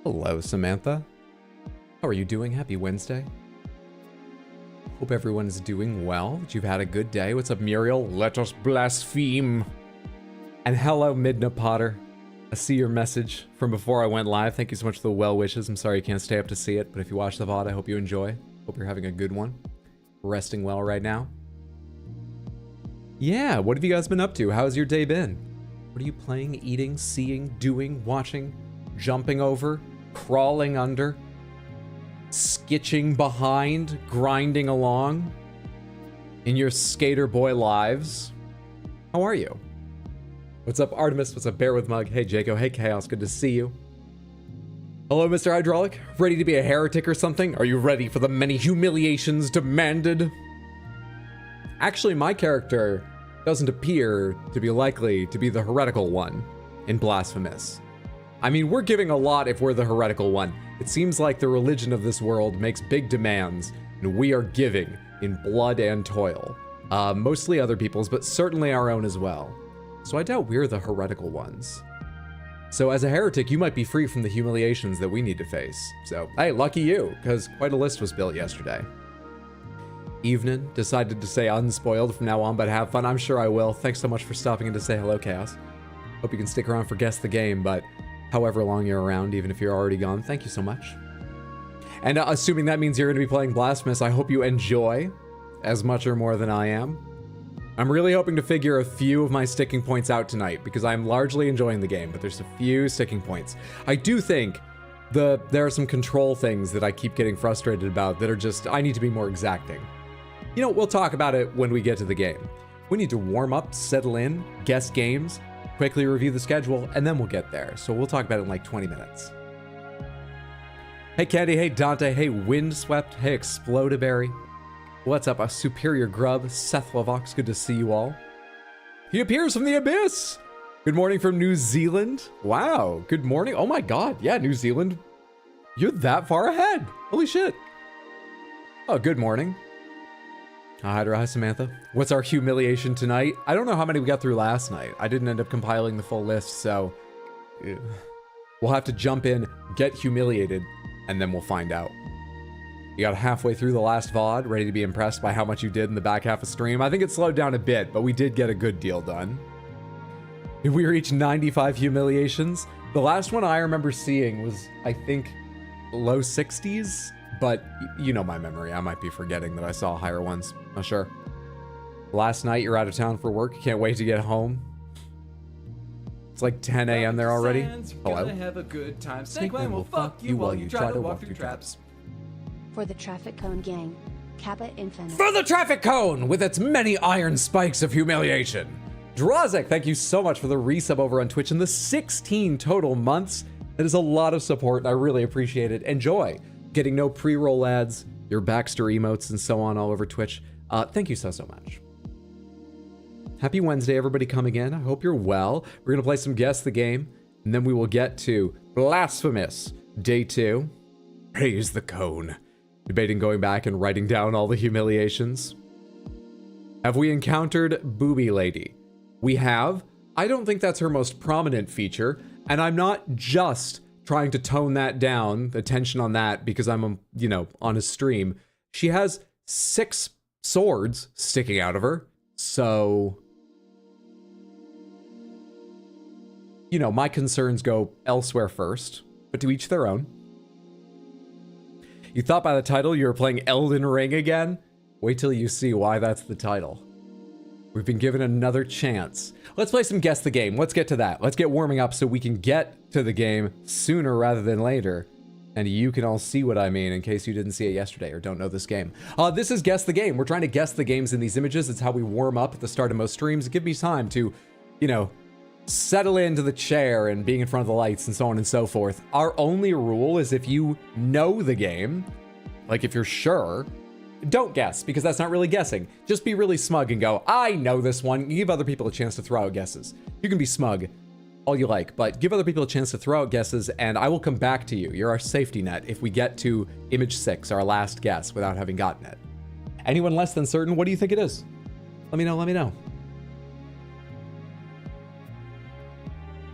Hello, Samantha. How are you doing? Happy Wednesday. Hope everyone is doing well, that you've had a good day. What's up, Muriel? Let us blaspheme. And hello, Midna Potter. I see your message from before I went live. Thank you so much for the well wishes. I'm sorry you can't stay up to see it, but if you watch the VOD, I hope you enjoy. Hope you're having a good one. Resting well right now. Yeah, what have you guys been up to? How's your day been? What are you playing, eating, seeing, doing, watching, jumping over, crawling under, skitching behind, grinding along in your skater boy lives? How are you? What's up, Artemis? What's up, Bear with Mug? Hey, Jaco. Hey, Chaos. Good to see you. Hello, Mr. Hydraulic. Ready to be a heretic or something? Are you ready for the many humiliations demanded? Actually, my character doesn't appear to be likely to be the heretical one in Blasphemous. I mean, we're giving a lot if we're the heretical one. It seems like the religion of this world makes big demands, and we are giving in blood and toil. Mostly other people's, but certainly our own as well. So I doubt we're the heretical ones. So as a heretic, you might be free from the humiliations that we need to face. So, hey, lucky you, because quite a list was built yesterday. Evening, decided to stay unspoiled from now on, but have fun. I'm sure I will. Thanks so much for stopping in to say hello, Chaos. Hope you can stick around for Guess the Game, but however long you're around, even if you're already gone, thank you so much. And assuming that means you're going to be playing Blasphemous, I hope you enjoy as much or more than I am. I'm really hoping to figure a few of my sticking points out tonight, because I'm largely enjoying the game, but there's a few sticking points. I do think there are some control things that I keep getting frustrated about that are just, I need to be more exacting. You know, we'll talk about it when we get to the game. We need to warm up, settle in, guess games, quickly review the schedule, and then we'll get there. So we'll talk about it in like 20 minutes. Hey, Candy. Hey, Dante. Hey, Windswept. Hey, Explodaberry. What's up, a Superior Grub? Seth Lavox, good to see you all. He appears from the abyss. Good morning from New Zealand. Wow, good morning. Oh my God, yeah, New Zealand. You're that far ahead. Holy shit. Oh, good morning. Hi, Hydra. Hi, Samantha. What's our humiliation tonight? I don't know how many we got through last night. I didn't end up compiling the full list, so we'll have to jump in, get humiliated, and then we'll find out. You got halfway through the last VOD, ready to be impressed by how much you did in the back half of stream. I think it slowed down a bit, but we did get a good deal done. If we reached 95 humiliations, the last one I remember seeing was, I think, low 60s, but you know my memory. I might be forgetting that I saw higher ones. Not sure. Last night, you're out of town for work. Can't wait to get home. It's like 10 a.m. there already. Hello? Have a good time. Snakeman will fuck you while you try to walk through traps. For the traffic cone gang, Kappa Infinite. For the traffic cone with its many iron spikes of humiliation. Drazek, thank you so much for the resub over on Twitch in the 16 total months. That is a lot of support, and I really appreciate it. Enjoy getting no pre-roll ads, your Baxter emotes, and so on all over Twitch. Thank you so much. Happy Wednesday, everybody coming in. I hope you're well. We're going to play some Guess the Game, and then we will get to Blasphemous Day 2. Praise the Cone. Debating going back and writing down all the humiliations. Have we encountered Booby Lady? We have. I don't think that's her most prominent feature, and I'm not just trying to tone that down, the tension on that, because I'm, on a stream. She has 6 swords sticking out of her, so my concerns go elsewhere first, but to each their own. You thought by the title you were playing Elden Ring again? Wait till you see why that's the title. We've been given another chance. Let's play some Guess the Game. Let's get to that. Let's get warming up so we can get to the game sooner rather than later. And you can all see what I mean in case you didn't see it yesterday or don't know this game. This is Guess the Game. We're trying to guess the games in these images. It's how we warm up at the start of most streams. Give me time to, settle into the chair and being in front of the lights and so on and so forth. Our only rule is if you know the game, like if you're sure, don't guess, because that's not really guessing. Just be really smug and go, I know this one. You give other people a chance to throw out guesses. You can be smug all you like, but give other people a chance to throw out guesses, and I will come back to you. You're our safety net if we get to image 6, our last guess, without having gotten it. Anyone less than certain, what do you think it is? Let me know, let me know.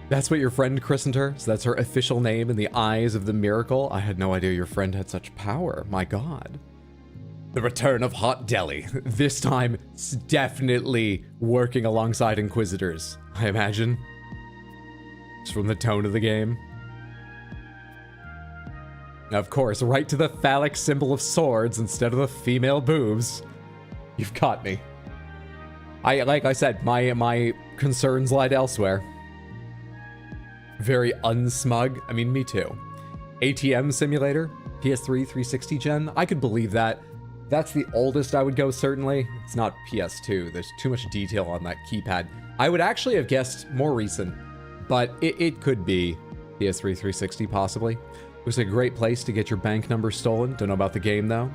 That's what your friend christened her? So that's her official name in the eyes of the miracle? I had no idea your friend had such power. My god. The return of Hot Deli. This time, definitely working alongside Inquisitors, I imagine. Just from the tone of the game. Of course, right to the phallic symbol of swords instead of the female boobs. You've caught me. Like I said, my concerns lied elsewhere. Very unsmug. I mean, me too. ATM simulator, PS3 360 gen. I could believe that. That's the oldest I would go, certainly. It's not PS2. There's too much detail on that keypad. I would actually have guessed more recent, but it could be PS3 360 possibly. It was a great place to get your bank number stolen. Don't know about the game though.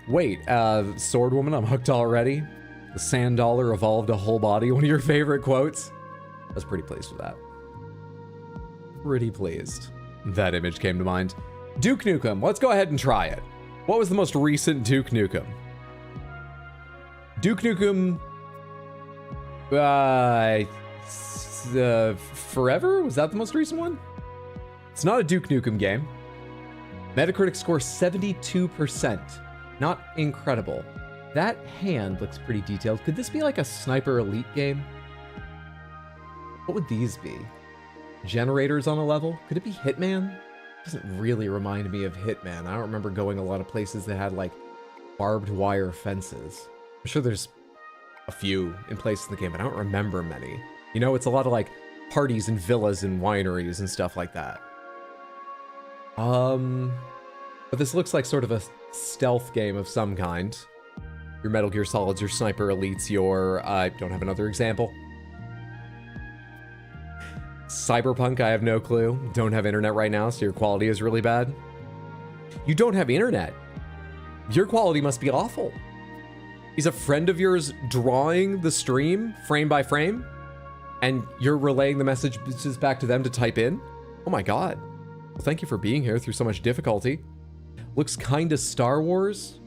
Wait, Sword Woman, I'm hooked already. The Sand Dollar evolved a whole body. One of your favorite quotes. I was pretty pleased with that. Pretty pleased. That image came to mind. Duke Nukem, let's go ahead and try it. What was the most recent Duke Nukem? Duke Nukem... Forever? Was that the most recent one? It's not a Duke Nukem game. Metacritic score 72%. Not incredible. That hand looks pretty detailed. Could this be like a Sniper Elite game? What would these be? Generators on a level? Could it be Hitman? Doesn't really remind me of Hitman. I don't remember going a lot of places that had like barbed wire fences. I'm sure there's a few in places in the game, but I don't remember many. You know, it's a lot of like parties and villas and wineries and stuff like that. But this looks like sort of a stealth game of some kind. Your Metal Gear Solids, your Sniper Elites, your... I don't have another example. Cyberpunk, I have no clue. Don't have internet right now, so your quality is really bad. You don't have internet. Your quality must be awful. Is a friend of yours drawing the stream frame by frame? And you're relaying the messages back to them to type in? Oh my god. Well, thank you for being here through so much difficulty. Looks kinda Star Wars.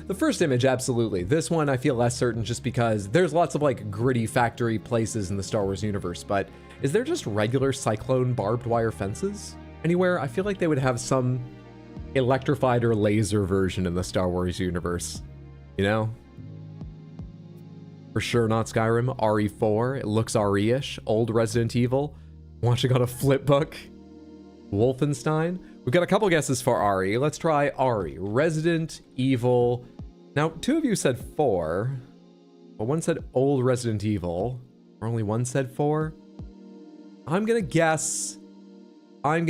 The first image, absolutely. This one, I feel less certain just because there's lots of like gritty factory places in the Star Wars universe, but is there just regular cyclone barbed wire fences anywhere? I feel like they would have some electrified or laser version in the Star Wars universe, you know? For sure not Skyrim. RE4, it looks RE-ish. Old Resident Evil. Watching on a flipbook. Wolfenstein. We've got a couple guesses for RE. Let's try RE. Resident Evil. Now, two of you said 4, but one said Old Resident Evil, or only one said 4. I'm gonna guess. I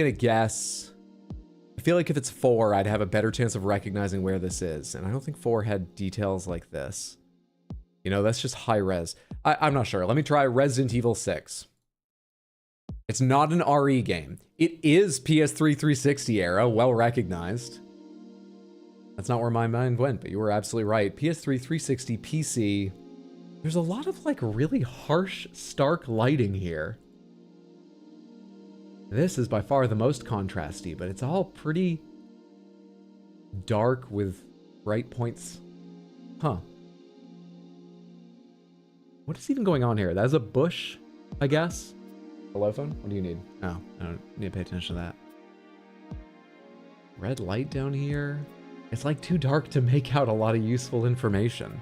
feel like if it's 4, I'd have a better chance of recognizing where this is, and I don't think 4 had details like this. You know, that's just high res. I'm not sure. Let me try Resident Evil 6. It's not an RE game. It is PS3 360 era, well recognized. That's not where my mind went, but you were absolutely right. PS3 360 PC. There's a lot of like really harsh, stark lighting here. This is by far the most contrasty, but it's all pretty dark with bright points. Huh. What is even going on here? That is a bush, I guess. Hello phone? What do you need? Oh, I don't need to pay attention to that. Red light down here. It's like too dark to make out a lot of useful information.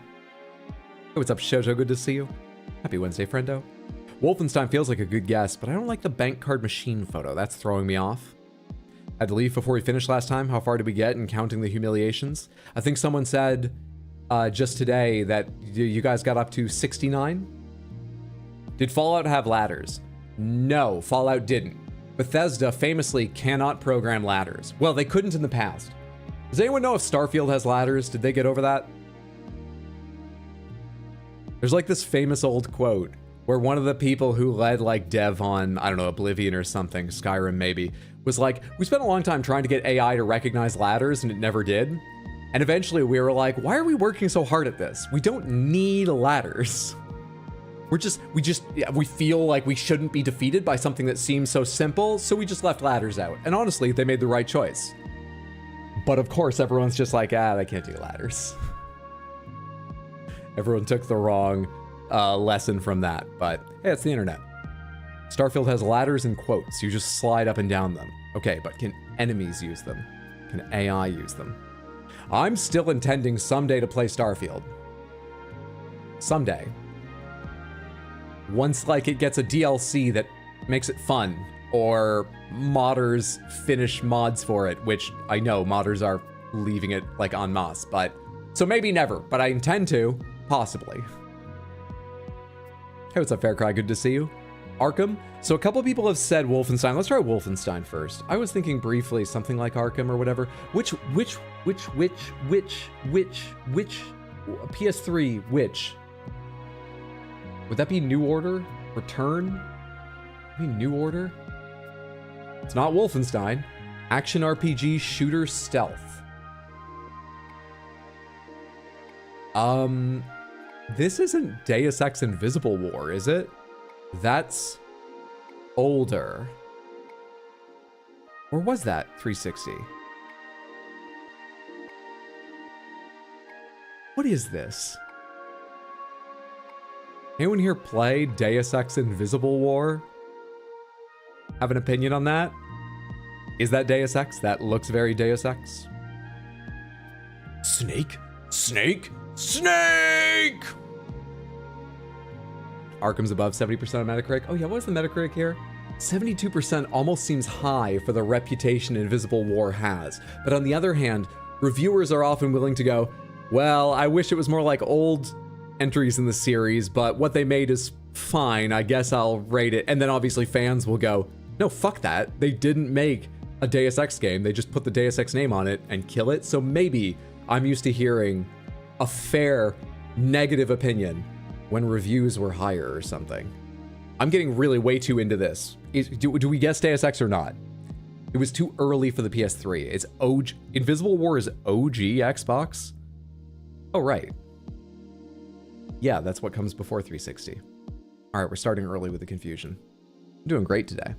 Hey, what's up, Shoujo? Good to see you. Happy Wednesday, friendo. Wolfenstein feels like a good guess, but I don't like the bank card machine photo. That's throwing me off. Had to leave before we finished last time. How far did we get in counting the humiliations? I think someone said just today that you guys got up to 69. Did Fallout have ladders? No, Fallout didn't. Bethesda famously cannot program ladders. Well, they couldn't in the past. Does anyone know if Starfield has ladders? Did they get over that? There's like this famous old quote where one of the people who led like dev on, I don't know, Oblivion or something, Skyrim maybe, was like, we spent a long time trying to get AI to recognize ladders and it never did. And eventually we were like, why are we working so hard at this? We don't need ladders. We feel like we shouldn't be defeated by something that seems so simple, so we just left ladders out. And honestly, they made the right choice. But of course, everyone's just like, they can't do ladders. Everyone took the wrong lesson from that, but hey, it's the internet. Starfield has ladders and quotes. You just slide up and down them. Okay, but can enemies use them? Can AI use them? I'm still intending someday to play Starfield. Someday. Once, like, it gets a DLC that makes it fun, or modders finish mods for it, which I know modders are leaving it, like, en masse, but... So maybe never, but I intend to, possibly. Hey, what's up, Faircry? Good to see you. Arkham? So a couple people have said Wolfenstein. Let's try Wolfenstein first. I was thinking briefly something like Arkham or whatever. Which PS3, which? Would that be New Order? Return? Maybe New Order? It's not Wolfenstein. Action RPG shooter stealth. This isn't Deus Ex Invisible War, is it? That's older. Or was that 360? What is this? Anyone here play Deus Ex Invisible War? Have an opinion on that? Is that Deus Ex? That looks very Deus Ex. Snake? Snake? Snake! Arkham's above 70% on Metacritic. Oh yeah, what is the Metacritic here? 72% almost seems high for the reputation Invisible War has. But on the other hand, reviewers are often willing to go, well, I wish it was more like old entries in the series, but what they made is fine. I guess I'll rate it. And then obviously fans will go, no, fuck that. They didn't make a Deus Ex game. They just put the Deus Ex name on it and kill it. So maybe I'm used to hearing a fair negative opinion when reviews were higher or something. I'm getting really way too into this. Do we guess Deus Ex or not? It was too early for the PS3. It's OG. Invisible War is OG Xbox? Oh, right. Yeah, that's what comes before 360. All right, we're starting early with the confusion. I'm doing great today.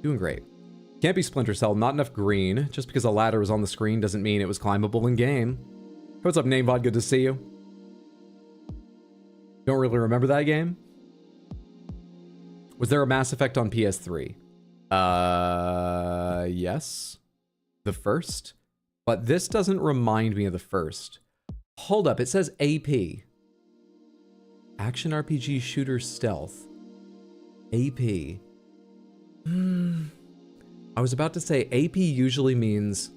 Doing great. Can't be Splinter Cell, not enough green. Just because a ladder was on the screen doesn't mean it was climbable in game. What's up, Namebot? Good to see you. Don't really remember that game? Was there a Mass Effect on PS3? Yes. The first? But this doesn't remind me of the first. Hold up, it says AP. Action RPG shooter stealth. AP. I was about to say AP usually means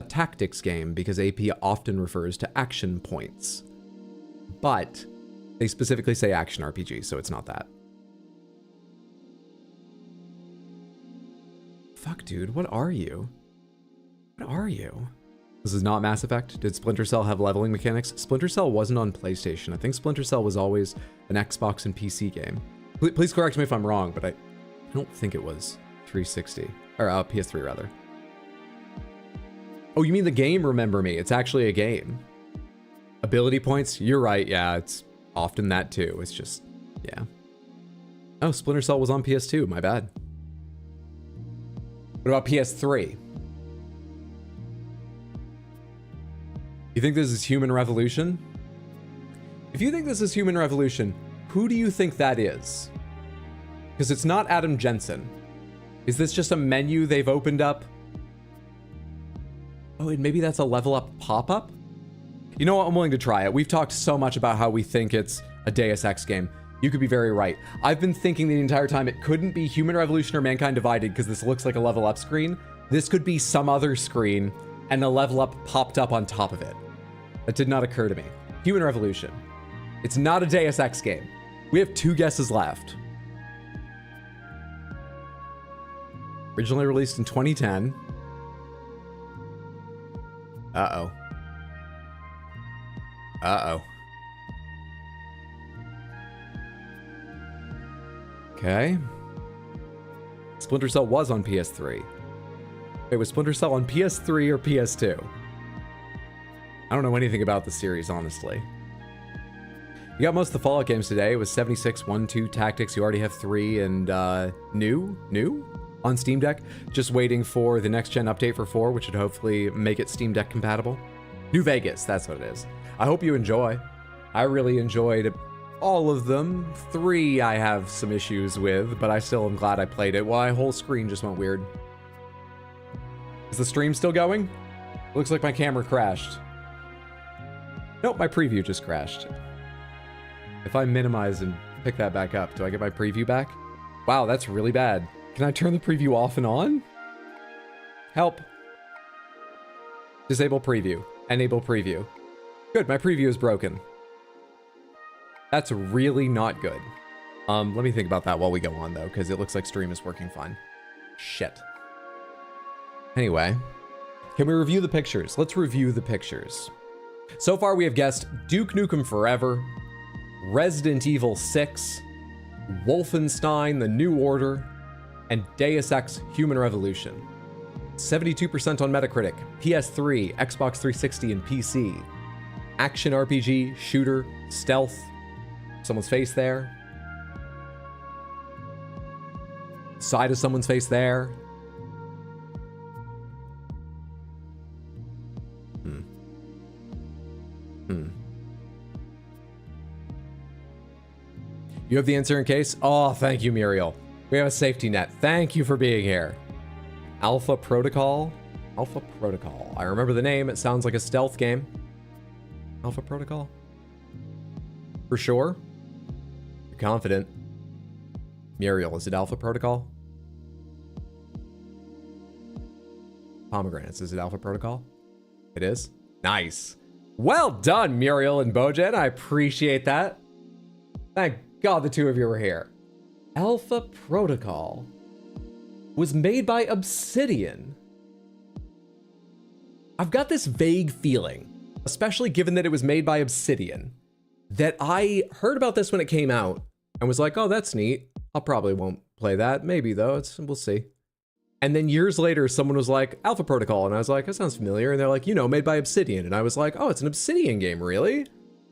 a tactics game because AP often refers to action points. But they specifically say action RPG, so it's not that. Fuck, dude, what are you? What are you? This is not Mass Effect. Did Splinter Cell have leveling mechanics? Splinter Cell wasn't on PlayStation. I think Splinter Cell was always an Xbox and PC game. Please correct me if I'm wrong, but I don't think it was 360. Or PS3, rather. Oh, you mean the game Remember Me? It's actually a game. Ability points? You're right, yeah, it's often that too. It's just, yeah. Oh, Splinter Cell was on PS2, my bad. What about PS3? You think this is Human Revolution? If you think this is Human Revolution, who do you think that is? Because it's not Adam Jensen. Is this just a menu they've opened up? Oh, and maybe that's a level up pop-up? You know what? I'm willing to try it. We've talked so much about how we think it's a Deus Ex game. You could be very right. I've been thinking the entire time it couldn't be Human Revolution or Mankind Divided because this looks like a level up screen. This could be some other screen and a level up popped up on top of it. That did not occur to me. Human Revolution. It's not a Deus Ex game. We have 2 guesses left. Originally released in 2010. Uh-oh. Uh-oh. Okay. Splinter Cell was on PS3. Wait, was Splinter Cell on PS3 or PS2? I don't know anything about the series, honestly. You got most of the Fallout games today. It was 76, 1, 2, Tactics. You already have 3, and new? On Steam Deck. Just waiting for the next-gen update for 4, which would hopefully make it Steam Deck compatible. New Vegas, that's what it is. I hope you enjoy. I really enjoyed all of them. 3 I have some issues with, but I still am glad I played it. Well, my whole screen just went weird. Is the stream still going? Looks like my camera crashed. Nope, my preview just crashed. If I minimize and pick that back up, do I get my preview back? Wow, that's really bad. Can I turn the preview off and on? Help. Disable preview. Enable preview. Good, my preview is broken. That's really not good. Let me think about that while we go on, though, because it looks like stream is working fine. Shit. Anyway, can we review the pictures? Let's review the pictures. So far, we have guessed Duke Nukem Forever, Resident Evil 6, Wolfenstein: The New Order, and Deus Ex: Human Revolution. 72% on Metacritic, PS3, Xbox 360, and PC. Action RPG, shooter, stealth. Someone's face there. Side of someone's face there. You have the answer in case? Oh, thank you, Muriel. We have a safety net. Thank you for being here. Alpha Protocol? Alpha Protocol. I remember the name. It sounds like a stealth game. Alpha Protocol? For sure? You're confident. Muriel, is it Alpha Protocol? Pomegranates, is it Alpha Protocol? It is? Nice. Well done, Muriel and Bojan. I appreciate that. Thank God the two of you were here. Alpha Protocol was made by Obsidian. I've got this vague feeling, especially given that it was made by Obsidian, that I heard about this when it came out and was like, oh, that's neat. I'll probably won't play that. Maybe though, we'll see. And then years later, someone was like, Alpha Protocol. And I was like, that sounds familiar. And they're like, you know, made by Obsidian. And I was like, oh, it's an Obsidian game, really?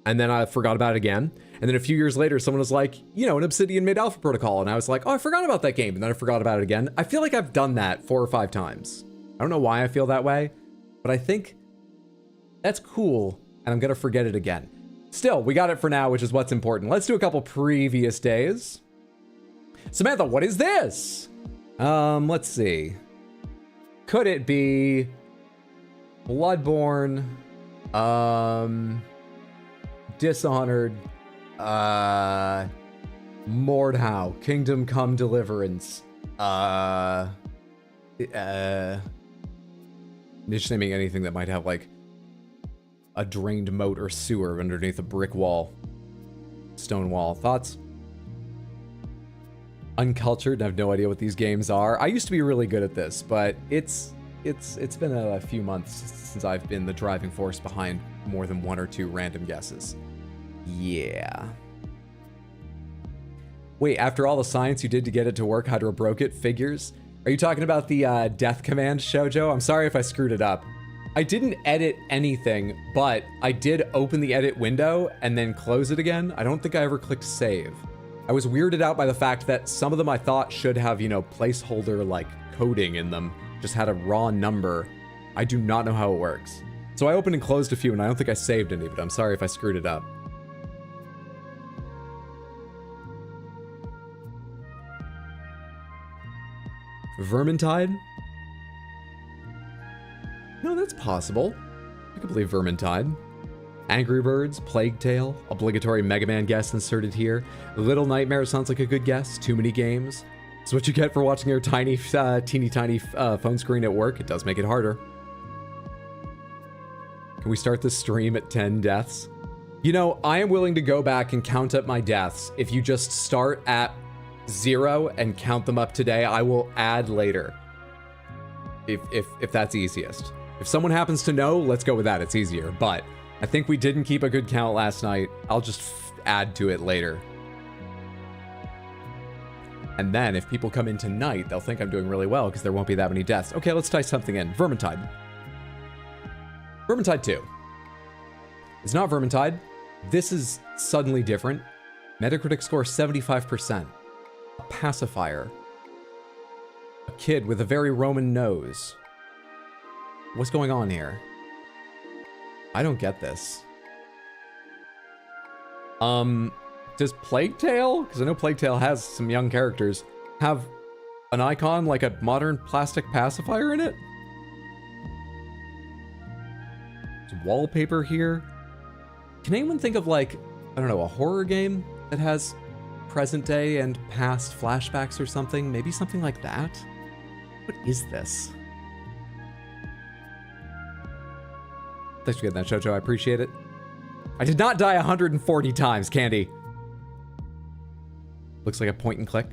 And then I forgot about it again. And then a few years later, someone was like, you know, an Obsidian made Alpha Protocol. And I was like, oh, I forgot about that game. And then I forgot about it again. I feel like I've done that 4 or 5 times. I don't know why I feel that way, but I think that's cool. And I'm going to forget it again. Still, we got it for now, which is what's important. Let's do a couple previous days. Samantha, what is this? Let's see. Could it be Bloodborne, Dishonored, Mordhau, Kingdom Come Deliverance, just naming anything that might have like a drained moat or sewer underneath a brick wall, stone wall. Thoughts? Uncultured, I have no idea what these games are. I used to be really good at this, but it's been a few months since I've been the driving force behind more than 1 or 2 random guesses. Yeah. Wait, after all the science you did to get it to work, Hydro broke it, figures? Are you talking about the Death Command shoujo? I'm sorry if I screwed it up. I didn't edit anything, but I did open the edit window and then close it again. I don't think I ever clicked save. I was weirded out by the fact that some of them I thought should have, you know, placeholder like coding in them, just had a raw number. I do not know how it works. So I opened and closed a few and I don't think I saved any, but I'm sorry if I screwed it up. Vermintide? No, that's possible. I could believe Vermintide. Angry Birds, Plague Tale, obligatory Mega Man guess inserted here. Little Nightmare sounds like a good guess. Too many games. It's what you get for watching your tiny, teeny tiny phone screen at work. It does make it harder. Can we start the stream at 10 deaths? You know, I am willing to go back and count up my deaths. If you just start at 0 and count them up today, I will add later. If that's easiest. If someone happens to know, let's go with that. It's easier. But I think we didn't keep a good count last night. I'll just add to it later. And then if people come in tonight, they'll think I'm doing really well because there won't be that many deaths. Okay, let's type something in. Vermintide. Vermintide 2. It's not Vermintide. This is suddenly different. Metacritic score 75%. A pacifier. A kid with a very Roman nose. What's going on here? I don't get this. Does Plague Tale, because I know Plague Tale has some young characters, have an icon like a modern plastic pacifier in it? There's wallpaper here. Can anyone think of like, I don't know, a horror game that has present day and past flashbacks or something? Maybe something like that? What is this? Thanks for getting that, Jojo. I appreciate it. I did not die 140 times, Candy. Looks like a point and click.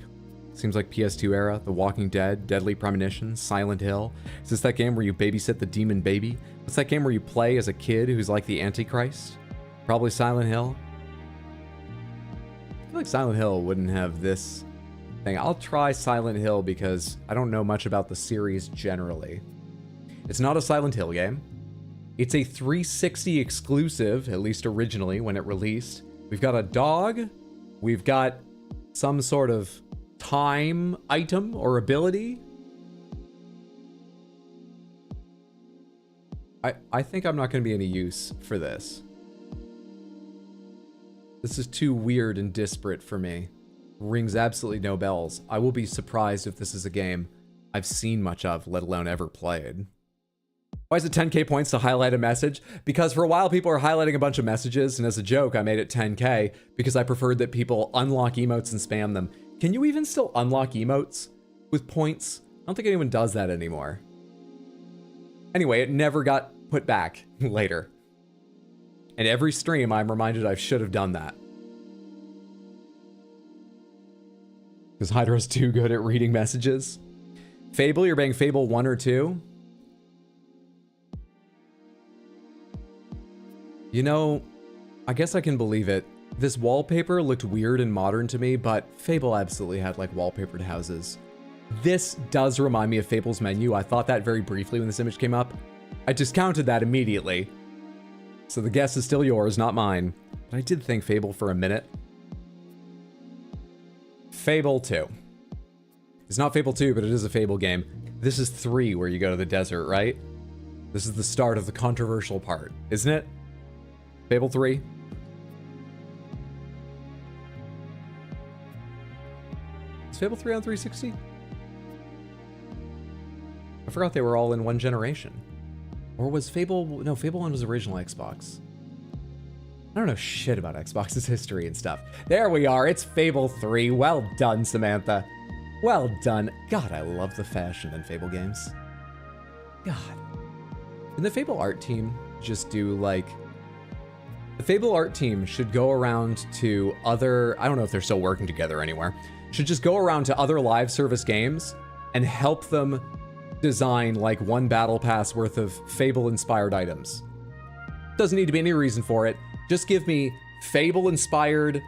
Seems like PS2 era, The Walking Dead, Deadly Premonition, Silent Hill. Is this that game where you babysit the demon baby? What's that game where you play as a kid who's like the Antichrist? Probably Silent Hill. I feel like Silent Hill wouldn't have this thing. I'll try Silent Hill because I don't know much about the series generally. It's not a Silent Hill game. It's a 360 exclusive, at least originally when it released. We've got a dog. We've got some sort of time item or ability. I think I'm not going to be any use for this. This is too weird and disparate for me. Rings absolutely no bells. I will be surprised if this is a game I've seen much of, let alone ever played. Why is it 10k points to highlight a message? Because for a while people are highlighting a bunch of messages, and as a joke I made it 10k because I preferred that people unlock emotes and spam them. Can you even still unlock emotes with points? I don't think anyone does that anymore. Anyway, it never got put back later. And every stream I'm reminded I should have done that. Because Hydra's too good at reading messages. Fable, you're buying Fable 1 or 2? You know, I guess I can believe it. This wallpaper looked weird and modern to me, but Fable absolutely had like wallpapered houses. This does remind me of Fable's menu. I thought that very briefly when this image came up. I discounted that immediately. So the guess is still yours, not mine. But I did think Fable for a minute. Fable 2. It's not Fable 2, but it is a Fable game. This is 3 where you go to the desert, right? This is the start of the controversial part, isn't it? Fable 3. Is Fable 3 on 360? I forgot they were all in one generation. Or was Fable... No, Fable 1 was original Xbox. I don't know shit about Xbox's history and stuff. There we are. It's Fable 3. Well done, Samantha. Well done. God, I love the fashion in Fable games. God. And the Fable art team just do, like... The Fable art team should go around to other... I don't know if they're still working together anywhere. Should just go around to other live service games and help them design like one battle pass worth of Fable-inspired items. Doesn't need to be any reason for it. Just give me Fable-inspired,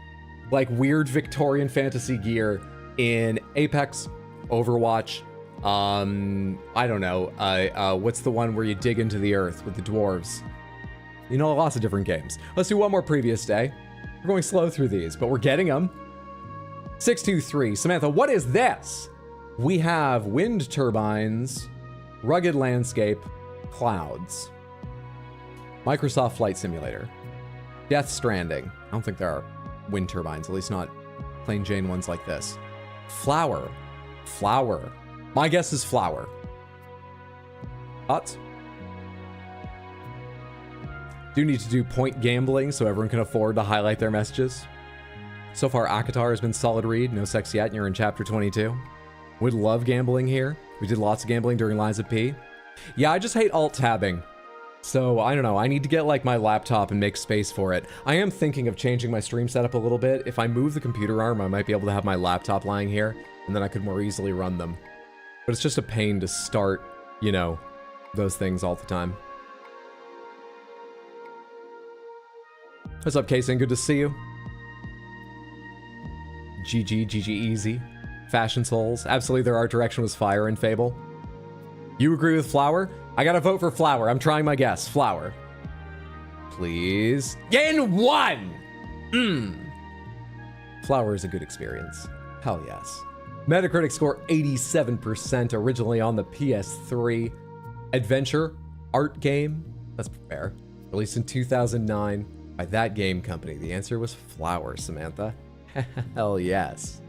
like weird Victorian fantasy gear in Apex, Overwatch, I don't know, what's the one where you dig into the earth with the dwarves? You know, lots of different games. Let's do one more previous day. We're going slow through these, but we're getting them. 623, Samantha, what is this? We have wind turbines, rugged landscape, clouds. Microsoft Flight Simulator. Death Stranding. I don't think there are wind turbines, at least not plain Jane ones like this. Flower. Flower. My guess is flower. Thoughts? Do need to do point gambling so everyone can afford to highlight their messages. So far, Akatar has been solid read. No sex yet, and you're in chapter 22. Would love gambling here. We did lots of gambling during Lies of P. Yeah, I just hate alt-tabbing. So, I don't know. I need to get, like, my laptop and make space for it. I am thinking of changing my stream setup a little bit. If I move the computer arm, I might be able to have my laptop lying here, and then I could more easily run them. But it's just a pain to start, you know, those things all the time. What's up, Kason? Good to see you. GG easy. Fashion Souls. Absolutely, their art direction was fire in Fable. You agree with Flower? I gotta vote for Flower. I'm trying my guess. Flower. Please. In one! Flower is a good experience. Hell yes. Metacritic score 87%, originally on the PS3. Adventure, art game, that's fair. Released in 2009 by that game company. The answer was Flower, Samantha. Hell yes.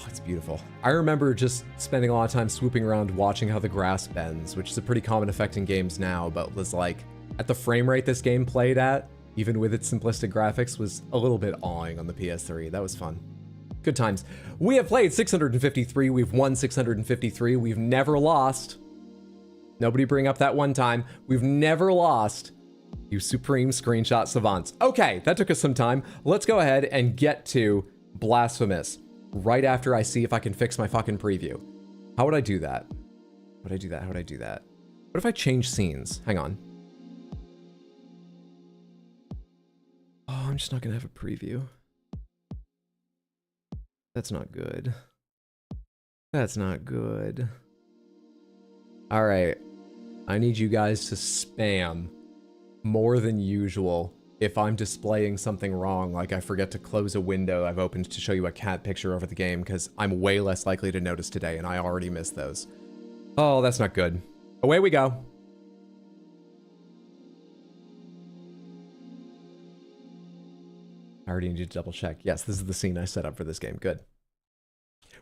Oh, it's beautiful. I remember just spending a lot of time swooping around watching how the grass bends, which is a pretty common effect in games now, but was like, at the frame rate this game played at, even with its simplistic graphics, was a little bit awing on the PS3. That was fun. Good times. We have played 653. We've won 653. We've never lost. Nobody bring up that one time. We've never lost. You supreme screenshot savants. Okay, that took us some time. Let's go ahead and get to Blasphemous right after I see if I can fix my fucking preview. How would I do that? How would I do that? How would I do that? What if I change scenes? Hang on. Oh, I'm just not gonna have a preview. That's not good. That's not good. All right. I need you guys to spam more than usual if I'm displaying something wrong, like I forget to close a window I've opened to show you a cat picture over the game, because I'm way less likely to notice today, and I already missed those. Oh, that's not good. Away we go. I already need to double check. Yes, this is the scene I set up for this game. Good.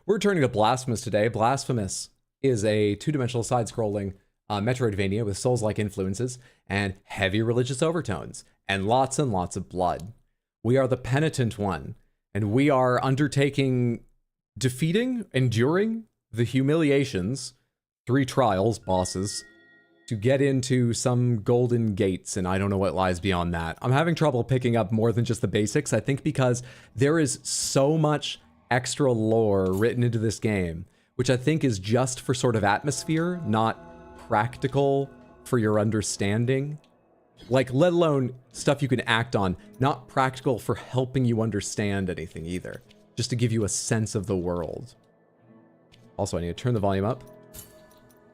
We're returning to Blasphemous today. Blasphemous is a two-dimensional side-scrolling Metroidvania with Souls-like influences and heavy religious overtones and lots of blood. We are the penitent one, and we are undertaking, defeating, enduring the humiliations, 3 trials, bosses, to get into some golden gates, and I don't know what lies beyond that. I'm having trouble picking up more than just the basics, I think because there is so much extra lore written into this game, which I think is just for sort of atmosphere, not practical for your understanding. Like, let alone stuff you can act on, not practical for helping you understand anything either, just to give you a sense of the world. Also, I need to turn the volume up,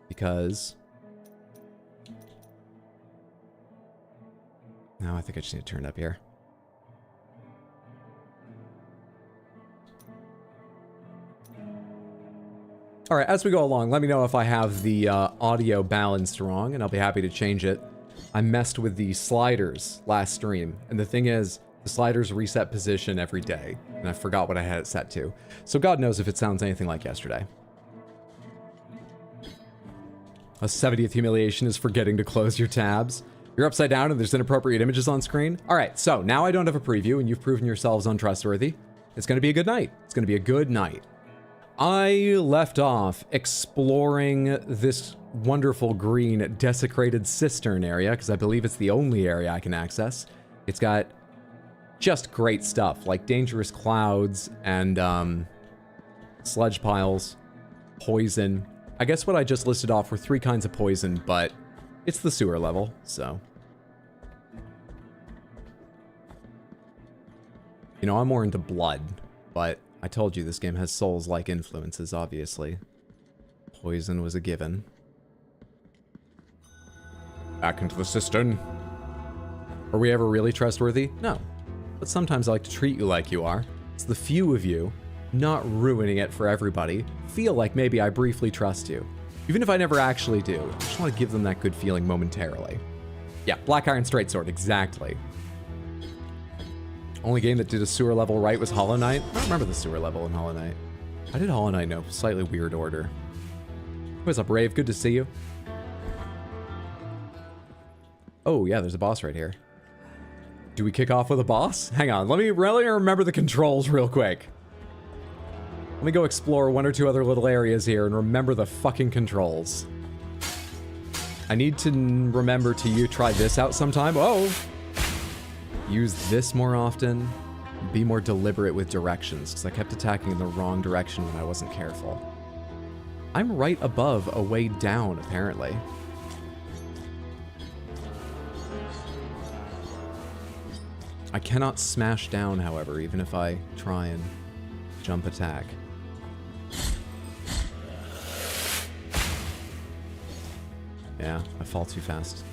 because... No, I think I just need to turn it up here. All right, as we go along, let me know if I have the audio balanced wrong, and I'll be happy to change it. I messed with the sliders last stream, and the thing is, the sliders reset position every day, and I forgot what I had it set to. So God knows if it sounds anything like yesterday. A 70th humiliation is forgetting to close your tabs. You're upside down and there's inappropriate images on screen. All right, so now I don't have a preview and you've proven yourselves untrustworthy. It's going to be a good night. It's going to be a good night. I left off exploring this wonderful green desecrated cistern area because I believe it's the only area I can access. It's got just great stuff like dangerous clouds and sludge piles, poison. I guess what I just listed off were 3 kinds of poison, but it's the sewer level, so. You know, I'm more into blood, but I told you this game has Souls-like influences, obviously. Poison was a given. Back into the cistern. Are we ever really trustworthy? No. But sometimes I like to treat you like you are. It's the few of you, not ruining it for everybody, feel like maybe I briefly trust you. Even if I never actually do, I just want to give them that good feeling momentarily. Yeah, Black Iron Straight Sword, exactly. Only game that did a sewer level right was Hollow Knight. I don't remember the sewer level in Hollow Knight. I did Hollow Knight in a slightly weird order. What's up, Rave? Good to see you. Oh, yeah, there's a boss right here. Do we kick off with a boss? Hang on, let me really remember the controls real quick. Let me go explore 1 or 2 other little areas here and remember the fucking controls. I need to remember to try this out sometime. Oh! Use this more often. Be more deliberate with directions, because I kept attacking in the wrong direction when I wasn't careful. I'm right above a way down, apparently. I cannot smash down, however, even if I try and jump attack. Yeah, I fall too fast.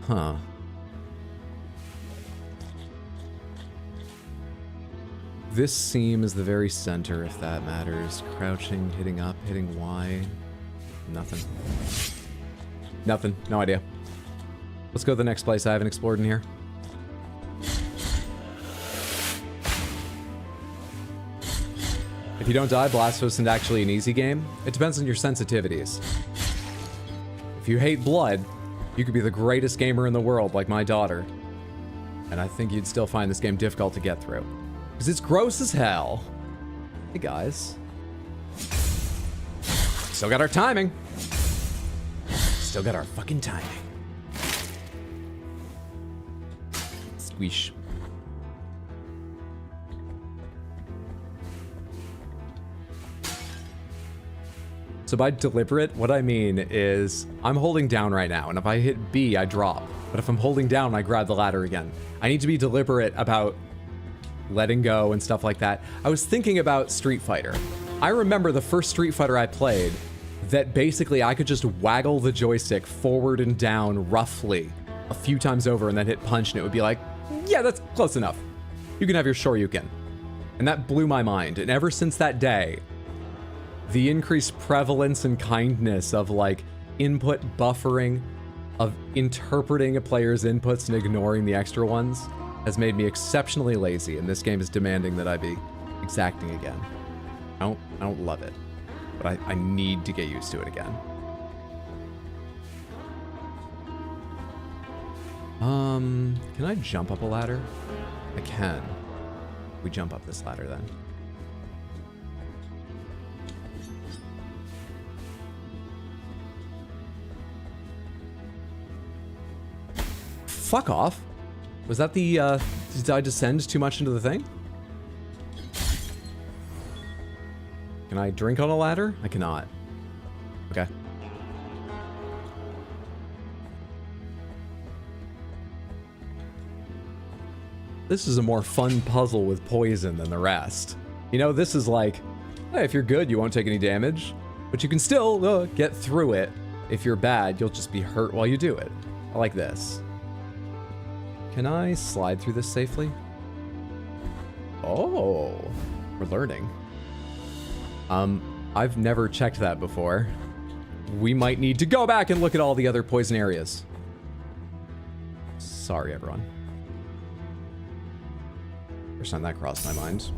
Huh. This seam is the very center, if that matters. Crouching, hitting up, hitting Y. Nothing. Nothing. No idea. Let's go to the next place I haven't explored in here. If you don't die, Blasphemous isn't actually an easy game. It depends on your sensitivities. If you hate blood, you could be the greatest gamer in the world, like my daughter. And I think you'd still find this game difficult to get through. Because it's gross as hell. Hey, guys. Still got our timing. Still got our fucking timing. Squish. So by deliberate, what I mean is I'm holding down right now, and if I hit B, I drop. But if I'm holding down, I grab the ladder again. I need to be deliberate about letting go and stuff like that. I was thinking about Street Fighter. I remember the first Street Fighter I played that basically I could just waggle the joystick forward and down roughly a few times over and then hit punch, and it would be like, yeah, that's close enough. You can have your Shoryuken. And that blew my mind. And ever since that day, the increased prevalence and kindness of like input buffering, of interpreting a player's inputs and ignoring the extra ones has made me exceptionally lazy, and this game is demanding that I be exacting again. I don't love it, but I need to get used to it again. Can I jump up a ladder? I can. We jump up this ladder then. Fuck off. Was that the, did I descend too much into the thing? Can I drink on a ladder? I cannot. Okay. This is a more fun puzzle with poison than the rest. You know, this is like, hey, if you're good, you won't take any damage, but you can still get through it. If you're bad, you'll just be hurt while you do it. I like this. Can I slide through this safely? Oh, we're learning. I've never checked that before. We might need to go back and look at all the other poison areas. Sorry, everyone. First time that crossed my mind.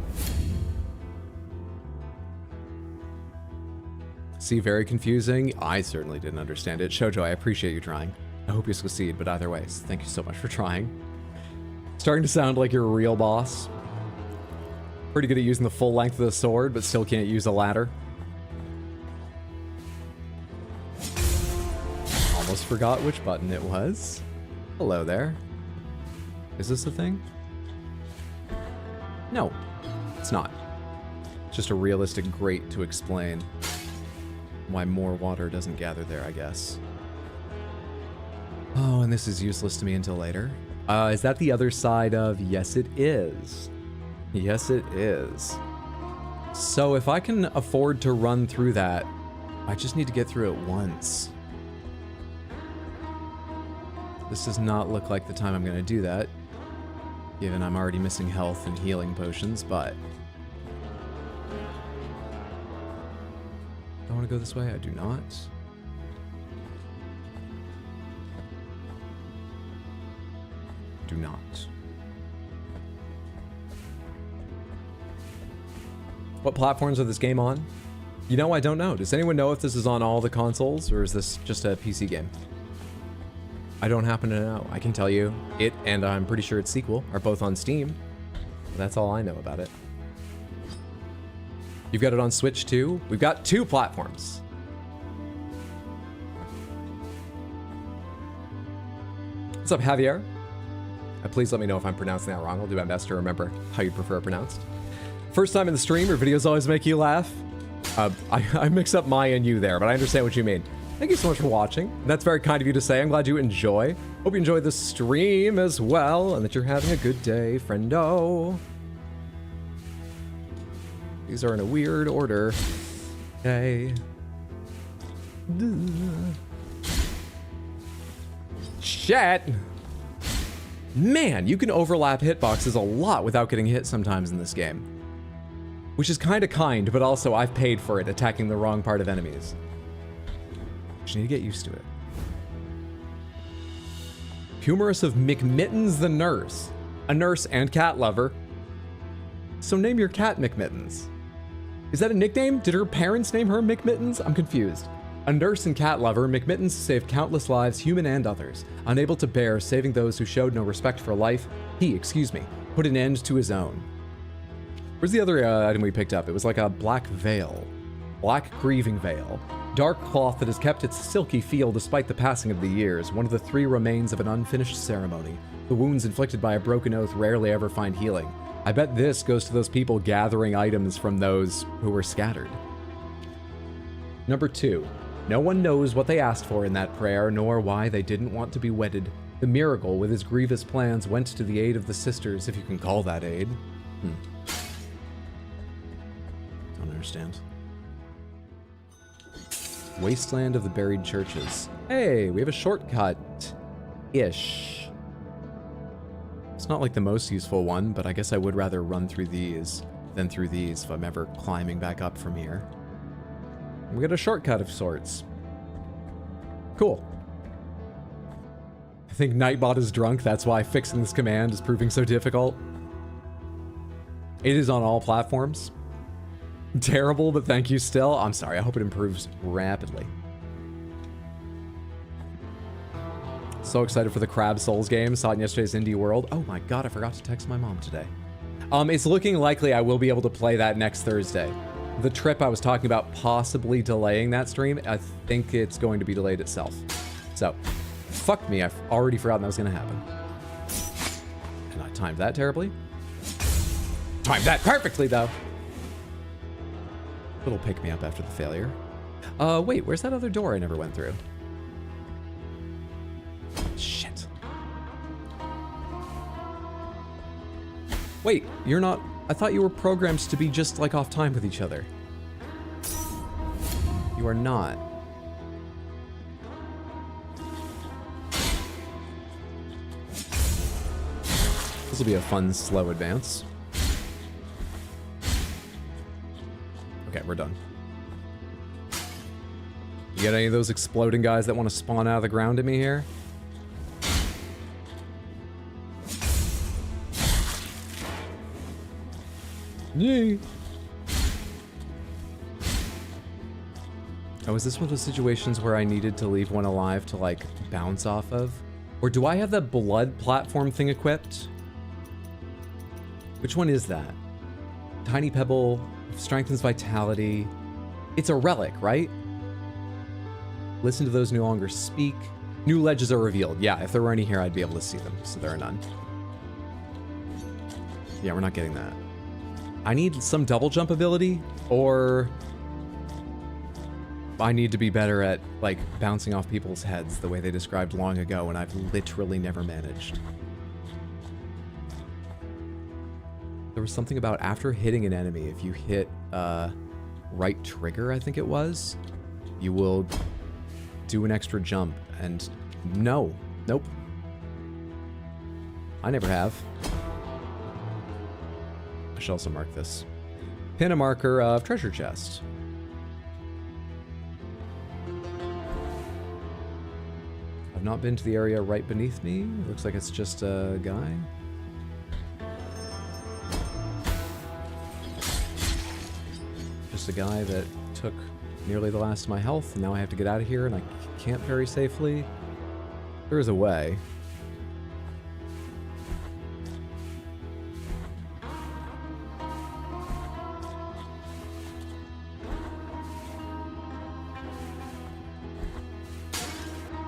See, very confusing. I certainly didn't understand it. Shoujo, I appreciate you trying. I hope you succeed, but either way, thank you so much for trying. Starting to sound like you're a real boss. Pretty good at using the full length of the sword, but still can't use a ladder. Almost forgot which button it was. Hello there. Is this a thing? No, it's not. It's just a realistic grate to explain why more water doesn't gather there, I guess. Oh, and this is useless to me until later. Is that the other side of... Yes, it is. Yes, it is. So if I can afford to run through that, I just need to get through it once. This does not look like the time I'm going to do that, given I'm already missing health and healing potions, but... Do I want to go this way? I do not. Do not. What platforms are this game on? You know, I don't know. Does anyone know if this is on all the consoles, or is this just a PC game? I don't happen to know. I can tell you it, and I'm pretty sure its sequel, are both on Steam. That's all I know about it. You've got it on Switch too? We've got 2 platforms. What's up, Javier? Please let me know if I'm pronouncing that wrong. I'll do my best to remember how you prefer it pronounced. First time in the stream, your videos always make you laugh. I mix up my and you there, but I understand what you mean. Thank you so much for watching. That's very kind of you to say. I'm glad you enjoy. Hope you enjoyed the stream as well, and that you're having a good day, friendo. These are in a weird order. Okay. Shit! Man, you can overlap hitboxes a lot without getting hit sometimes in this game. Which is kind of kind, but also I've paid for it, attacking the wrong part of enemies. Just need to get used to it. Humorous of McMittens the nurse. A nurse and cat lover. So name your cat McMittens. Is that a nickname? Did her parents name her McMittens? I'm confused. A nurse and cat lover, McMittens saved countless lives, human and others. Unable to bear saving those who showed no respect for life, he, put an end to his own. Where's the other item we picked up? It was like a black veil. Black grieving veil. Dark cloth that has kept its silky feel despite the passing of the years. One of the 3 remains of an unfinished ceremony. The wounds inflicted by a broken oath rarely ever find healing. I bet this goes to those people gathering items from those who were scattered. Number 2. No one knows what they asked for in that prayer, nor why they didn't want to be wedded. The miracle, with his grievous plans, went to the aid of the sisters, if you can call that aid. Don't understand. Wasteland of the Buried Churches. Hey, we have a shortcut-ish. It's not like the most useful one, but I guess I would rather run through these than through these if I'm ever climbing back up from here. We got a shortcut of sorts. Cool. I think Nightbot is drunk, that's why fixing this command is proving so difficult. It is on all platforms. Terrible, but thank you still. I'm sorry, I hope it improves rapidly. So excited for the Crab Souls game. Saw it in yesterday's Indie World. Oh my god, I forgot to text my mom today. It's looking likely I will be able to play that next Thursday. The trip I was talking about possibly delaying that stream, I think it's going to be delayed itself. So, fuck me, I've already forgotten that was going to happen. And I timed that terribly. Timed that perfectly, though. It'll pick me up after the failure. Wait, where's that other door I never went through? Shit. Wait, you're not... I thought you were programmed to be just, like, off time with each other. You are not. This will be a fun, slow advance. Okay, we're done. You got any of those exploding guys that want to spawn out of the ground at me here? Yay! Oh, is this one of those situations where I needed to leave one alive to, like, bounce off of? Or do I have the blood platform thing equipped? Which one is that? Tiny Pebble strengthens vitality. It's a relic, right? Listen to those no longer speak. New ledges are revealed. Yeah, if there were any here, I'd be able to see them, so there are none. Yeah, we're not getting that. I need some double jump ability, or I need to be better at, like, bouncing off people's heads the way they described long ago, and I've literally never managed. There was something about after hitting an enemy, if you hit right trigger, I think it was, you will do an extra jump, and no. Nope. I never have. I should also mark this. Pin a marker of treasure chest. I've not been to the area right beneath me. Looks like it's just a guy. Just a guy that took nearly the last of my health, and now I have to get out of here, and I can't very safely. There is a way.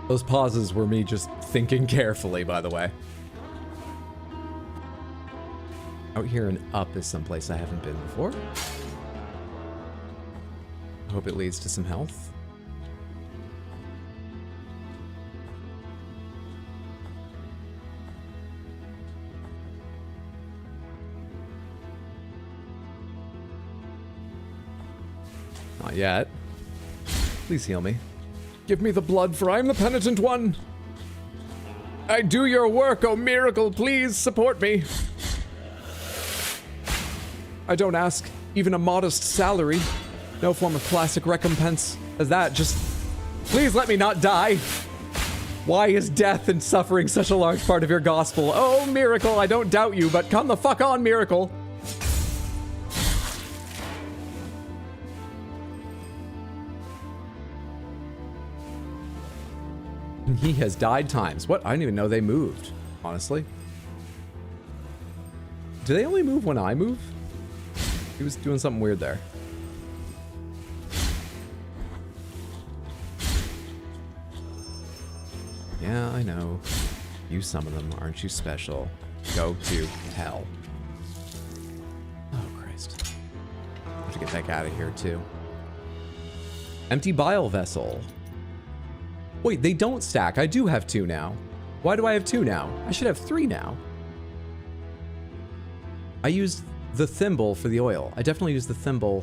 Those pauses were me just thinking carefully, by the way. Out here and up is someplace I haven't been before. I hope it leads to some health. Not yet. Please heal me. Give me the blood, for I am the penitent one. I do your work, oh miracle, please support me. I don't ask even a modest salary. No form of classic recompense as that, just please let me not die. Why is death and suffering such a large part of your gospel? Oh, miracle, I don't doubt you, but come the fuck on, miracle. He has died times. What? I didn't even know they moved, honestly. Do they only move when I move? He was doing something weird there. Yeah, I know. You summon them. Aren't you special? Go to hell. Oh, Christ. I have to get back out of here, too. Empty bile vessel. Wait, they don't stack. I do have 2 now. Why do I have 2 now? I should have 3 now. I used the thimble for the oil. I definitely used the thimble.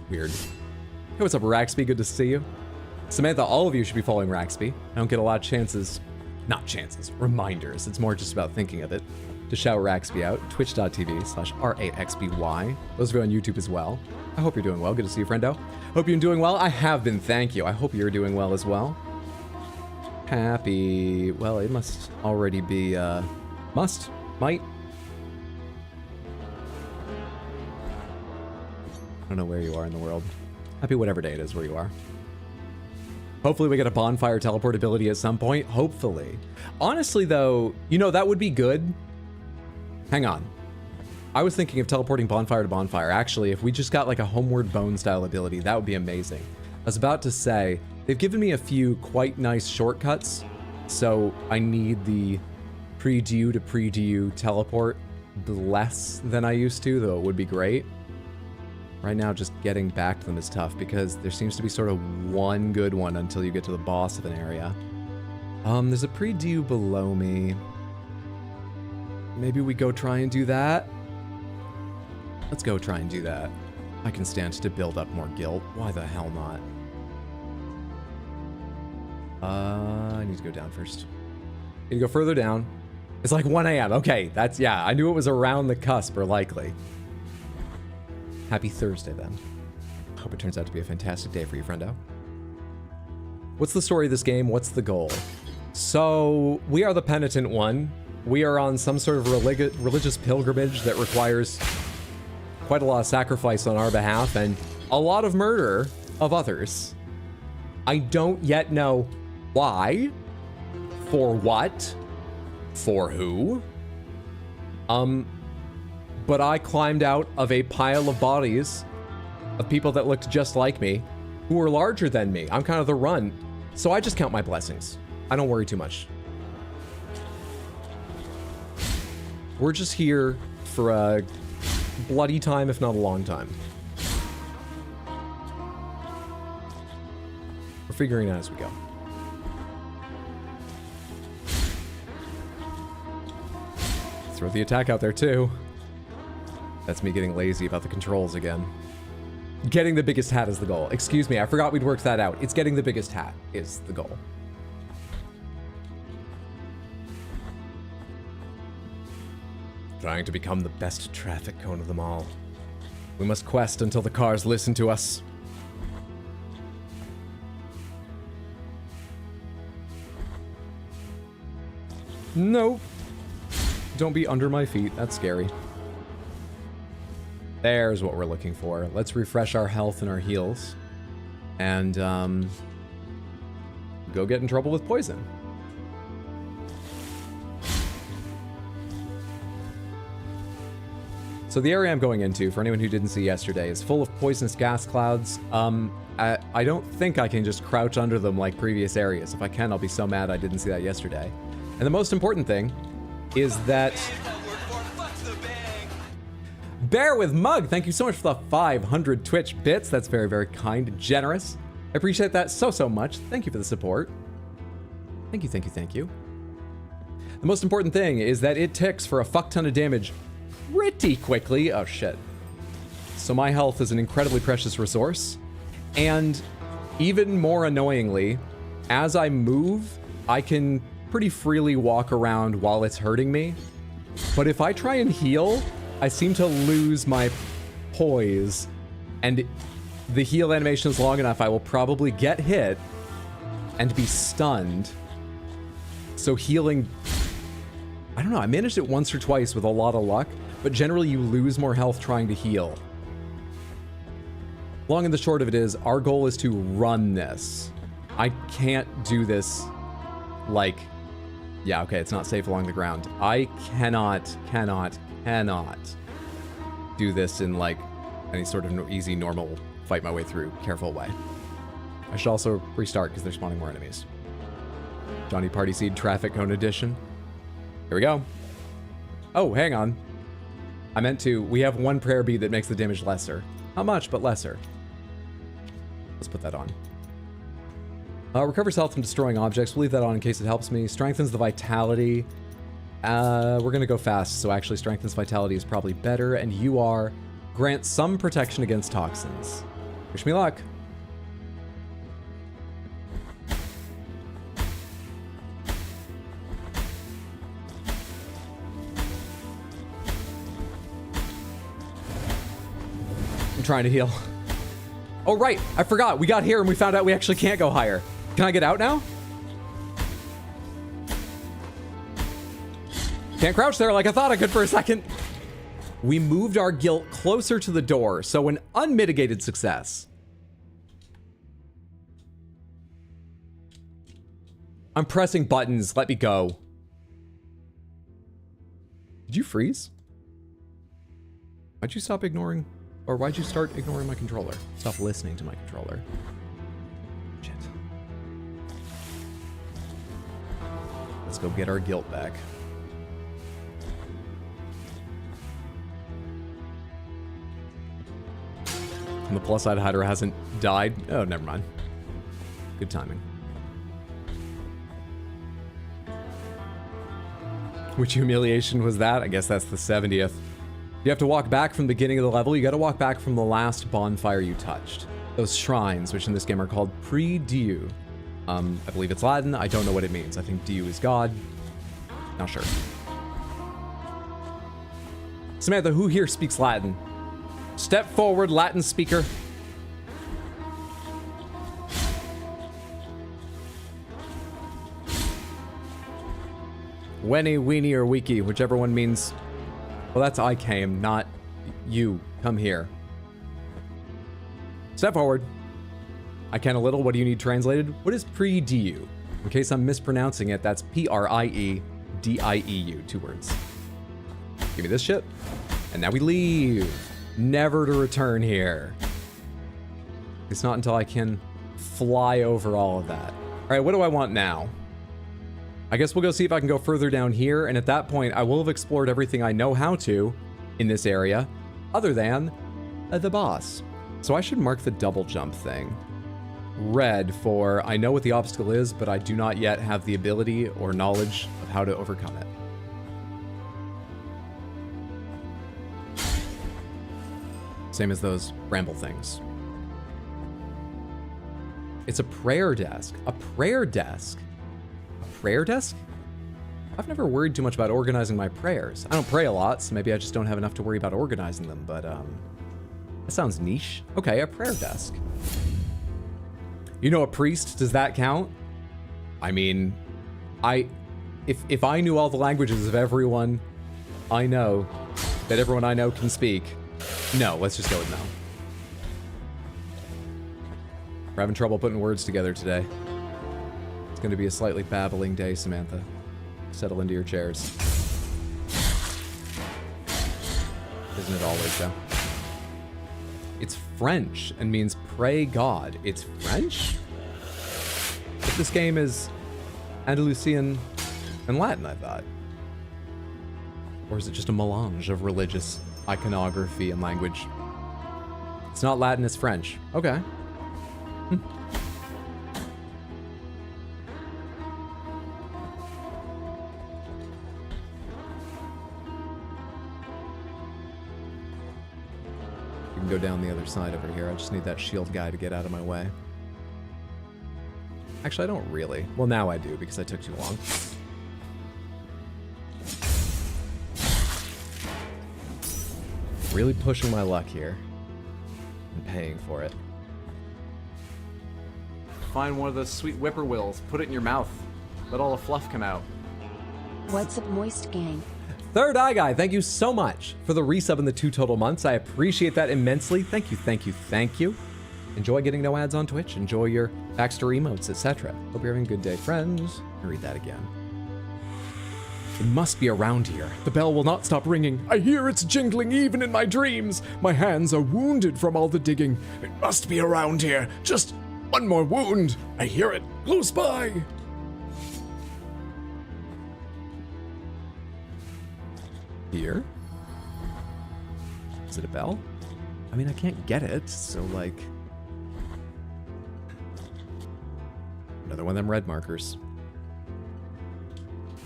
Weird. Hey, what's up, Raxby? Good to see you. Samantha, all of you should be following Raxby. I don't get a lot of chances. Not chances, reminders. It's more just about thinking of it. To shout Raxby out, twitch.tv/R8XBY. Those of you on YouTube as well. I hope you're doing well. Good to see you, friendo. Hope you're doing well. I have been, thank you. I hope you're doing well as well. Happy, well, it must already be, might. I don't know where you are in the world. Happy whatever day it is where you are. Hopefully we get a bonfire teleport ability at some point. Hopefully. Honestly, though, you know, that would be good. Hang on. I was thinking of teleporting bonfire to bonfire. Actually, if we just got like a homeward bone style ability, that would be amazing. I was about to say, they've given me a few quite nice shortcuts, so I need the pre-due to pre-due teleport less than I used to, though it would be great. Right now, just getting back to them is tough because there seems to be sort of one good one until you get to the boss of an area. There's a pre-due below me. Maybe we go try and do that? Let's go try and do that. I can stand to build up more guilt. Why the hell not? I need to go down first. Need to go further down. It's like 1 a.m. Okay, that's, yeah, I knew it was around the cusp, or likely. Happy Thursday, then. Hope it turns out to be a fantastic day for you, friendo. What's the story of this game? What's the goal? So, we are the penitent one. We are on some sort of religious pilgrimage that requires quite a lot of sacrifice on our behalf and a lot of murder of others. I don't yet know why, for what, for who. But I climbed out of a pile of bodies of people that looked just like me, who were larger than me. I'm kind of the runt, so I just count my blessings. I don't worry too much. We're just here for a bloody time, if not a long time. We're figuring it out as we go. Throw the attack out there too. That's me getting lazy about the controls again. Getting the biggest hat is the goal. Excuse me, I forgot we'd worked that out. It's getting the biggest hat is the goal. Trying to become the best traffic cone of them all. We must quest until the cars listen to us. Nope. Don't be under my feet. That's scary. There's what we're looking for. Let's refresh our health and our heals. And, go get in trouble with poison. So the area I'm going into, for anyone who didn't see yesterday, is full of poisonous gas clouds. I don't think I can just crouch under them like previous areas. If I can, I'll be so mad I didn't see that yesterday. And the most important thing is that... Bear with Mug, thank you so much for the 500 Twitch bits. That's very, very kind and generous. I appreciate that so much. Thank you for the support. Thank you, thank you, thank you. The most important thing is that it ticks for a fuck ton of damage pretty quickly. Oh, shit. So my health is an incredibly precious resource. And even more annoyingly, as I move, I can pretty freely walk around while it's hurting me. But if I try and heal, I seem to lose my poise. And the heal animation is long enough, I will probably get hit and be stunned. So healing... I don't know, I managed it once or twice with a lot of luck, but generally you lose more health trying to heal. Long and the short of it is, our goal is to run this. I can't do this like... Yeah, okay, it's not safe along the ground. I cannot do this in like any sort of easy, normal, fight my way through, careful way. I should also restart because they're spawning more enemies. Johnny Party Seed Traffic Cone Edition. Here we go. Oh, hang on. I meant to. We have one prayer bead that makes the damage lesser. Not much, but lesser. Let's put that on. Recovers health from destroying objects. We'll leave that on in case it helps me. Strengthens the vitality. We're going to go fast, so actually strengthens vitality is probably better. And you are... Grants some protection against toxins. Wish me luck. I'm trying to heal. Oh, right. I forgot. We got here and we found out we actually can't go higher. Can I get out now? Can't crouch there like I thought I could for a second. We moved our guilt closer to the door, so an unmitigated success. I'm pressing buttons. Let me go. Did you freeze? Why'd you stop ignoring... Or why'd you start ignoring my controller? Stop listening to my controller. Shit. Let's go get our guilt back. And the plus side, Hydra hasn't died. Oh, never mind. Good timing. Which humiliation was that? I guess that's the 70th. You have to walk back from the beginning of the level. You got to walk back from the last bonfire you touched. Those shrines, which in this game are called pre-Dieu. I believe it's Latin. I don't know what it means. I think Dieu is God. Not sure. Samantha, who here speaks Latin? Step forward, Latin speaker. Wenny, weenie, or wiki, whichever one means... Well, that's I came, not you. Come here. Step forward. I can a little. What do you need translated? What is pre-Dieu? In case I'm mispronouncing it, that's P-R-I-E-D-I-E-U. 2 words. Give me this shit. And now we leave. Never to return here. It's not until I can fly over all of that. All right, what do I want now? I guess we'll go see if I can go further down here, and at that point, I will have explored everything I know how to in this area, other than the boss. So I should mark the double jump thing. Red for I know what the obstacle is, but I do not yet have the ability or knowledge of how to overcome it. Same as those bramble things. It's a prayer desk. A prayer desk? Prayer desk? I've never worried too much about organizing my prayers. I don't pray a lot, so maybe I just don't have enough to worry about organizing them, but that sounds niche. Okay, a prayer desk. You know, a priest, does that count? I mean, if I knew all the languages of everyone I know, that everyone I know can speak, no, let's just go with no. We're having trouble putting words together today. It's going to be a slightly babbling day, Samantha. Settle into your chairs. Isn't it always, though? It's French and means pray God. It's French? But this game is Andalusian and Latin, I thought. Or is it just a melange of religious iconography and language? It's not Latin, it's French. Okay. Go down the other side over here. I just need that shield guy to get out of my way. Actually, I don't really. Well, now I do because I took too long. Really pushing my luck here. And paying for it. Find one of those sweet whippoorwills. Put it in your mouth. Let all the fluff come out. What's up, Moist Gang? Third Eye Guy, thank you so much for the resub in the 2 total months. I appreciate that immensely. Thank you, thank you, thank you. Enjoy getting no ads on Twitch. Enjoy your Baxter emotes, etc. Hope you're having a good day, friends. I'll read that again. It must be around here. The bell will not stop ringing. I hear its jingling even in my dreams. My hands are wounded from all the digging. It must be around here. Just one more wound. I hear it close by. Here? Is it a bell? I mean, I can't get it, so like... Another one of them red markers.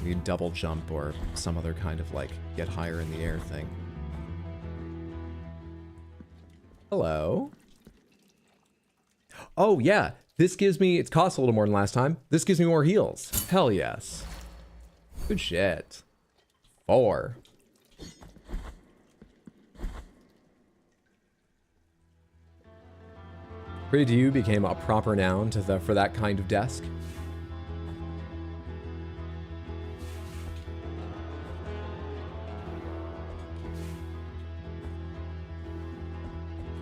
We need double jump or some other kind of like get higher in the air thing. Hello? Oh yeah, this gives me, it costs a little more than last time. This gives me more heals. Hell yes. Good shit. 4. Pretty to you became a proper noun to for that kind of desk.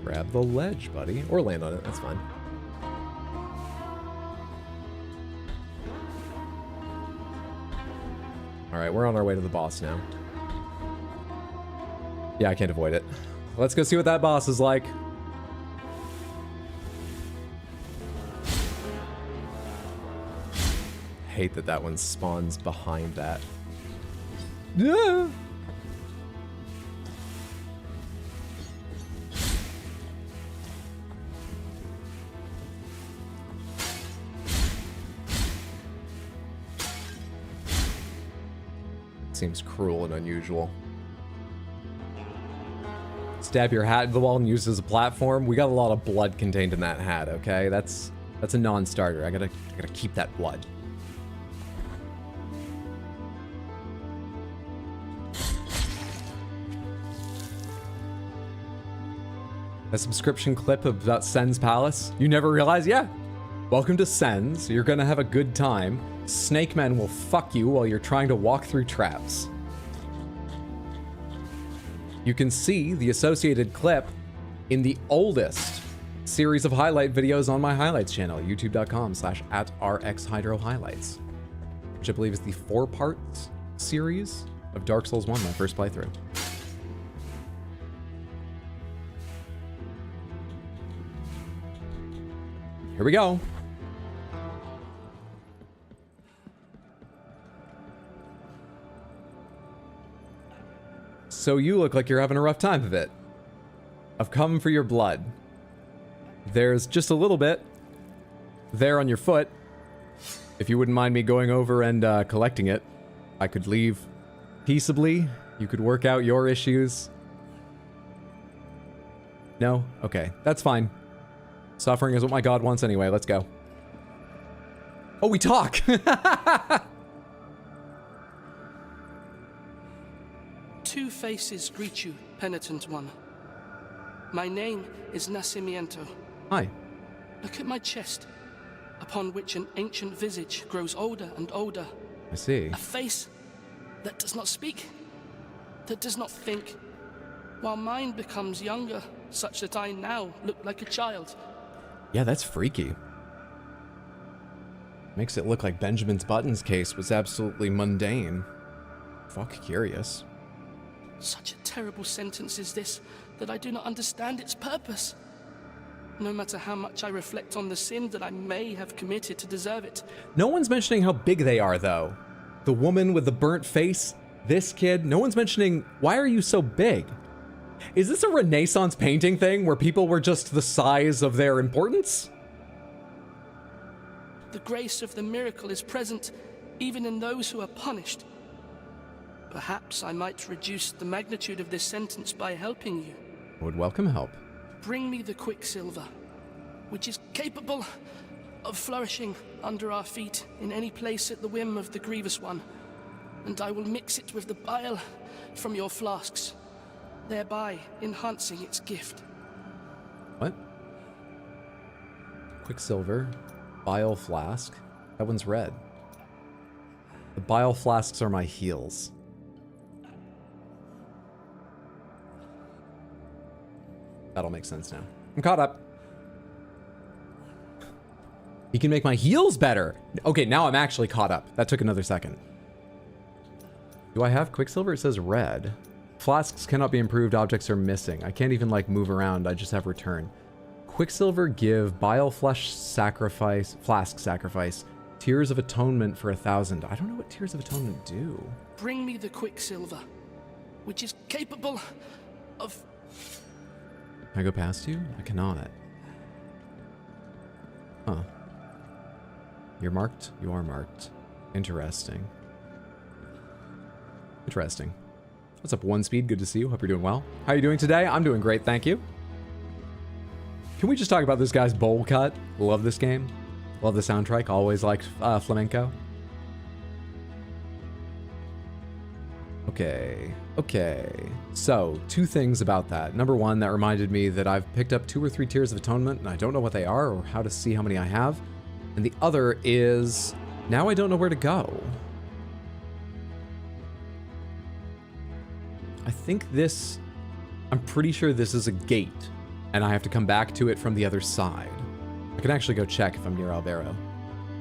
Grab the ledge, buddy. Or land on it, that's fine. Alright, we're on our way to the boss now. Yeah, I can't avoid it. Let's go see what that boss is like. Hate that that one spawns behind that. Yeah. Seems cruel and unusual. Stab your hat into the wall and use it as a platform. We got a lot of blood contained in that hat, okay? That's a non-starter. I gotta keep that blood. A subscription clip about Sen's Palace. You never realize? Yeah. Welcome to Sen's. You're gonna have a good time. Snake men will fuck you while you're trying to walk through traps. You can see the associated clip in the oldest series of highlight videos on my highlights channel, youtube.com/@rxhydrohighlights, which I believe is the 4-part series of Dark Souls 1, my first playthrough. Here we go. So you look like you're having a rough time of it. I've come for your blood. There's just a little bit there on your foot. If you wouldn't mind me going over and collecting it, I could leave peaceably. You could work out your issues. No? Okay, that's fine. Suffering is what my god wants anyway. Let's go. Oh, we talk! Two faces greet you, penitent one. My name is Nacimiento. Hi. Look at my chest, upon which an ancient visage grows older and older. I see. A face that does not speak, that does not think, while mine becomes younger, such that I now look like a child. Yeah, that's freaky. Makes it look like Benjamin's Buttons case was absolutely mundane. Fuck curious. Such a terrible sentence is this, that I do not understand its purpose. No matter how much I reflect on the sin that I may have committed to deserve it. No one's mentioning how big they are, though. The woman with the burnt face, this kid, no one's mentioning, why are you so big? Is this a Renaissance painting thing where people were just the size of their importance? The grace of the miracle is present even in those who are punished. Perhaps I might reduce the magnitude of this sentence by helping you. I would welcome help. Bring me the quicksilver, which is capable of flourishing under our feet in any place at the whim of the grievous one, and I will mix it with the bile from your flasks, thereby enhancing its gift. What? Quicksilver, bile flask. That one's red. The bile flasks are my heals. That'll make sense now. I'm caught up. He can make my heals better. Okay, now I'm actually caught up. That took another second. Do I have Quicksilver? It says red. Flasks cannot be improved. Objects are missing. I can't even, like, move around. I just have return. Quicksilver give. Bile Flesh Sacrifice. Flask Sacrifice. Tears of Atonement for 1,000. I don't know what Tears of Atonement do. Bring me the Quicksilver, which is capable of... Can I go past you? I cannot. Huh. You're marked? You are marked. Interesting. Interesting. What's up, One Speed? Good to see you. Hope you're doing well. How are you doing today? I'm doing great, thank you. Can we just talk about this guy's bowl cut? Love this game. Love the soundtrack. Always liked flamenco. Okay. So, two things about that. Number one, that reminded me that I've picked up 2 or 3 Tears of Atonement, and I don't know what they are or how to see how many I have. And the other is, now I don't know where to go. I think this, I'm pretty sure this is a gate, and I have to come back to it from the other side. I can actually go check if I'm near Albero,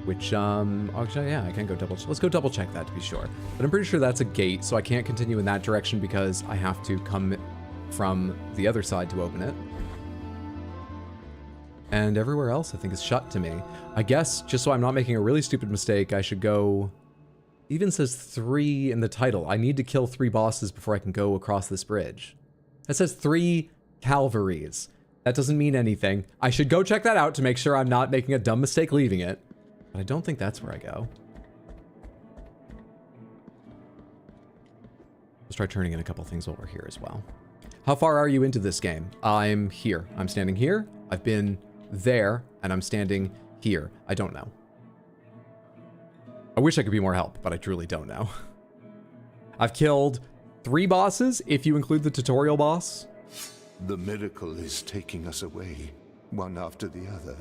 which, actually, yeah, I can go let's go double check that to be sure. But I'm pretty sure that's a gate, so I can't continue in that direction because I have to come from the other side to open it. And everywhere else, I think, is shut to me. I guess, just so I'm not making a really stupid mistake, I should go... It even says 3 in the title. I need to kill 3 bosses before I can go across this bridge. It says 3 Calvaries. That doesn't mean anything. I should go check that out to make sure I'm not making a dumb mistake leaving it. But I don't think that's where I go. Let's try turning in a couple things while we're here as well. How far are you into this game? I'm here. I'm standing here. I've been there, and I'm standing here. I don't know. I wish I could be more help, but I truly don't know. I've killed 3 bosses, if you include the tutorial boss. The miracle is taking us away, one after the other.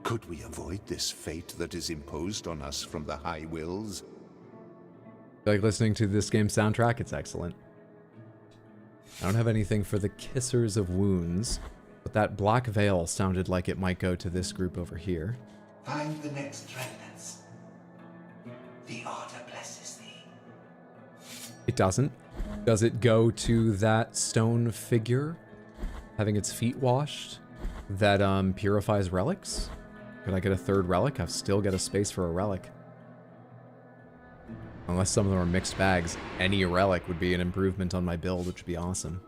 Could we avoid this fate that is imposed on us from the high wills? Like listening to this game's soundtrack, it's excellent. I don't have anything for the Kissers of Wounds, but that black veil sounded like it might go to this group over here. Find the next remnants. The order blesses thee. It doesn't. Does it go to that stone figure having its feet washed that purifies relics? Could I get a 3rd relic? I've still got a space for a relic. Unless some of them are mixed bags, any relic would be an improvement on my build, which would be awesome.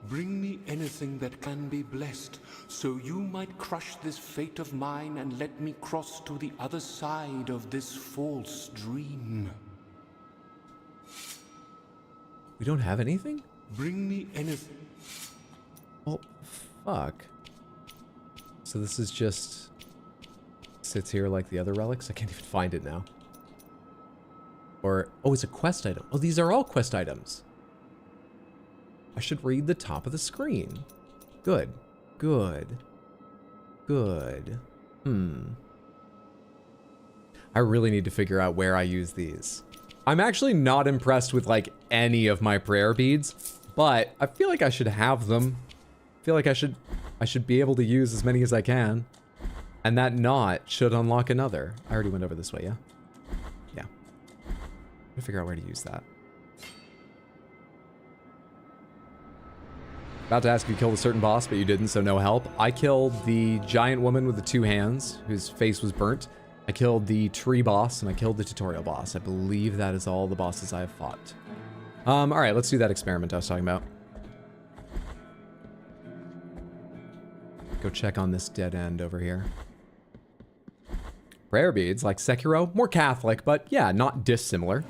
Bring me anything that can be blessed, so you might crush this fate of mine and let me cross to the other side of this false dream. We don't have anything? Bring me anything. Well, fuck. So this is just... sits here like the other relics? I can't even find it now. Or... oh, it's a quest item. Oh, these are all quest items. I should read the top of the screen. Good. Good. Good. I really need to figure out where I use these. I'm actually not impressed with, like, any of my prayer beads, but I feel like I should have them. I feel like I should be able to use as many as I can. And that knot should unlock another. I already went over this way, yeah? Yeah. I'm gonna figure out where to use that. About to ask if you killed a certain boss, but you didn't, so no help. I killed the giant woman with the 2 hands, whose face was burnt. I killed the tree boss, and I killed the tutorial boss. I believe that is all the bosses I have fought. Alright, let's do that experiment I was talking about. Go check on this dead end over here. Prayer beads, like Sekiro, more Catholic, but yeah, not dissimilar.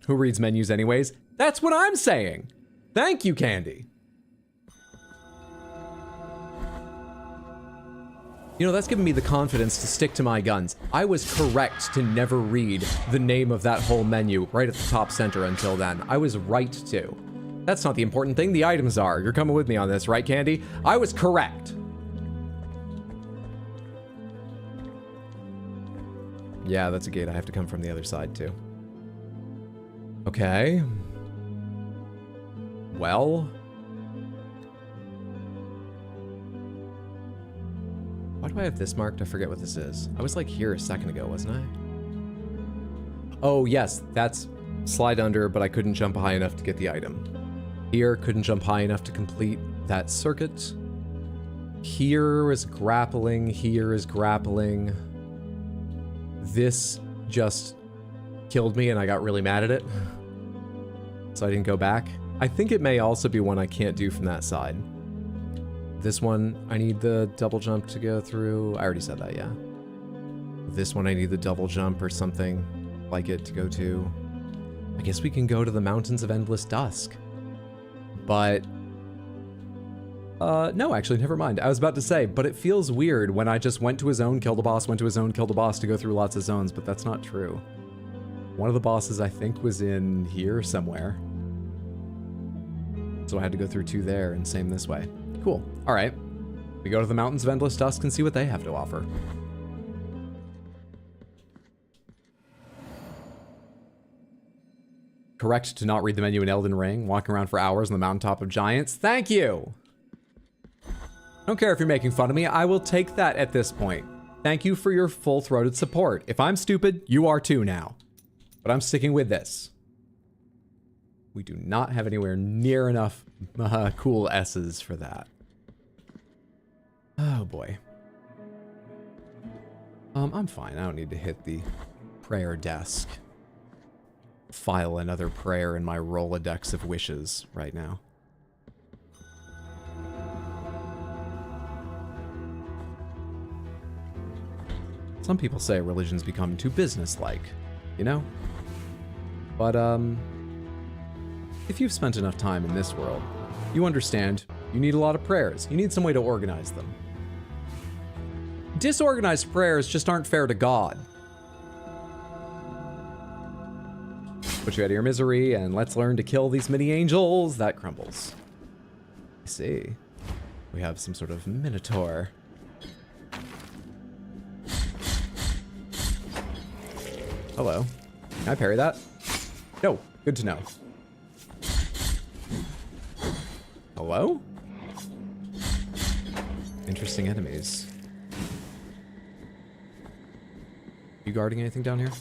Who reads menus anyways? That's what I'm saying! Thank you, Candy! You know, that's given me the confidence to stick to my guns. I was correct to never read the name of that whole menu right at the top center until then. I was right to. That's not the important thing, the items are. You're coming with me on this, right, Candy? I was correct. Yeah, that's a gate. I have to come from the other side, too. Okay. Well... Why do I have this marked? I forget what this is. I was like here a second ago, wasn't I? Oh, yes, that's slide under, but I couldn't jump high enough to get the item. Here, couldn't jump high enough to complete that circuit. Here is grappling, here is grappling. This just killed me and I got really mad at it. So I didn't go back. I think it may also be one I can't do from that side. This one, I need the double jump to go through. I already said that, yeah. This one, I need the double jump or something like it to go to. I guess we can go to the Mountains of Endless Dusk. But... no, actually, never mind. I was about to say, but it feels weird when I just went to a zone, killed a boss, went to a zone, killed a boss to go through lots of zones, but that's not true. One of the bosses, I think, was in here somewhere. So I had to go through 2 there, and same this way. Cool. All right. We go to the Mountains of Endless Dusk and see what they have to offer. Correct to not read the menu in Elden Ring, walking around for hours on the mountaintop of giants. Thank you! Don't care if you're making fun of me, I will take that at this point. Thank you for your full-throated support. If I'm stupid, you are too now. But I'm sticking with this. We do not have anywhere near enough cool S's for that. Oh boy. I'm fine. I don't need to hit the prayer desk. File another prayer in my Rolodex of wishes right now. Some people say religion's become too businesslike, you know? But, if you've spent enough time in this world, you understand you need a lot of prayers. You need some way to organize them. Disorganized prayers just aren't fair to God. Put you out of your misery, and let's learn to kill these mini angels. That crumbles. I see. We have some sort of minotaur. Hello. Can I parry that? No. Good to know. Hello? Interesting enemies. You guarding anything down here?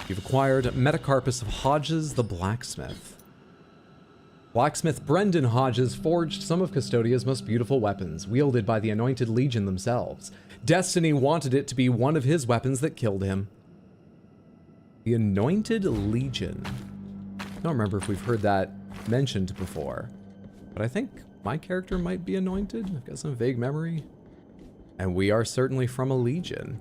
You've acquired Metacarpus of Hodges the Blacksmith. Blacksmith Brendan Hodges forged some of Custodia's most beautiful weapons, wielded by the Anointed Legion themselves. Destiny wanted it to be one of his weapons that killed him. The Anointed Legion. I don't remember if we've heard that mentioned before, but I think my character might be anointed. I've got some vague memory. And we are certainly from a legion.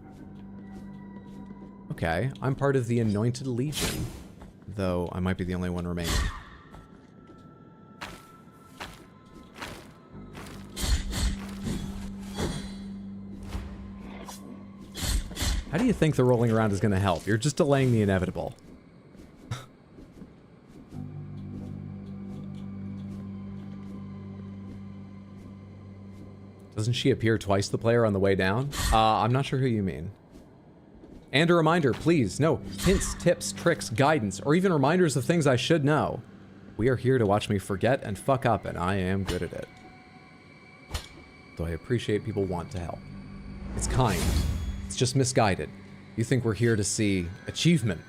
Okay, I'm part of the Anointed Legion, though I might be the only one remaining. How do you think the rolling around is going to help? You're just delaying the inevitable. Doesn't she appear twice the player on the way down? I'm not sure who you mean. And a reminder, please, no hints, tips, tricks, guidance, or even reminders of things I should know. We are here to watch me forget and fuck up, and I am good at it. Though I appreciate people want to help. It's kind. It's just misguided. You think we're here to see achievement.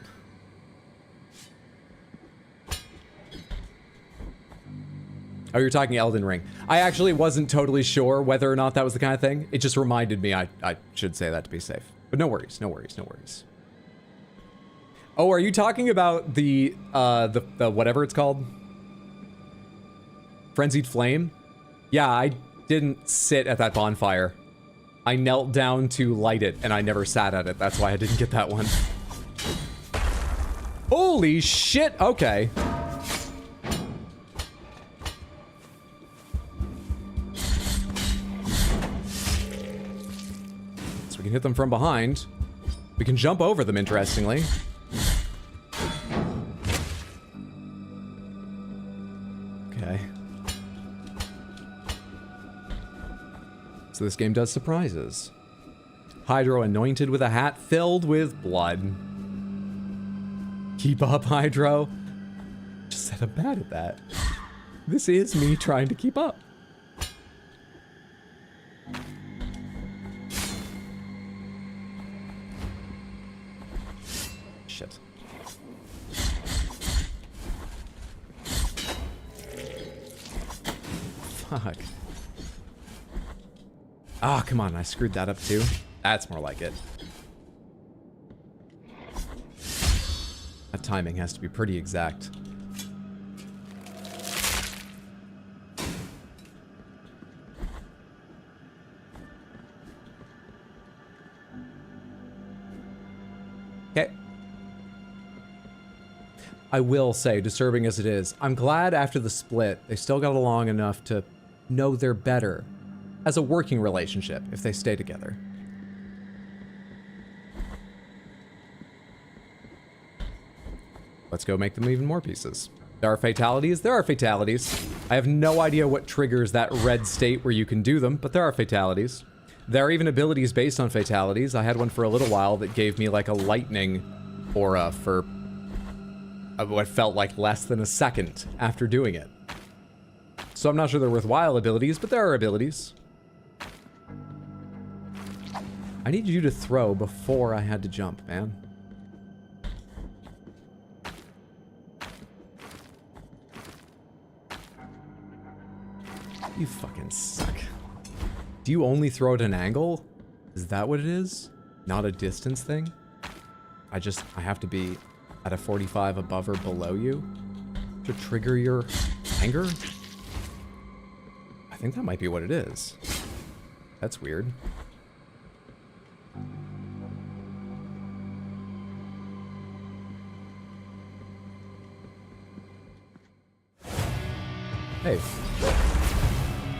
Oh, you're talking Elden Ring. I actually wasn't totally sure whether or not that was the kind of thing. It just reminded me I should say that to be safe. But no worries, no worries, no worries. Oh, are you talking about the whatever it's called? Frenzied Flame? Yeah, I didn't sit at that bonfire. I knelt down to light it, and I never sat at it. That's why I didn't get that one. Holy shit! Okay. So we can hit them from behind. We can jump over them, interestingly. Okay. So this game does surprises. Hydro anointed with a hat filled with blood. Keep up, Hydro. Just said I'm bad at that. This is me trying to keep up. Shit. Fuck. Ah, come on, I screwed that up too. That's more like it. That timing has to be pretty exact. Okay. I will say, disturbing as it is, I'm glad after the split, they still got along enough to know they're better as a working relationship if they stay together. Let's go make them even more pieces. There are fatalities. There are fatalities. I have no idea what triggers that red state where you can do them, but there are fatalities. There are even abilities based on fatalities. I had one for a little while that gave me like a lightning aura for what felt like less than a second after doing it. So I'm not sure they're worthwhile abilities, but there are abilities. I need you to throw before I had to jump, man. You fucking suck. Do you only throw at an angle? Is that what it is? Not a distance thing? I have to be at a 45 above or below you to trigger your anger? I think that might be what it is. That's weird. Hey.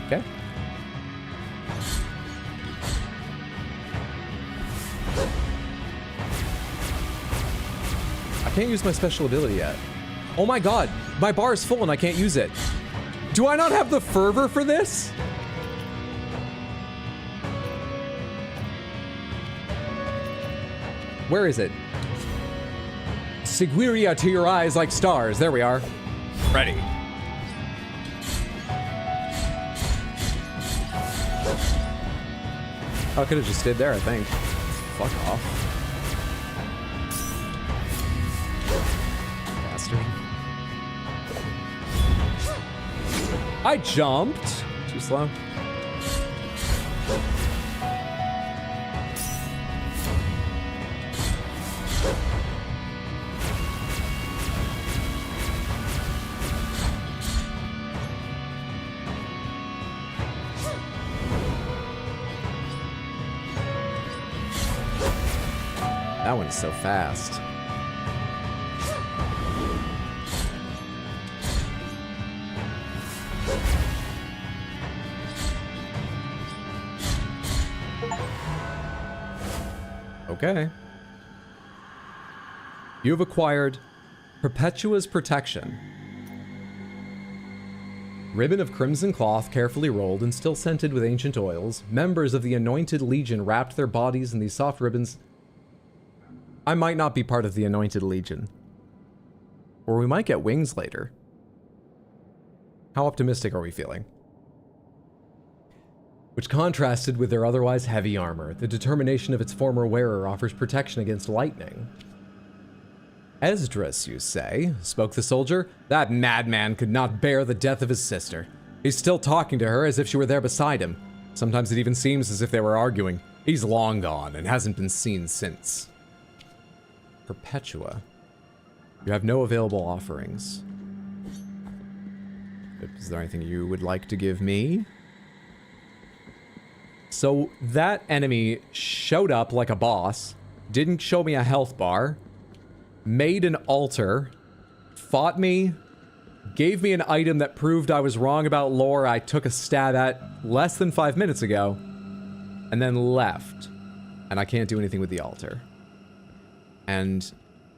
Okay. I can't use my special ability yet. Oh my god, my bar is full and I can't use it. Do I not have the fervor for this? Where is it? Seguiria to your eyes like stars. There we are. Ready. I could have just stayed there, I think. Fuck off. Bastard. I jumped. Too slow. That one's so fast. Okay. You have acquired Perpetua's Protection. Ribbon of crimson cloth carefully rolled and still scented with ancient oils. Members of the Anointed Legion wrapped their bodies in these soft ribbons. I might not be part of the Anointed Legion. Or we might get wings later. How optimistic are we feeling? Which contrasted with their otherwise heavy armor. The determination of its former wearer offers protection against lightning. Esdras, you say, spoke the soldier. That madman could not bear the death of his sister. He's still talking to her as if she were there beside him. Sometimes it even seems as if they were arguing. He's long gone and hasn't been seen since. Perpetua. You have no available offerings. Is there anything you would like to give me? So that enemy showed up like a boss, didn't show me a health bar, made an altar, fought me, gave me an item that proved I was wrong about lore I took a stab at less than 5 minutes ago, and then left. And I can't do anything with the altar. And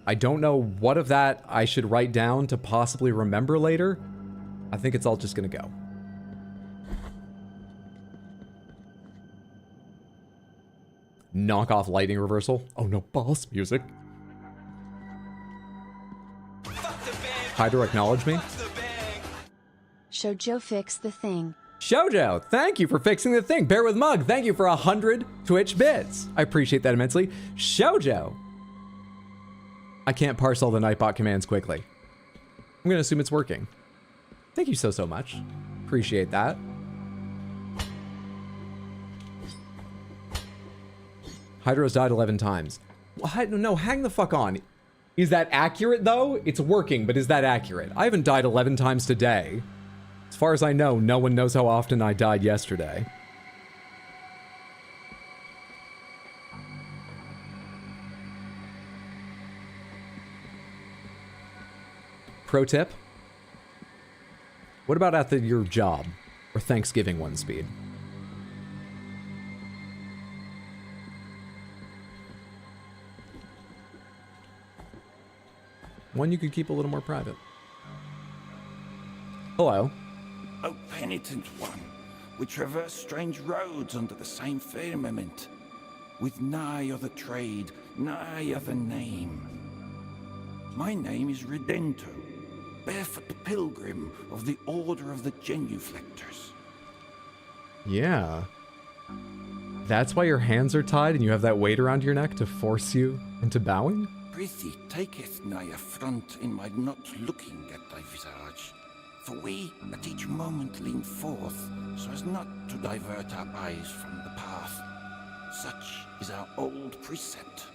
I don't know what of that I should write down to possibly remember later. I think it's all just gonna go. Knock off lightning reversal. Oh no, boss music. Hydro, acknowledge me. Shoujo fix the thing. Shoujo, thank you for fixing the thing. Bear with Mug, thank you for 100 Twitch bits. I appreciate that immensely. Shoujo. I can't parse all the Nightbot commands quickly. I'm gonna assume it's working. Thank you so much. Appreciate that. Hydro's died 11 times. No, hang the fuck on. Is that accurate though? It's working, but is that accurate? I haven't died 11 times today. As far as I know, no one knows how often I died yesterday. Pro tip. What about at your job? Or Thanksgiving 1 speed? One you could keep a little more private. Hello. O penitent one, we traverse strange roads under the same firmament, with nigh other trade, nigh other name. My name is Redento, barefoot pilgrim of the Order of the Genuflectors. Yeah. That's why your hands are tied and you have that weight around your neck to force you into bowing? Prithee, taketh nigh affront in my not looking at thy visage. For we at each moment lean forth, so as not to divert our eyes from the path. Such is our old precept.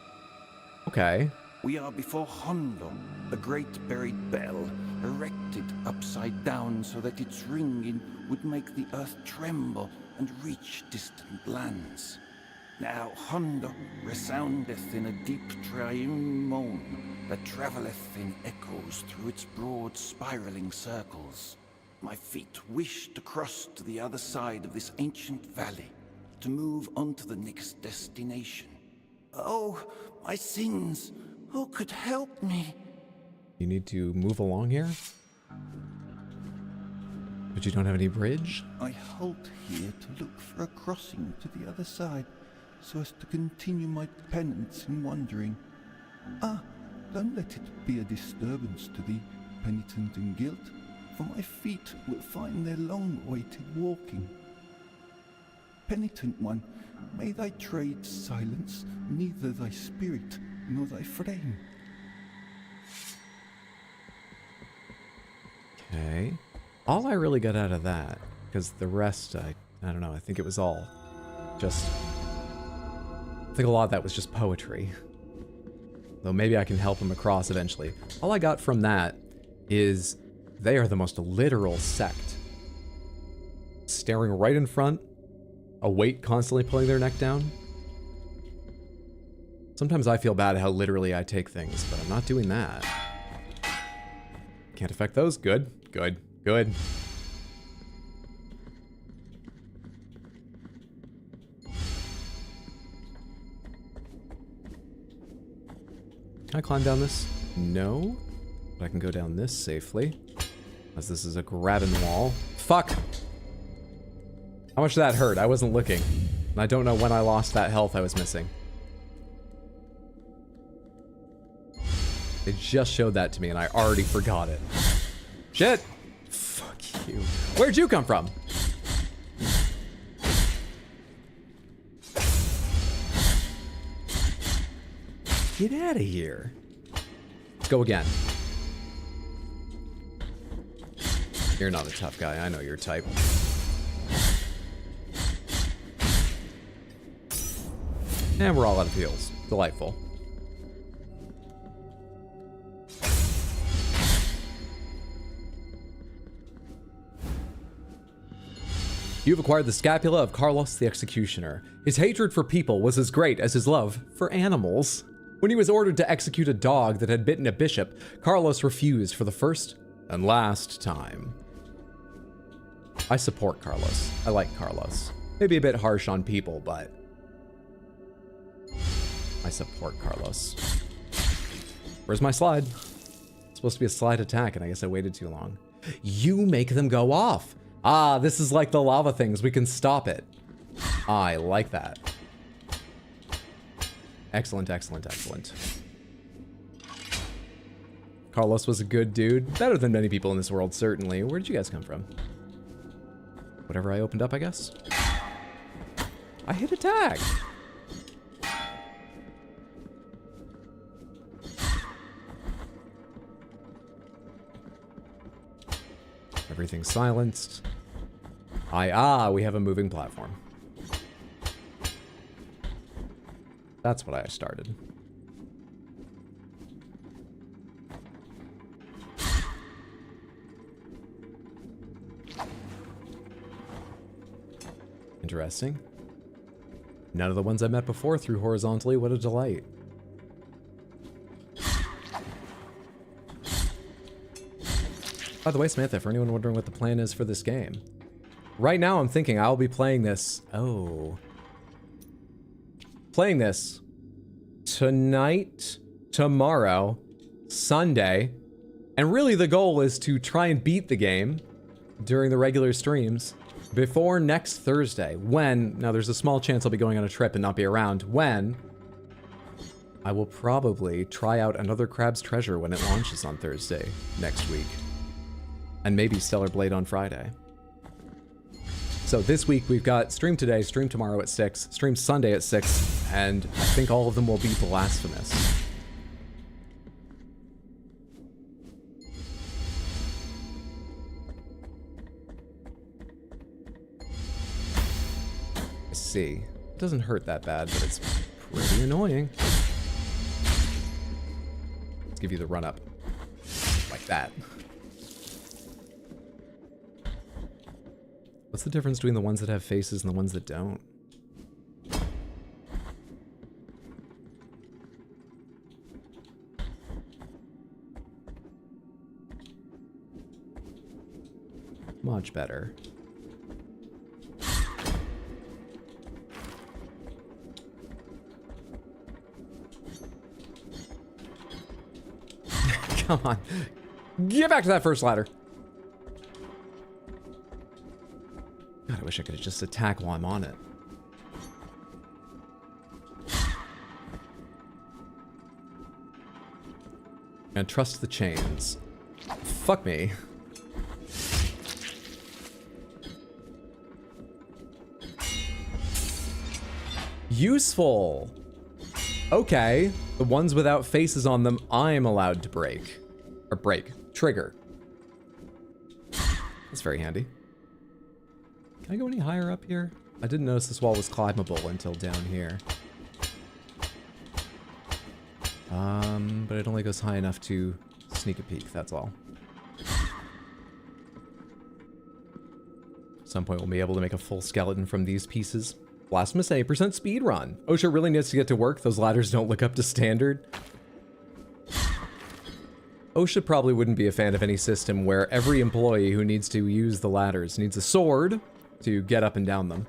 Okay. We are before Hondo, the great buried bell, erected upside down so that its ringing would make the earth tremble and reach distant lands. Now Hondo resoundeth in a deep triune moan that travelleth in echoes through its broad spiraling circles. My feet wish to cross to the other side of this ancient valley, to move on to the next destination. Oh, my sins! Who could help me? You need to move along here? But you don't have any bridge? I halt here to look for a crossing to the other side, so as to continue my penance in wandering. Ah, don't let it be a disturbance to thee, penitent and guilt, for my feet will find their long-awaited walking. Penitent one, may thy trade silence neither thy spirit nor thy frame. Okay. All I really got out of that, because the rest, I don't know, I think it was all just... I think a lot of that was just poetry. Though maybe I can help him across eventually. All I got from that is they are the most literal sect. Staring right in front, a weight constantly pulling their neck down. Sometimes I feel bad how literally I take things, but I'm not doing that. Can't affect those. Good, good, good. Can I climb down this? No. But I can go down this safely. As this is a grabbing wall. Fuck! How much did that hurt? I wasn't looking. And I don't know when I lost that health I was missing. They just showed that to me and I already forgot it. Shit! Fuck you. Where'd you come from? Get out of here. Let's go again. You're not a tough guy. I know your type. And we're all out of heals. Delightful. You've acquired the scapula of Carlos the Executioner. His hatred for people was as great as his love for animals. When he was ordered to execute a dog that had bitten a bishop, Carlos refused for the first and last time. I support Carlos. I like Carlos. Maybe a bit harsh on people, but I support Carlos. Where's my slide? It's supposed to be a slide attack, and I guess I waited too long. You make them go off. Ah, this is like the lava things. We can stop it. I like that. Excellent, excellent, excellent. Carlos was a good dude. Better than many people in this world, certainly. Where did you guys come from? Whatever I opened up, I guess. I hit a tag. Everything's silenced. We have a moving platform. That's what I started. Interesting. None of the ones I met before threw horizontally. What a delight. By the way, Samantha, for anyone wondering what the plan is for this game. Right now, I'm thinking I'll be playing this... Playing this tonight, tomorrow, Sunday. And really the goal is to try and beat the game during the regular streams before next Thursday, when... Now, there's a small chance I'll be going on a trip and not be around. When I will probably try out another Crab's Treasure when it launches on Thursday next week. And maybe Stellar Blade on Friday. So this week we've got stream today, stream tomorrow at 6, stream Sunday at 6, and I think all of them will be Blasphemous. Let's see. It doesn't hurt that bad, but it's pretty annoying. Let's give you the run up. Like that. What's the difference between the ones that have faces and the ones that don't? Much better. Come on. Get back to that first ladder. God, I wish I could just attack while I'm on it. And trust the chains. Fuck me. Useful. Okay. The ones without faces on them, I'm allowed to break. Or break. Trigger. That's very handy. Can I go any higher up here? I didn't notice this wall was climbable until down here. But it only goes high enough to sneak a peek, that's all. At some point we'll be able to make a full skeleton from these pieces. Blasphemous 8% speed run. OSHA really needs to get to work. Those ladders don't look up to standard. OSHA probably wouldn't be a fan of any system where every employee who needs to use the ladders needs a sword to get up and down them.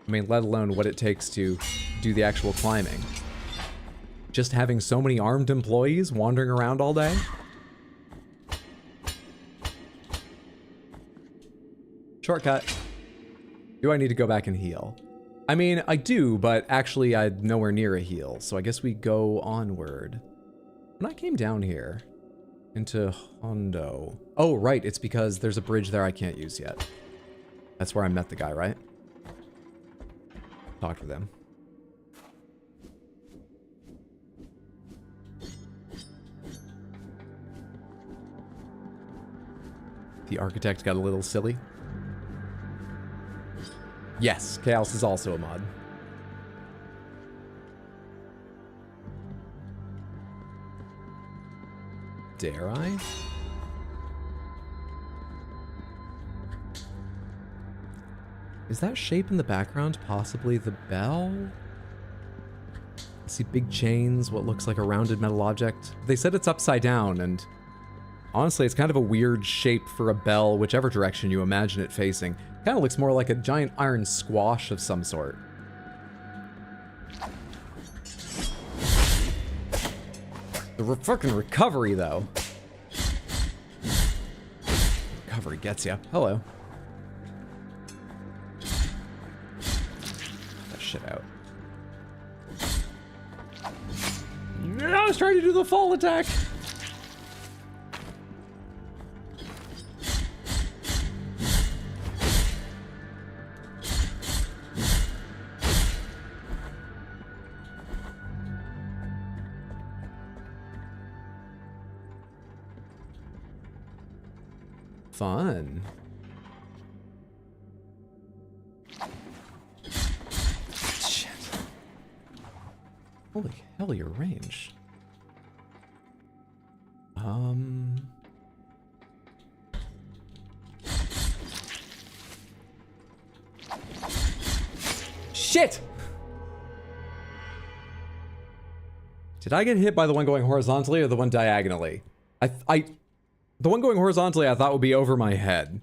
I mean, let alone what it takes to do the actual climbing. Just having so many armed employees wandering around all day? Shortcut. Do I need to go back and heal? I mean, I do, but actually I'm nowhere near a heal, so I guess we go onward. When I came down here into Hondo... Oh, right, it's because there's a bridge there I can't use yet. That's where I met the guy, right? Talked with him. The architect got a little silly. Yes, Chaos is also a mod. Dare I? Is that shape in the background possibly the bell? I see big chains, what looks like a rounded metal object. They said it's upside down, and honestly, it's kind of a weird shape for a bell, whichever direction you imagine it facing. Kind of looks more like a giant iron squash of some sort. The fucking recovery, though. Recovery gets ya. Hello. Get that shit out. was trying to do the fall attack. Fun. Shit. Holy hell, your range. Shit! Did I get hit by the one going horizontally or the one diagonally? The one going horizontally I thought would be over my head.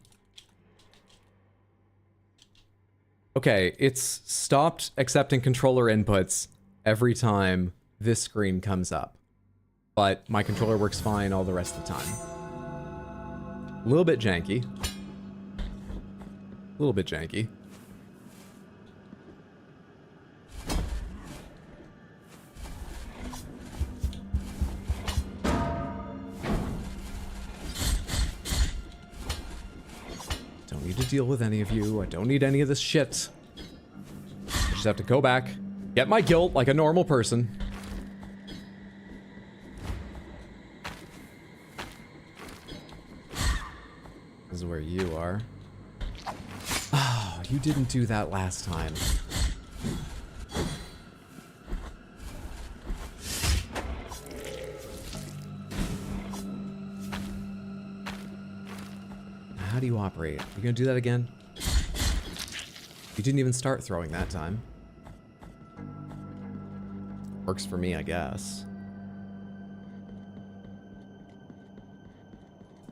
Okay, it's stopped accepting controller inputs every time this screen comes up. But my controller works fine all the rest of the time. A little bit janky. A little bit janky. Don't need to deal with any of you. I don't need any of this shit. I just have to go back, get my guilt like a normal person. This is where you are. Oh, you didn't do that last time. How do you operate? You gonna do that again? You didn't even start throwing that time. Works for me, I guess.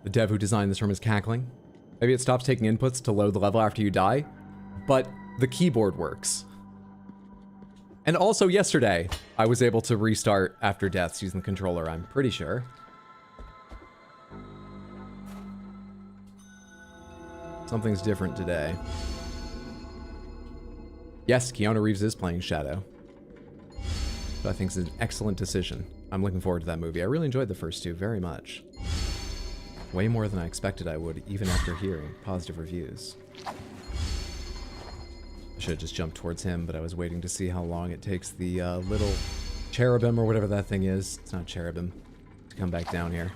The dev who designed this room is cackling. Maybe it stops taking inputs to load the level after you die, but the keyboard works. And also yesterday, I was able to restart after deaths using the controller, I'm pretty sure. Something's different today. Yes, Keanu Reeves is playing Shadow. Which I think is an excellent decision. I'm looking forward to that movie. I really enjoyed the first two very much. Way more than I expected I would, even after hearing positive reviews. I should have just jumped towards him, but I was waiting to see how long it takes the little cherubim or whatever that thing is. It's not cherubim. To come back down here.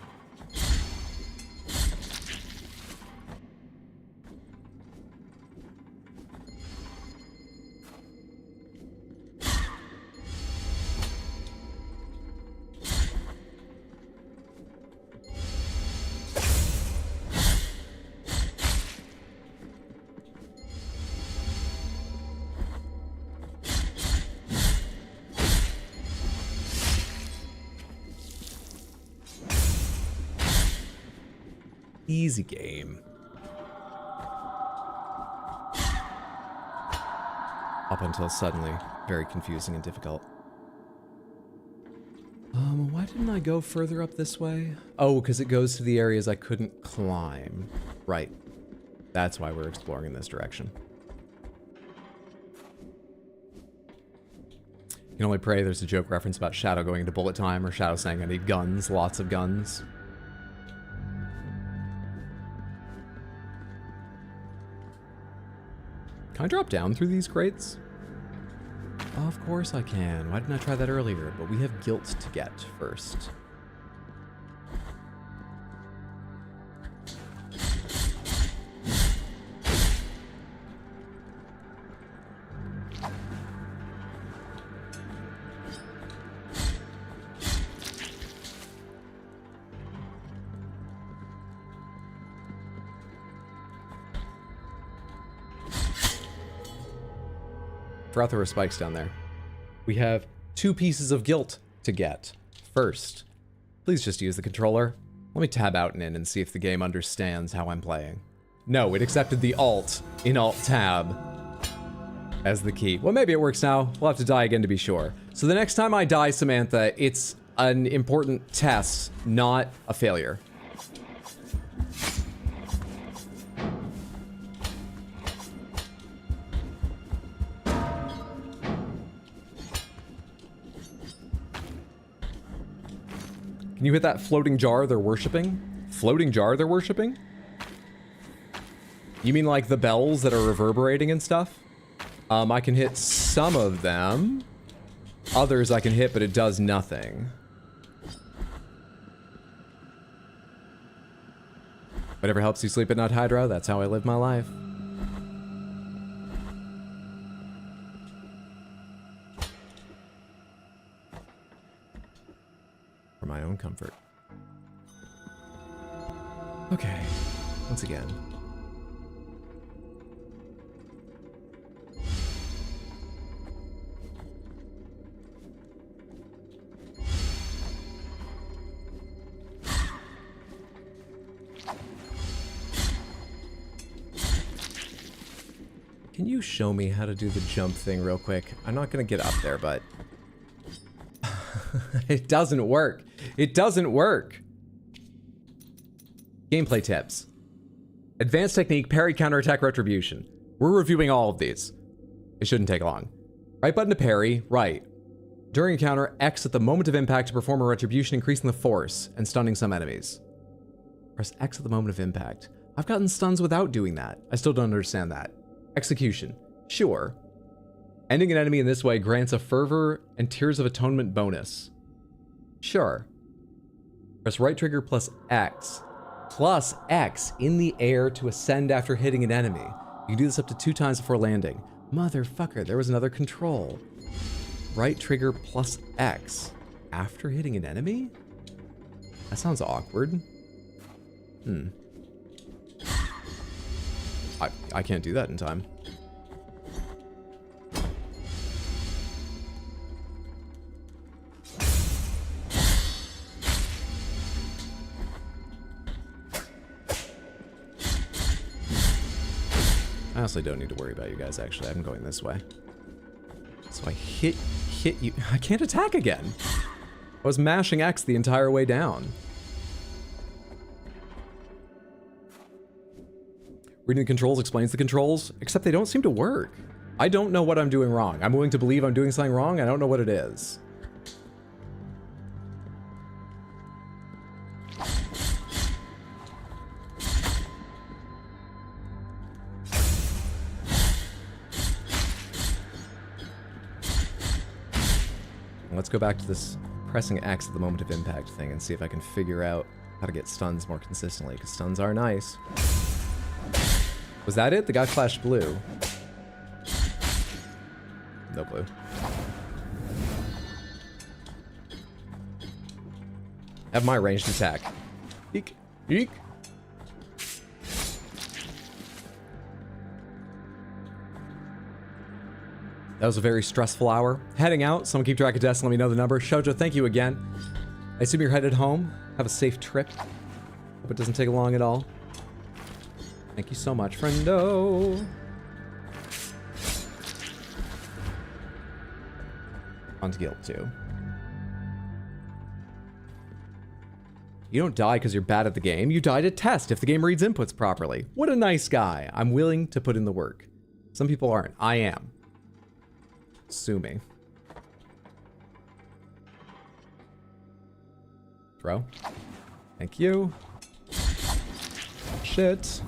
Easy game. Up until suddenly, very confusing and difficult. Why didn't I go further up this way? Oh, because it goes to the areas I couldn't climb. Right. That's why we're exploring in this direction. You can only pray there's a joke reference about Shadow going into bullet time or Shadow saying I need guns, lots of guns. Can I drop down through these crates? Of course I can. Why didn't I try that earlier? But we have guilt to get first. Forgot there were spikes down there. We have 2 pieces of guilt to get. First, please just use the controller. Let me tab out and in and see if the game understands how I'm playing. No, it accepted the Alt in Alt-Tab as the key. Well, maybe it works now. We'll have to die again to be sure. So the next time I die, Samantha, it's an important test, not a failure. Can you hit that floating jar they're worshipping? Floating jar they're worshipping? You mean like the bells that are reverberating and stuff? I can hit some of them. Others I can hit, but it does nothing. Whatever helps you sleep at night, Hydra, that's how I live my life. For my own comfort. Okay, once again. Can you show me how to do the jump thing real quick? I'm not gonna get up there, but... it doesn't work. It doesn't work. Gameplay tips. Advanced technique, parry, counterattack, retribution. We're reviewing all of these. It shouldn't take long. Right button to parry, right. During a counter, X at the moment of impact to perform a retribution, increasing the force and stunning some enemies. Press X at the moment of impact. I've gotten stuns without doing that. I still don't understand that. Execution. Sure. Ending an enemy in this way grants a Fervor and Tears of Atonement bonus. Sure. Press right trigger plus X. Plus X in the air to ascend after hitting an enemy. You can do this up to 2 times before landing. Motherfucker, there was another control. Right trigger plus X after hitting an enemy? That sounds awkward. I can't do that in time. I honestly don't need to worry about you guys, actually. I'm going this way. So I hit you. I can't attack again. I was mashing X the entire way down. Reading the controls explains the controls, except they don't seem to work. I don't know what I'm doing wrong. I'm willing to believe I'm doing something wrong. I don't know what it is. Let's go back to this pressing X at the moment of impact thing and see if I can figure out how to get stuns more consistently, because stuns are nice. Was that it? The guy flashed blue. No blue. Have my ranged attack. Eek. Eek. That was a very stressful hour. Heading out. Someone keep track of deaths and let me know the number. Shoujo, thank you again. I assume you're headed home. Have a safe trip. Hope it doesn't take long at all. Thank you so much, friendo. On to Guild 2. You don't die because you're bad at the game. You die to test if the game reads inputs properly. What a nice guy. I'm willing to put in the work. Some people aren't. I am. Sue me. Throw. Thank you. Shit.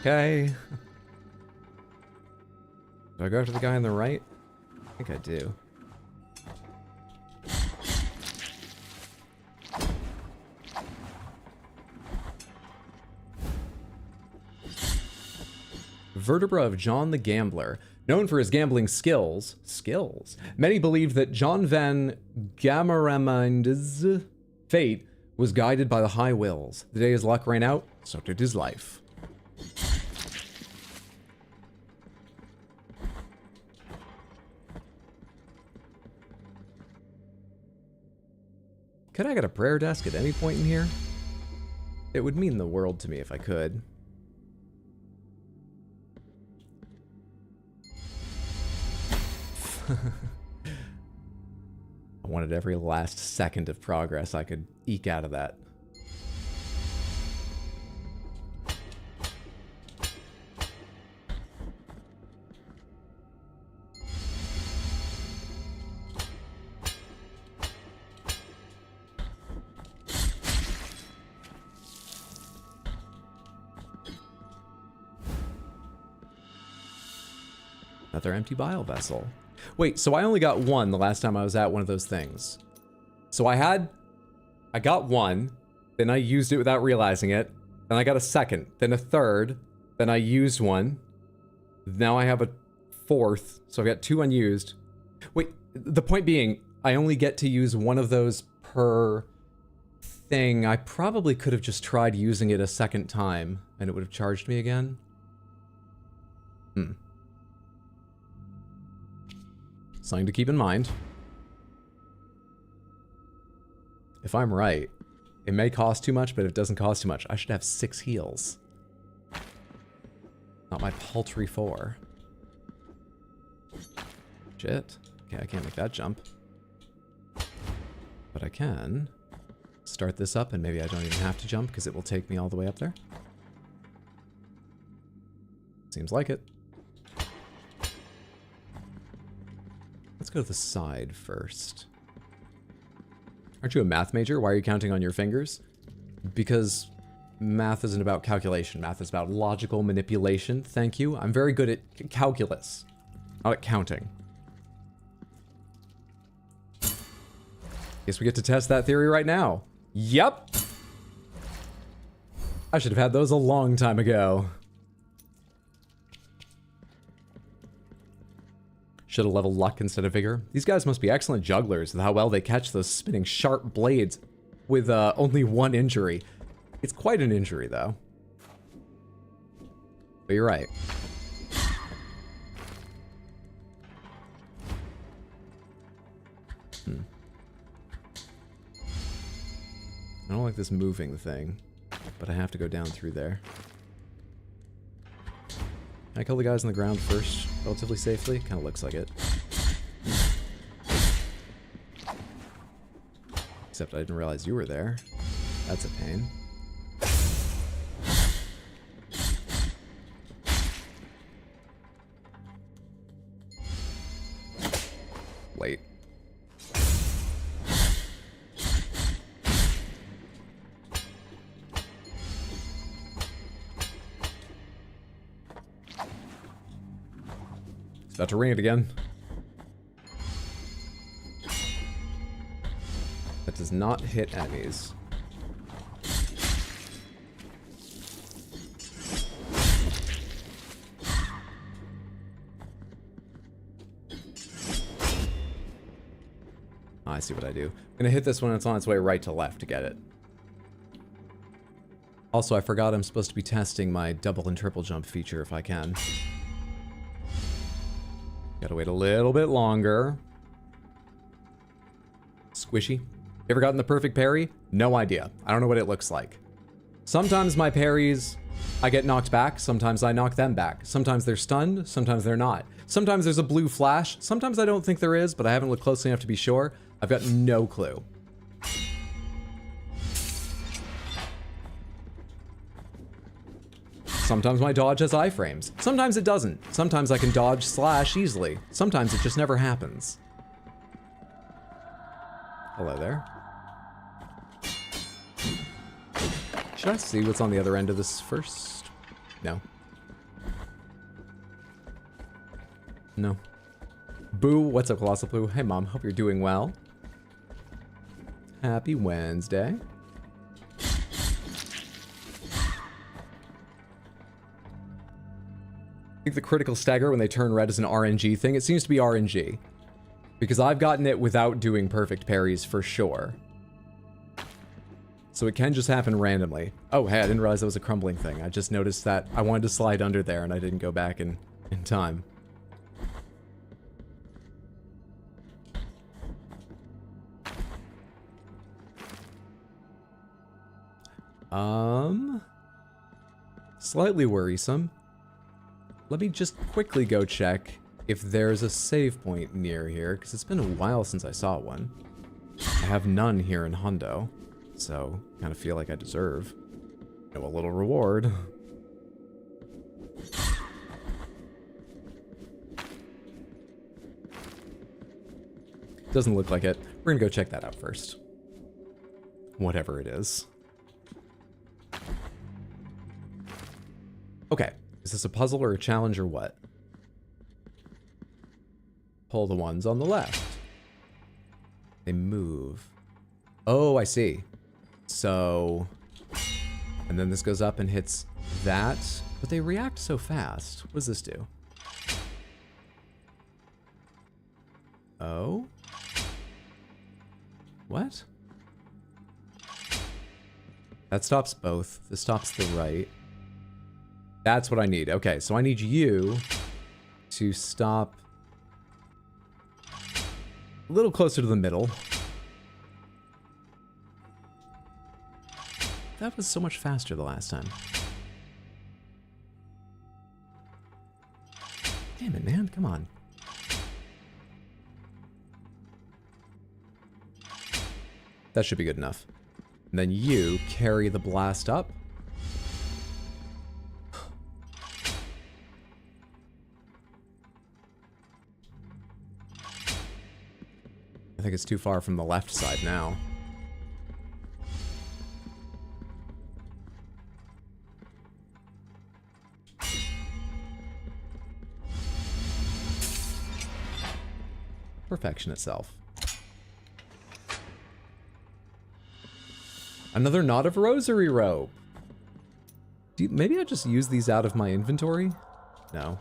Okay. Do I go after the guy on the right? I think I do. Vertebra of John the Gambler. Known for his gambling skills. Many believed that John van Gameramind's fate was guided by the high wills. The day his luck ran out, so did his life. Could I get a prayer desk at any point in here? It would mean the world to me if I could. I wanted every last second of progress I could eke out of that. Another empty bile vessel. Wait, so I only got one the last time I was at one of those things. So I got one, then I used it without realizing it, then I got a second, then a third, then I used one. Now I have a fourth, so I've got 2 unused. Wait, the point being, I only get to use one of those per thing. I probably could have just tried using it a second time, and it would have charged me again. Something to keep in mind. If I'm right, it may cost too much, but it doesn't cost too much. I should have 6 heals. Not my paltry 4. Shit. Okay, I can't make that jump. But I can start this up, and maybe I don't even have to jump because it will take me all the way up there. Seems like it. Let's go to the side first. Aren't you a math major? Why are you counting on your fingers? Because math isn't about calculation. Math is about logical manipulation. Thank you. I'm very good at calculus, not at counting. Guess we get to test that theory right now. Yep. I should have had those a long time ago. Should have leveled luck instead of vigor. These guys must be excellent jugglers with how well they catch those spinning sharp blades with only 1 injury. It's quite an injury, though. But you're right. I don't like this moving thing, but I have to go down through there. Can I kill the guys on the ground first, relatively safely? Kind of looks like it. Except I didn't realize you were there. That's a pain. Wait. About to ring it again. That does not hit enemies. Oh, I see what I do. I'm gonna hit this when it's on its way right to left to get it. Also, I forgot I'm supposed to be testing my double and triple jump feature if I can. Gotta wait a little bit longer. Squishy. Ever gotten the perfect parry? No idea. I don't know what it looks like. Sometimes my parries, I get knocked back. Sometimes I knock them back. Sometimes they're stunned. Sometimes they're not. Sometimes there's a blue flash. Sometimes I don't think there is, but I haven't looked closely enough to be sure. I've got no clue. Sometimes my dodge has iframes. Sometimes it doesn't. Sometimes I can dodge slash easily. Sometimes it just never happens. Hello there. Should I see what's on the other end of this first? No. No. Boo, what's up, Colossal Blue? Hey, Mom, hope you're doing well. Happy Wednesday. I think the critical stagger when they turn red is an RNG thing. It seems to be RNG. Because I've gotten it without doing perfect parries for sure. So it can just happen randomly. Oh, hey, I didn't realize that was a crumbling thing. I just noticed that I wanted to slide under there and I didn't go back in time. Slightly worrisome. Let me just quickly go check if there's a save point near here, because it's been a while since I saw one. I have none here in Hundo, so kind of feel like I deserve, you know, a little reward. Doesn't look like it. We're gonna go check that out first. Whatever it is. Okay. Is this a puzzle or a challenge or what? pull the ones on the left. They move. Oh, I see. So, and then this goes up and hits that, but they react so fast. What does this do? Oh? What? That stops both. This stops the right. That's what I need. Okay, so I need you to stop a little closer to the middle. That was so much faster the last time. Damn it, man. Come on. That should be good enough. And then you carry the blast up. I think it's too far from the left side now. Perfection itself. Another knot of rosary rope. Maybe I just use these out of my inventory? No.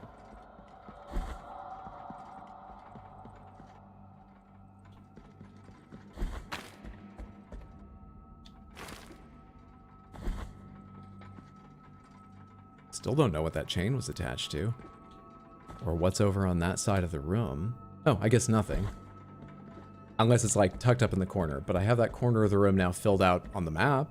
Still don't know what that chain was attached to. Or what's over on that side of the room. Oh, I guess nothing. Unless it's like tucked up in the corner, but I have that corner of the room now filled out on the map.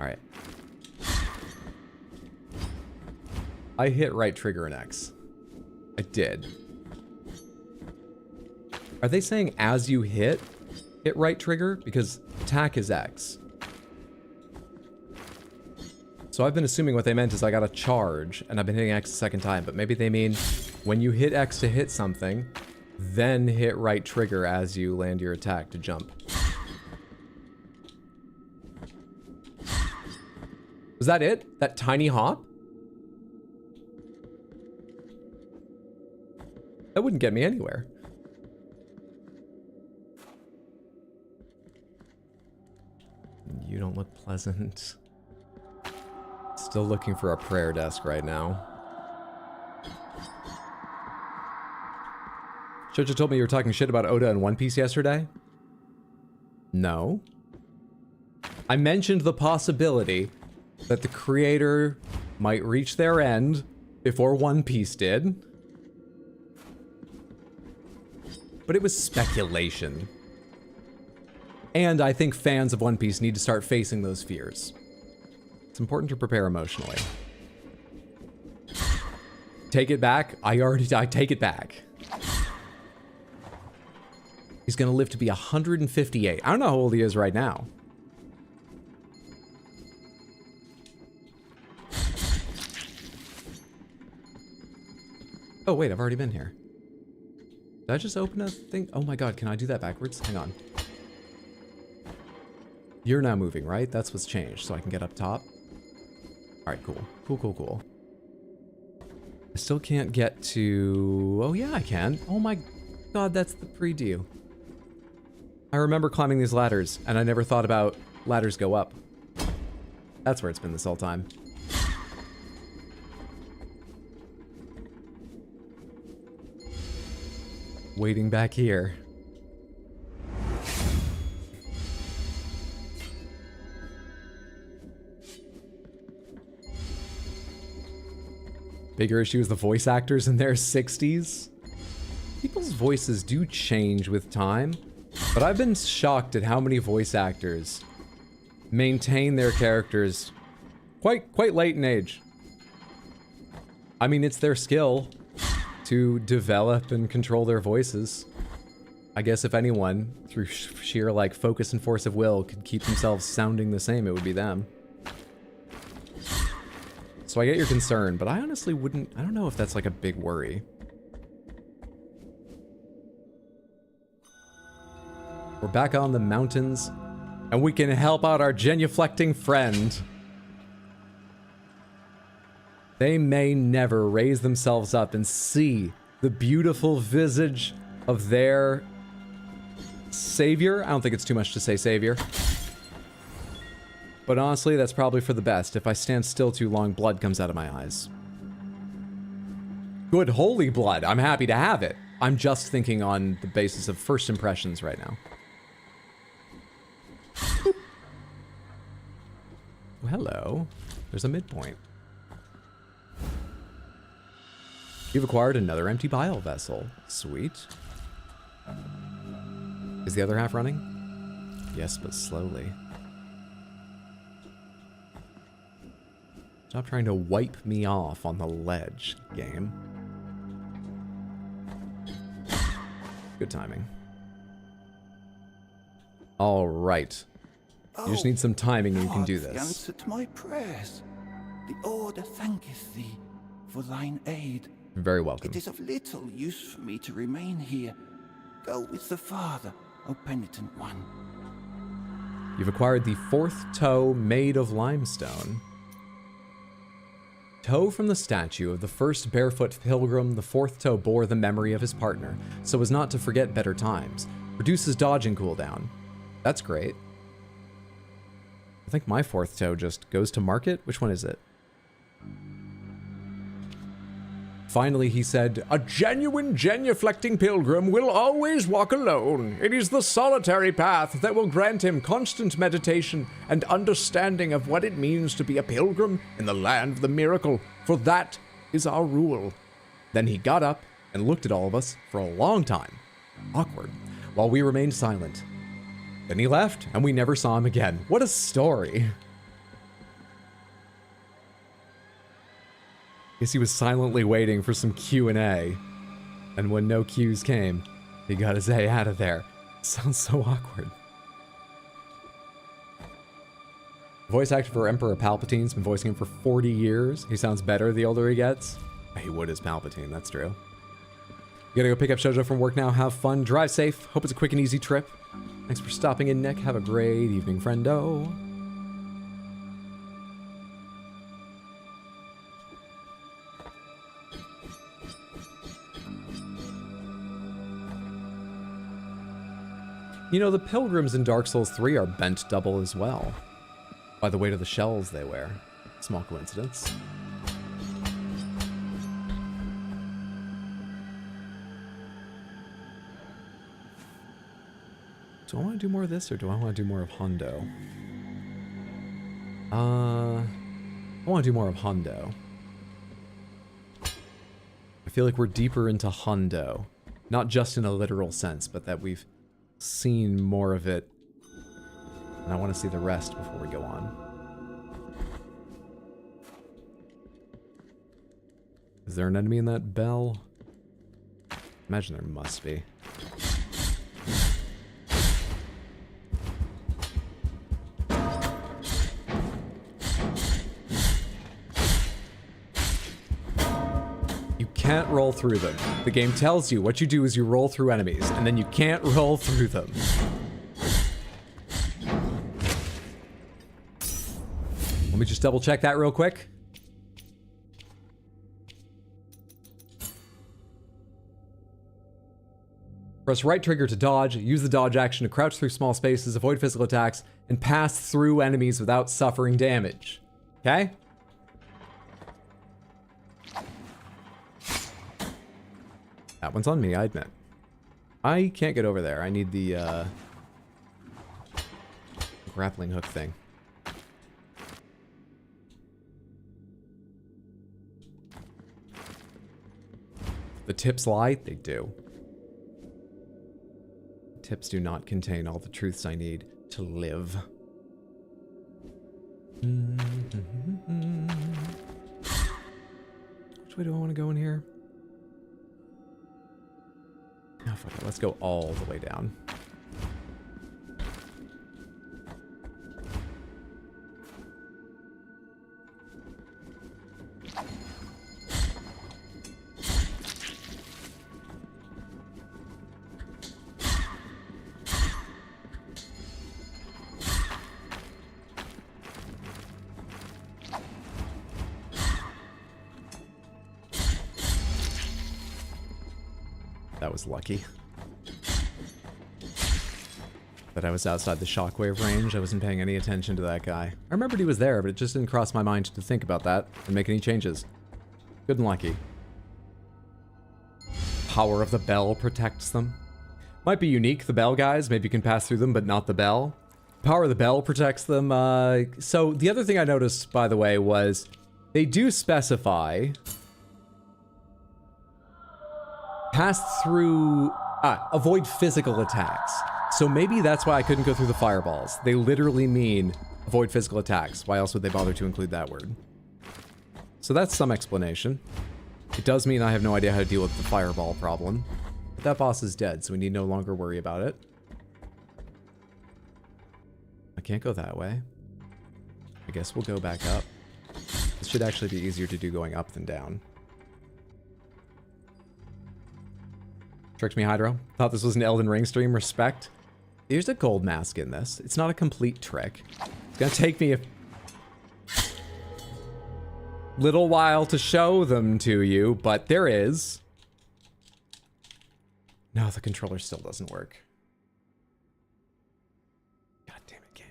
All right. I hit right trigger and X. I did. Are they saying as you hit right trigger? Because attack is X. So I've been assuming what they meant is I got a charge, and I've been hitting X the second time, but maybe they mean when you hit X to hit something, then hit right trigger as you land your attack to jump. Was that it? That tiny hop? That wouldn't get me anywhere. You don't look pleasant. Still looking for a prayer desk right now. Shoja told me you were talking shit about Oda in One Piece yesterday? No. I mentioned the possibility that the creator might reach their end before One Piece did. But it was speculation. And I think fans of One Piece need to start facing those fears. It's important to prepare emotionally. Take it back? I take it back. He's gonna live to be 158. I don't know how old he is right now. Oh wait, I've already been here. Did I just open a thing? Oh my god, can I do that backwards? Hang on. You're now moving, right? That's what's changed, so I can get up top. Alright, cool. Cool. I still can't get to... Oh yeah, I can. Oh my god, that's the preview. I remember climbing these ladders, and I never thought about ladders go up. That's where it's been this whole time. Waiting back here. Bigger issue is the voice actors in their 60s. People's voices do change with time, but I've been shocked at how many voice actors maintain their characters quite late in age. I mean, it's their skill to develop and control their voices. I guess if anyone, through sheer like focus and force of will, could keep themselves sounding the same, it would be them. So I get your concern, but I honestly wouldn't... I don't know if that's like a big worry. We're back on the mountains, and we can help out our genuflecting friend. They may never raise themselves up and see the beautiful visage of their savior. I don't think it's too much to say savior. But honestly, that's probably for the best. If I stand still too long, blood comes out of my eyes. Good holy blood. I'm happy to have it. I'm just thinking on the basis of first impressions right now. Oh, hello. There's a midpoint. You've acquired another empty bile vessel. Sweet. Is the other half running? Yes, but slowly. Stop trying to wipe me off on the ledge, game. Good timing. All right. You just need some timing and you can do this. The answer to my prayers. The Order thanketh thee for thine aid. You're very welcome. It is of little use for me to remain here. Go with the Father, O penitent one. You've acquired the 4th toe made of limestone. Toe from the statue of the first barefoot pilgrim, the 4th toe bore the memory of his partner, so as not to forget better times. Reduces dodging cooldown. That's great. I think my 4th toe just goes to market. Which one is it? Finally, he said, "A genuine genuflecting pilgrim will always walk alone. It is the solitary path that will grant him constant meditation and understanding of what it means to be a pilgrim in the land of the miracle, for that is our rule." Then he got up and looked at all of us for a long time, awkward, while we remained silent. Then he left, and we never saw him again. What a story. Guess he was silently waiting for some Q&A. And when no Q's came, he got his A out of there. Sounds so awkward. Voice actor for Emperor Palpatine's been voicing him for 40 years. He sounds better the older he gets. He would as Palpatine, that's true. You gotta go pick up Shoujo from work now. Have fun. Drive safe. Hope it's a quick and easy trip. Thanks for stopping in, Nick. Have a great evening, friendo. You know, the pilgrims in Dark Souls 3 are bent double as well, by the weight of the shells they wear. Small coincidence. Do I want to do more of this, or do I want to do more of Hondo? I want to do more of Hondo. I feel like we're deeper into Hondo. Not just in a literal sense, but that we've seen more of it. And I want to see the rest before we go on. Is there an enemy in that bell? Imagine there must be. Can't roll through them. The game tells you what you do is you roll through enemies, and then you can't roll through them. Let me just double check that real quick. Press right trigger to dodge, use the dodge action to crouch through small spaces, avoid physical attacks, and pass through enemies without suffering damage. Okay? That one's on me, I admit. I can't get over there. I need the grappling hook thing. The tips lie? They do. Tips do not contain all the truths I need to live. Which way do I want to go in here? Oh, fuck it. Let's go all the way down. That was lucky. But I was outside the shockwave range. I wasn't paying any attention to that guy. I remembered he was there, but it just didn't cross my mind to think about that and make any changes. Good and lucky. Power of the bell protects them. Might be unique, the bell guys. Maybe you can pass through them, but not the bell. Power of the bell protects them. So the other thing I noticed, by the way, was they do specify pass through, avoid physical attacks. So maybe that's why I couldn't go through the fireballs. They literally mean avoid physical attacks. Why else would they bother to include that word? So that's some explanation. It does mean I have no idea how to deal with the fireball problem. But that boss is dead, so we need no longer worry about it. I can't go that way. I guess we'll go back up. This should actually be easier to do going up than down. Tricked me, Hydro. Thought this was an Elden Ring stream. Respect. There's a Goldmask in this. It's not a complete trick. It's gonna take me a little while to show them to you, but there is. No, the controller still doesn't work. God damn it, game.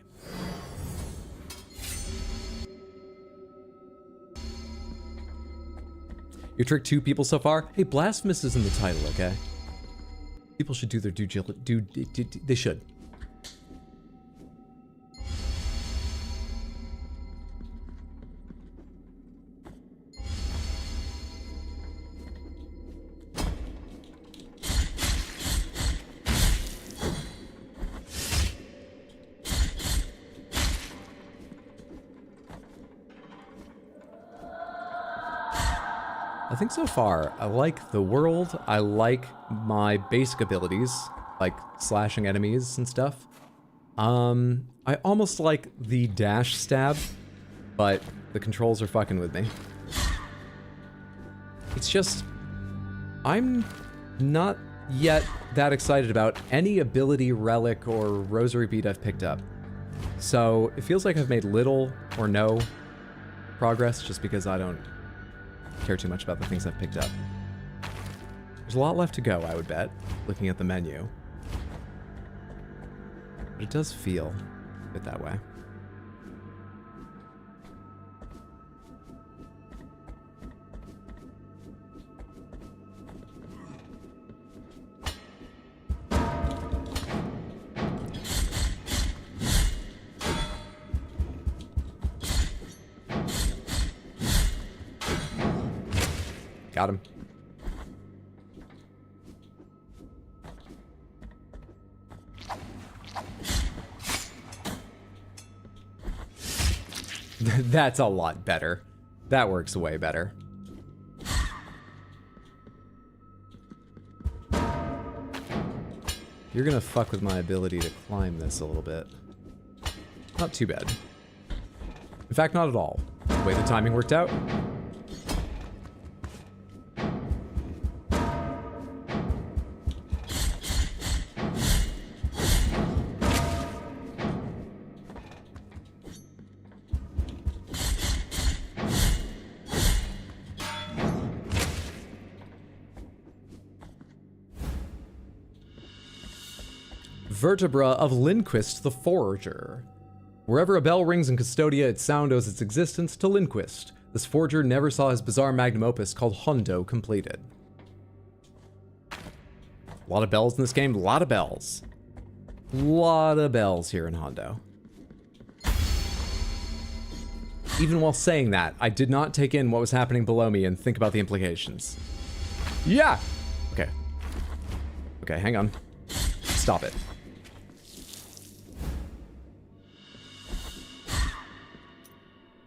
You tricked 2 people so far? Hey, Blasphemous is in the title, okay? People should do their they should. I think so far, I like the world, I like my basic abilities, like slashing enemies and stuff. I almost like the dash stab, but the controls are fucking with me. It's just, I'm not yet that excited about any ability, relic, or rosary bead I've picked up. So it feels like I've made little or no progress just because I don't care too much about the things I've picked up. There's a lot left to go, I would bet, looking at the menu. But it does feel a bit that way. Got him. That's a lot better. That works way better. You're gonna fuck with my ability to climb this a little bit. Not too bad. In fact, not at all. The way the timing worked out. Vertebra of Lindquist the Forager. Wherever a bell rings in Custodia, its sound owes its existence to Lindquist. This forger never saw his bizarre magnum opus called Hondo completed. A lot of bells in this game, a lot of bells. A lot of bells here in Hondo. Even while saying that, I did not take in what was happening below me and think about the implications. Yeah! Okay. Okay, hang on. Stop it.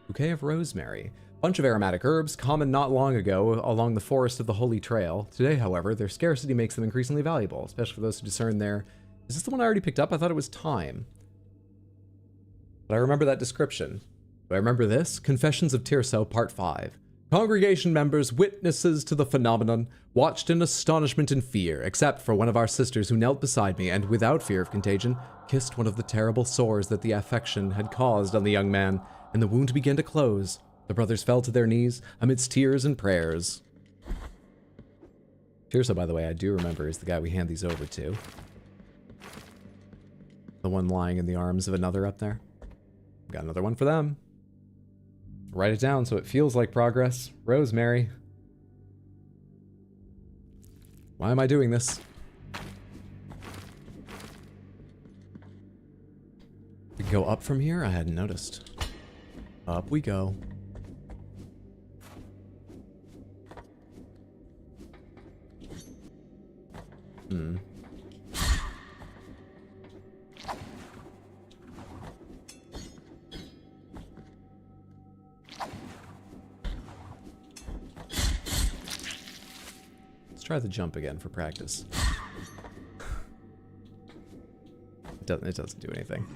Bouquet of rosemary. Bunch of aromatic herbs, common not long ago along the forest of the Holy Trail. Today, however, their scarcity makes them increasingly valuable, especially for those who discern their... Is this the one I already picked up? I thought it was thyme. But I remember that description. Do I remember this? Confessions of Tirso, Part 5. Congregation members, witnesses to the phenomenon, watched in astonishment and fear, except for one of our sisters who knelt beside me and, without fear of contagion, kissed one of the terrible sores that the affection had caused on the young man, and the wound began to close. The brothers fell to their knees amidst tears and prayers. Tirso, by the way, I do remember is the guy we hand these over to. The one lying in the arms of another up there. Got another one for them. Write it down so it feels like progress. Rosemary. Why am I doing this? We go up from here? I hadn't noticed. Up we go. Hmm. Let's try the jump again for practice. It doesn't do anything.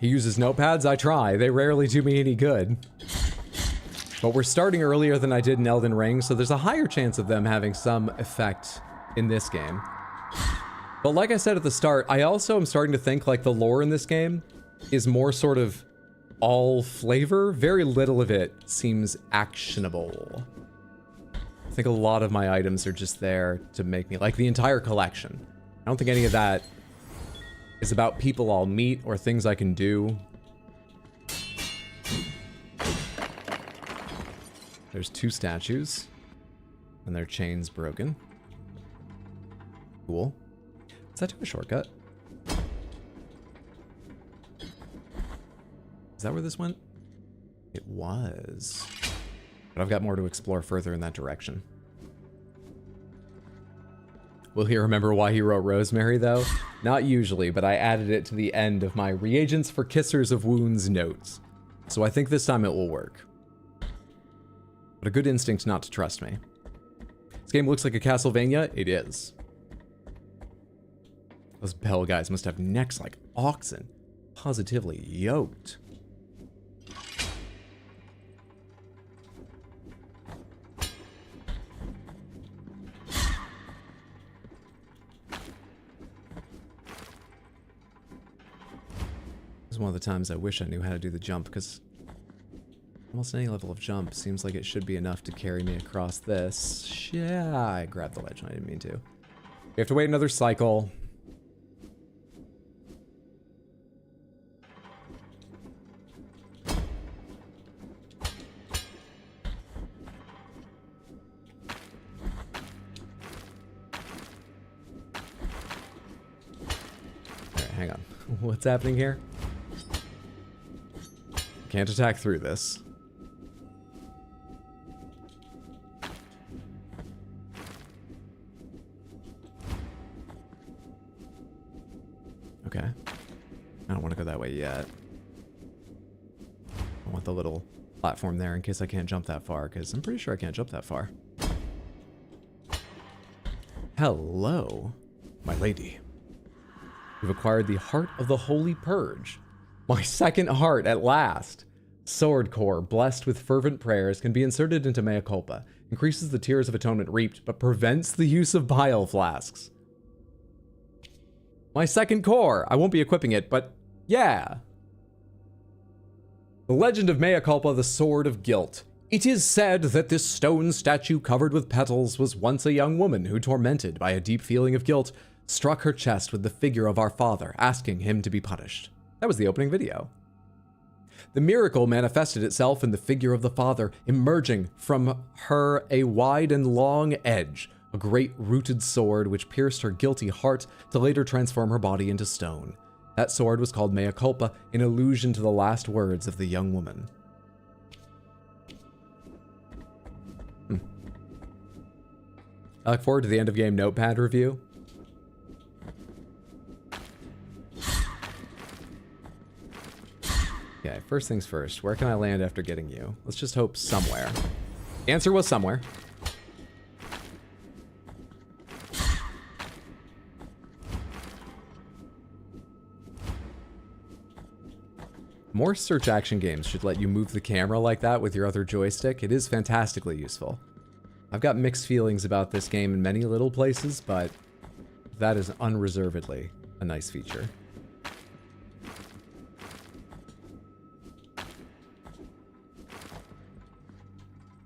He uses notepads? I try. They rarely do me any good. But we're starting earlier than I did in Elden Ring, so there's a higher chance of them having some effect in this game. But like I said at the start, I also am starting to think like the lore in this game is more sort of all flavor. Very little of it seems actionable. I think a lot of my items are just there to make me, like the entire collection. I don't think any of that is about people I'll meet or things I can do. There's 2 statues. And their chains broken. Cool. Is that to a shortcut? Is that where this went? It was. But I've got more to explore further in that direction. Will he remember why he wrote Rosemary, though? Not usually, but I added it to the end of my Reagents for Kissers of Wounds notes. So I think this time it will work. But a good instinct not to trust me. This game looks like a Castlevania. It is. Those bell guys must have necks like oxen. Positively yoked. This is one of the times I wish I knew how to do the jump, because almost any level of jump seems like it should be enough to carry me across this. Yeah, I grabbed the ledge and I didn't mean to. We have to wait another cycle. Alright, hang on. What's happening here? Can't attack through this. Okay. I don't want to go that way yet. I want the little platform there in case I can't jump that far, because I'm pretty sure I can't jump that far. Hello, my lady. We've acquired the Heart of the Holy Purge. My second heart at last. Sword core, blessed with fervent prayers, can be inserted into mea culpa. Increases the tears of atonement reaped, but prevents the use of bile flasks. My second core. I won't be equipping it, but yeah. The legend of mea culpa, the sword of guilt. It is said that this stone statue covered with petals was once a young woman who, tormented by a deep feeling of guilt, struck her chest with the figure of our Father, asking him to be punished. That was the opening video. The miracle manifested itself in the figure of the Father, emerging from her a wide and long edge, a great rooted sword which pierced her guilty heart to later transform her body into stone. That sword was called mea culpa, in allusion to the last words of the young woman. I look forward to the end of game notepad review. Okay, first things first. Where can I land after getting you? Let's just hope somewhere. The answer was somewhere. More search action games should let you move the camera like that with your other joystick. It is fantastically useful. I've got mixed feelings about this game in many little places, but that is unreservedly a nice feature.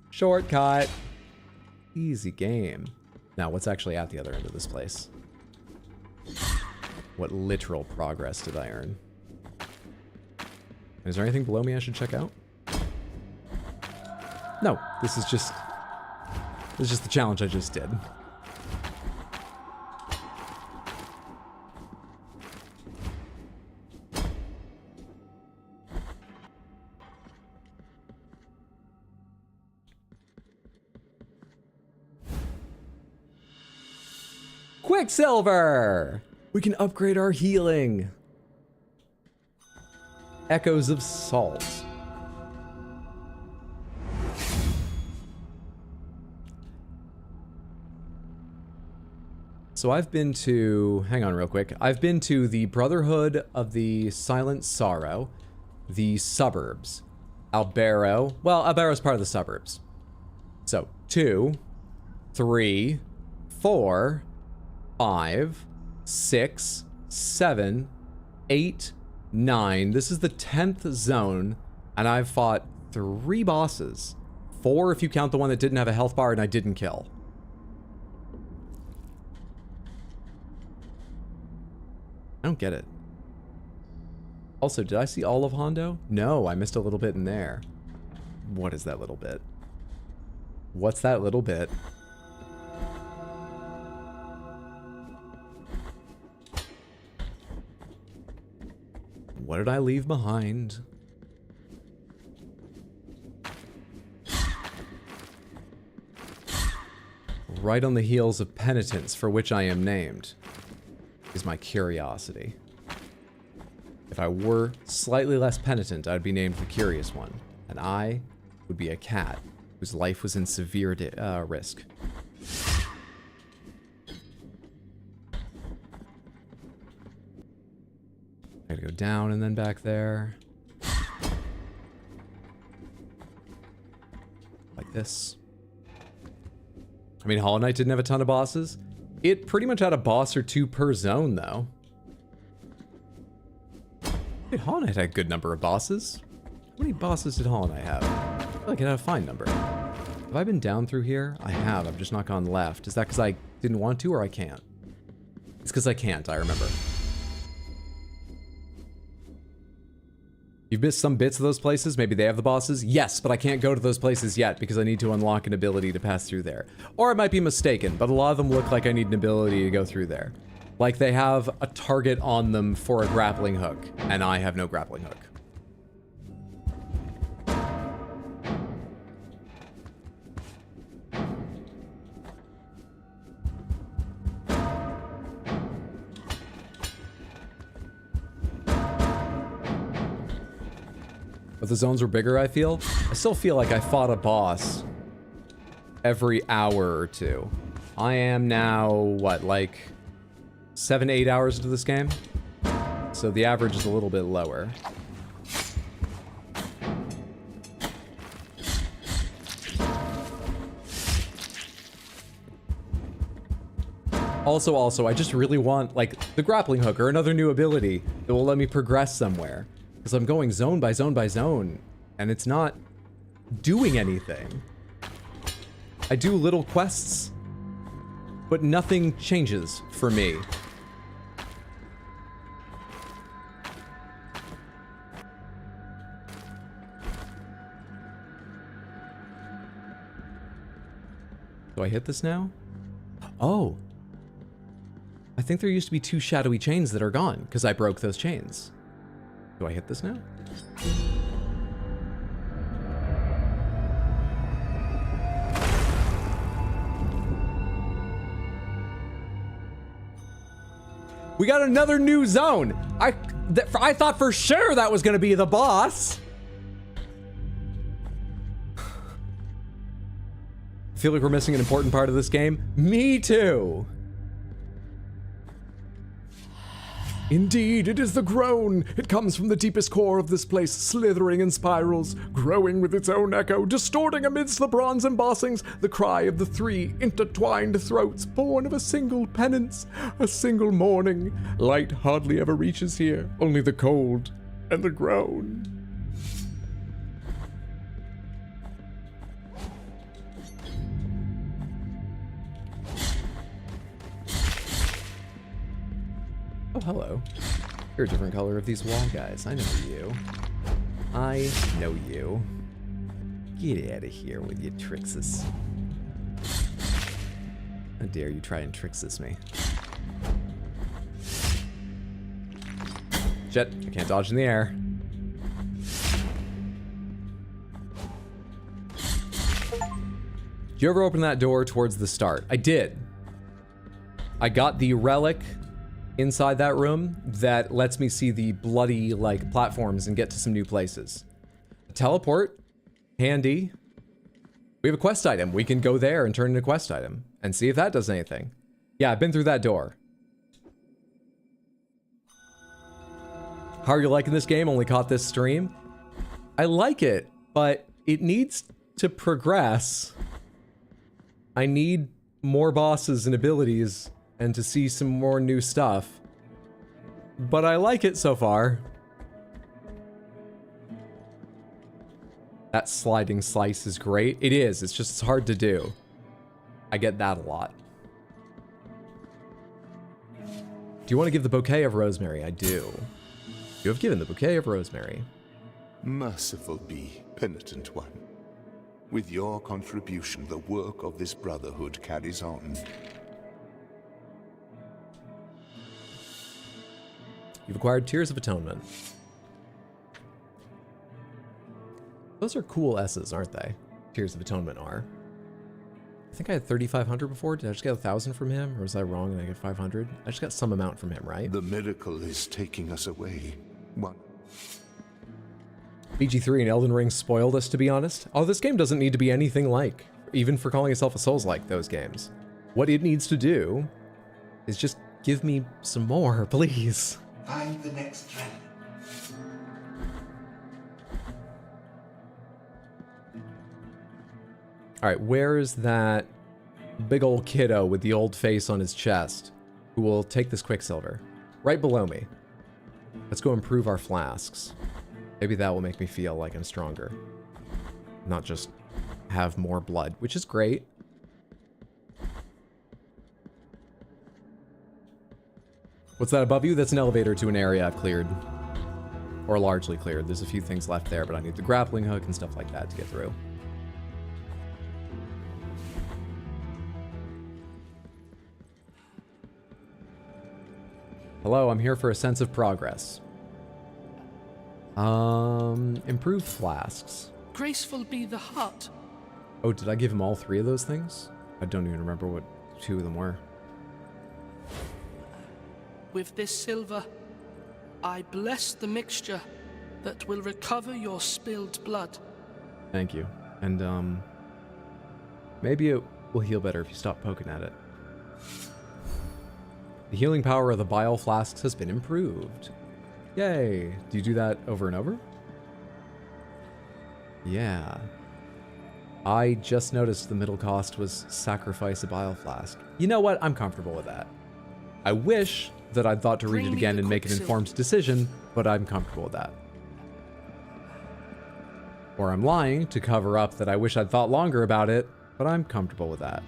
Shortcut. Easy game. Now, what's actually at the other end of this place? What literal progress did I earn? Is there anything below me I should check out? No, this is just the challenge I just did. Quicksilver! We can upgrade our healing. Echoes of Salt. So I've been to, hang on real quick. I've been to the Brotherhood of the Silent Sorrow, the suburbs, Albero. Well, Albero's part of the suburbs. So 2, 3, 4, 5, 6, 7, 8, 9. This is the 10th zone, and I've fought 3 bosses. 4 if you count the one that didn't have a health bar and I didn't kill. I don't get it. Also, did I see all of Hondo? No, I missed a little bit in there. What is that little bit? What's that little bit? What did I leave behind? Right on the heels of penitence, for which I am named, is my curiosity. If I were slightly less penitent, I'd be named the Curious One, and I would be a cat whose life was in severe risk. I gotta go down and then back there. Like this. I mean, Hollow Knight didn't have a ton of bosses. It pretty much had a boss or 2 per zone, though. Wait, Hollow Knight had a good number of bosses. How many bosses did Hollow Knight have? I feel like it had a fine number. Have I been down through here? I have. I've just not gone left. Is that because I didn't want to or I can't? It's because I can't, I remember. You've missed some bits of those places. Maybe they have the bosses. Yes, but I can't go to those places yet because I need to unlock an ability to pass through there. Or I might be mistaken, but a lot of them look like I need an ability to go through there. Like they have a target on them for a grappling hook, and I have no grappling hook. But the zones were bigger, I feel. I still feel like I fought a boss every hour or 2. I am now, what, like 7 to 8 hours into this game? So the average is a little bit lower. Also, I just really want, like, the grappling hook or another new ability that will let me progress somewhere. Because I'm going zone by zone by zone, and it's not doing anything. I do little quests, but nothing changes for me. Do I hit this now? Oh. I think there used to be 2 shadowy chains that are gone, because I broke those chains. Do I hit this now? We got another new zone. I thought for sure that was going to be the boss. I feel like we're missing an important part of this game. Me too. Indeed, it is the groan. It comes from the deepest core of this place, slithering in spirals, growing with its own echo, distorting amidst the bronze embossings, the cry of the three intertwined throats, born of a single penance, a single mourning. Light hardly ever reaches here, only the cold and the groan. Oh, hello. You're a different color of these wall guys. I know you. I know you. Get out of here with your Trixus. How dare you try and Trixus me. Shit, I can't dodge in the air. Did you ever open that door towards the start? I did. I got the relic inside that room that lets me see the bloody, like, platforms and get to some new places. Teleport, handy. We have a quest item. We can go there and turn into a quest item and see if that does anything. Yeah, I've been through that door. How are you liking this game? Only caught this stream. I like it, but it needs to progress. I need more bosses and abilities and to see some more new stuff. But I like it so far. That sliding slice is great. It is, it's just hard to do. I get that a lot. Do you want to give the bouquet of rosemary? I do. You have given the bouquet of rosemary. Merciful be, penitent one. With your contribution, the work of this brotherhood carries on. You've acquired Tears of Atonement. Those are cool S's, aren't they? Tears of Atonement are. I think I had 3,500 before. Did I just get 1,000 from him? Or was I wrong and I get 500? I just got some amount from him, right? The miracle is taking us away. One. BG3 and Elden Ring spoiled us, to be honest. Oh, this game doesn't need to be anything like, even for calling itself a Souls-like, those games. What it needs to do is just give me some more, please. Find the next treasure. Alright, where is that big old kiddo with the old face on his chest who will take this Quicksilver? Right below me. Let's go improve our flasks. Maybe that will make me feel like I'm stronger. Not just have more blood, which is great. What's that above you? That's an elevator to an area I've cleared. Or largely cleared. There's a few things left there, but I need the grappling hook and stuff like that to get through. Hello, I'm here for a sense of progress. Improved flasks. Graceful be the heart. Oh, did I give him all 3 of those things? I don't even remember what 2 of them were. With this silver, I bless the mixture that will recover your spilled blood. Thank you. And, maybe it will heal better if you stop poking at it. The healing power of the bile flasks has been improved. Yay! Do you do that over and over? Yeah. I just noticed the middle cost was sacrifice a bile flask. You know what? I'm comfortable with that. I wish that I'd thought to read it again and make an informed decision, but I'm comfortable with that. Or I'm lying to cover up that I wish I'd thought longer about it, but I'm comfortable with that.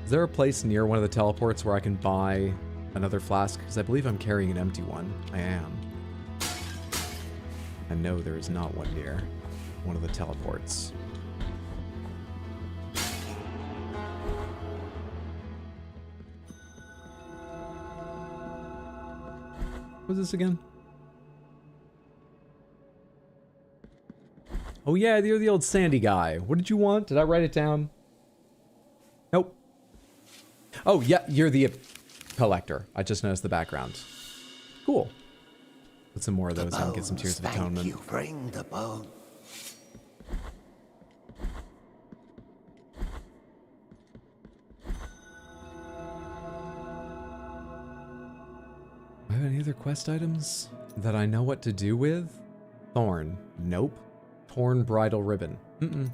Is there a place near one of the teleports where I can buy another flask? Because I believe I'm carrying an empty one. I am. I know there is not one near one of the teleports. What was this again? Oh yeah, you're the old Sandy guy. What did you want? Did I write it down? Nope. Oh yeah, you're the collector. I just noticed the background. Cool. Put some more of those and get some Tears of Atonement. You bring the bone. other quest items that I know what to do with? Thorn. Nope. Torn bridal ribbon. Mm-mm.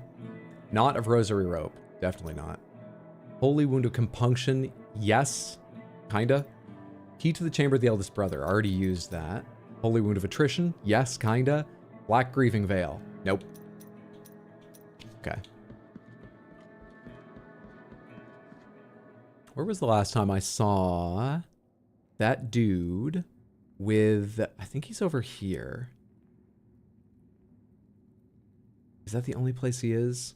Not of rosary rope. Definitely not. Holy wound of compunction. Yes. Kinda. Key to the chamber of the eldest brother. Already used that. Holy wound of attrition. Yes, kinda. Black grieving veil. Nope. Okay. Where was the last time I saw that dude with... I think he's over here. Is that the only place he is?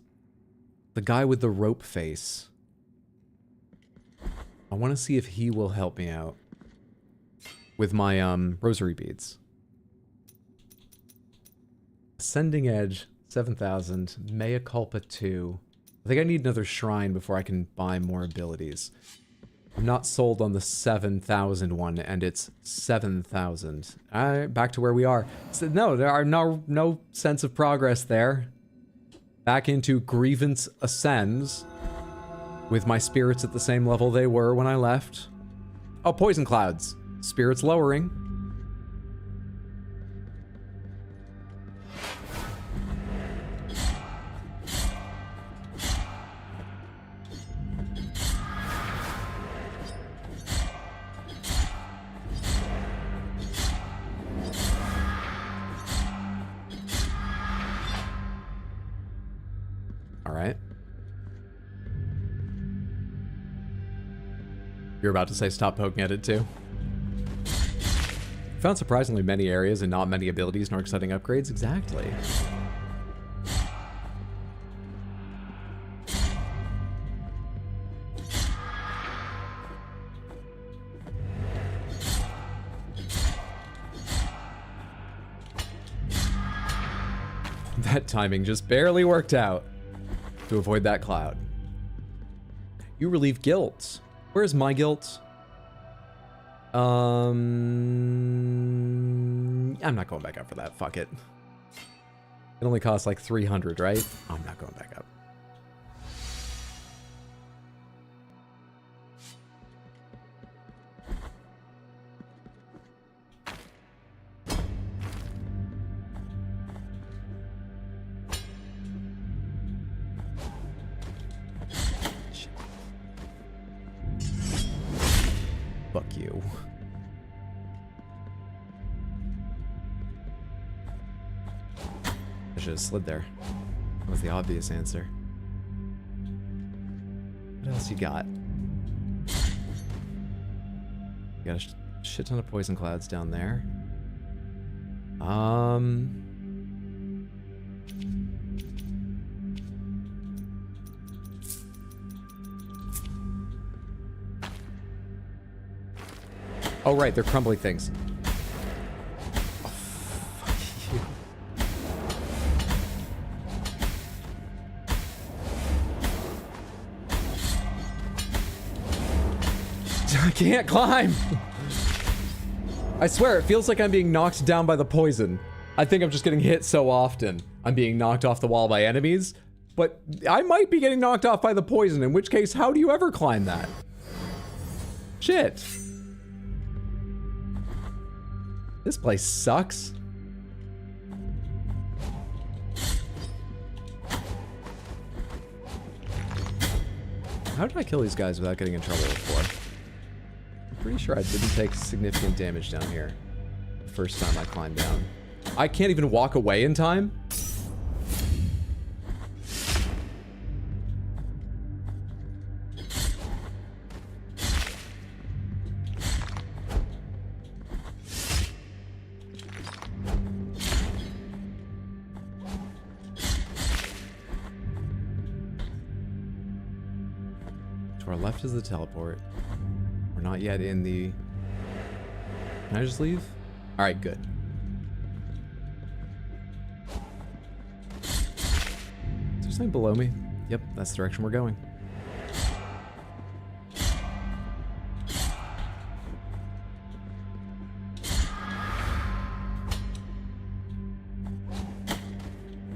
The guy with the rope face. I want to see if he will help me out with my rosary beads. Ascending Edge, 7,000. Mea Culpa 2. I think I need another shrine before I can buy more abilities. I'm not sold on the 7,000 one, and it's 7,000. Alright, back to where we are. So, no, there are no sense of progress there. Back into Grievance Ascends. With my spirits at the same level they were when I left. Oh, Poison Clouds. Spirits lowering. Alright. You're about to say stop poking at it too. Found surprisingly many areas and not many abilities nor exciting upgrades. Exactly. That timing just barely worked out to avoid that cloud. You relieve guilt. Where's my guilt? I'm not going back up for that. Fuck it. It only costs like 300, right? I'm not going back up. Fuck you. I should have slid there. That was the obvious answer. What else you got? You got a shit ton of poison clouds down there. Oh, right, they're crumbly things. Oh, fuck you. I can't climb! I swear, it feels like I'm being knocked down by the poison. I think I'm just getting hit so often. I'm being knocked off the wall by enemies, but I might be getting knocked off by the poison, in which case, how do you ever climb that? Shit. This place sucks. How did I kill these guys without getting in trouble before? I'm pretty sure I didn't take significant damage down here the first time I climbed down. I can't even walk away in time? To our left is the teleport. We're not yet in the... Can I just leave? Alright, good. Is there something below me? Yep, that's the direction we're going.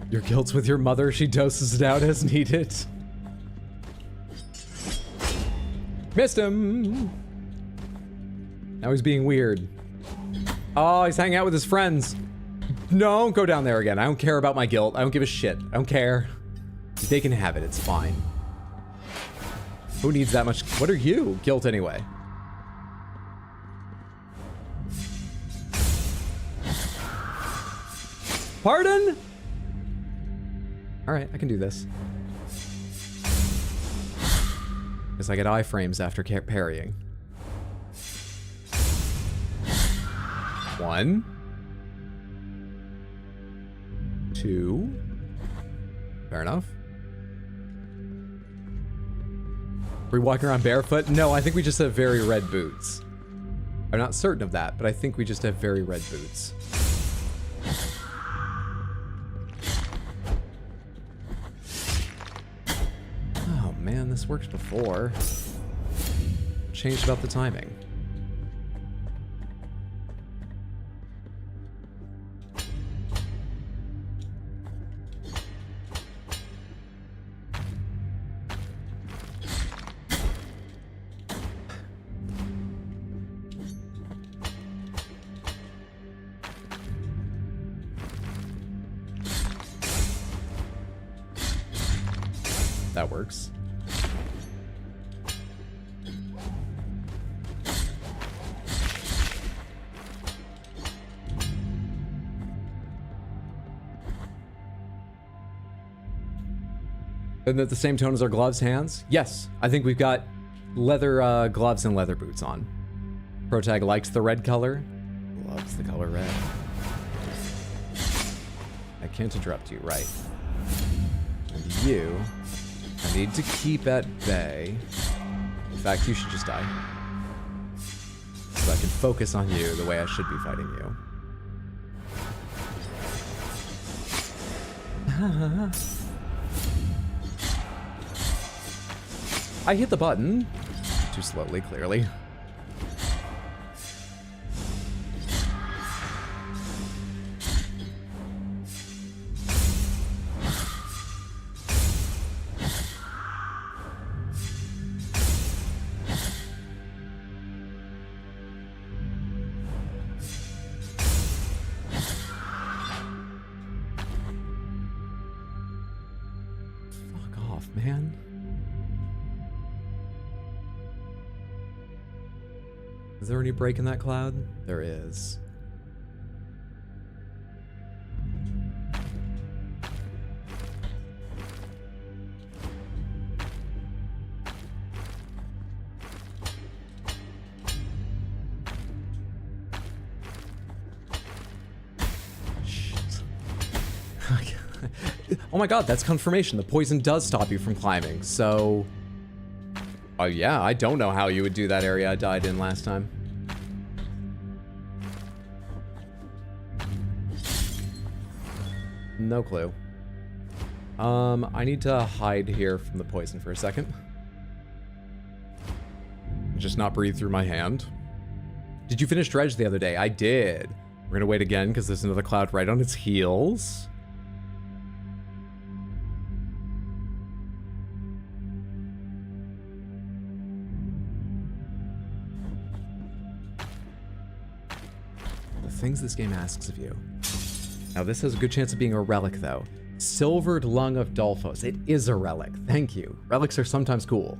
Your guilt's with your mother, she doses it out as needed. Missed him! Now he's being weird. Oh, he's hanging out with his friends. No, don't go down there again. I don't care about my guilt. I don't give a shit. I don't care. They can have it. It's fine. Who needs that much? What are you? Guilt anyway. Pardon? All right, I can do this. Because I get iframes after parrying. 1, 2. Fair enough. Are we walking around barefoot? No, I think we just have very red boots. I'm not certain of that, but I think we just have very red boots. Oh man, this worked before. Changed about the timing. That works. Isn't that the same tone as our gloves hands? Yes, I think we've got leather gloves and leather boots on. Protag likes the red color. Loves the color red. I can't interrupt you, right? And you... I need to keep at bay. In fact, you should just die. So I can focus on you the way I should be fighting you. I hit the button. Too slowly, clearly. Man. Is there any break in that cloud? There is. Oh my god, that's confirmation. The poison does stop you from climbing, so... Oh yeah, I don't know how you would do that area I died in last time. No clue. I need to hide here from the poison for a second. Just not breathe through my hand. Did you finish Dredge the other day? I did. We're gonna wait again because there's another cloud right on its heels. Things this game asks of you. Now this has a good chance of being a relic though. Silvered Lung of Dolphos. It is a relic. Thank you. Relics are sometimes cool.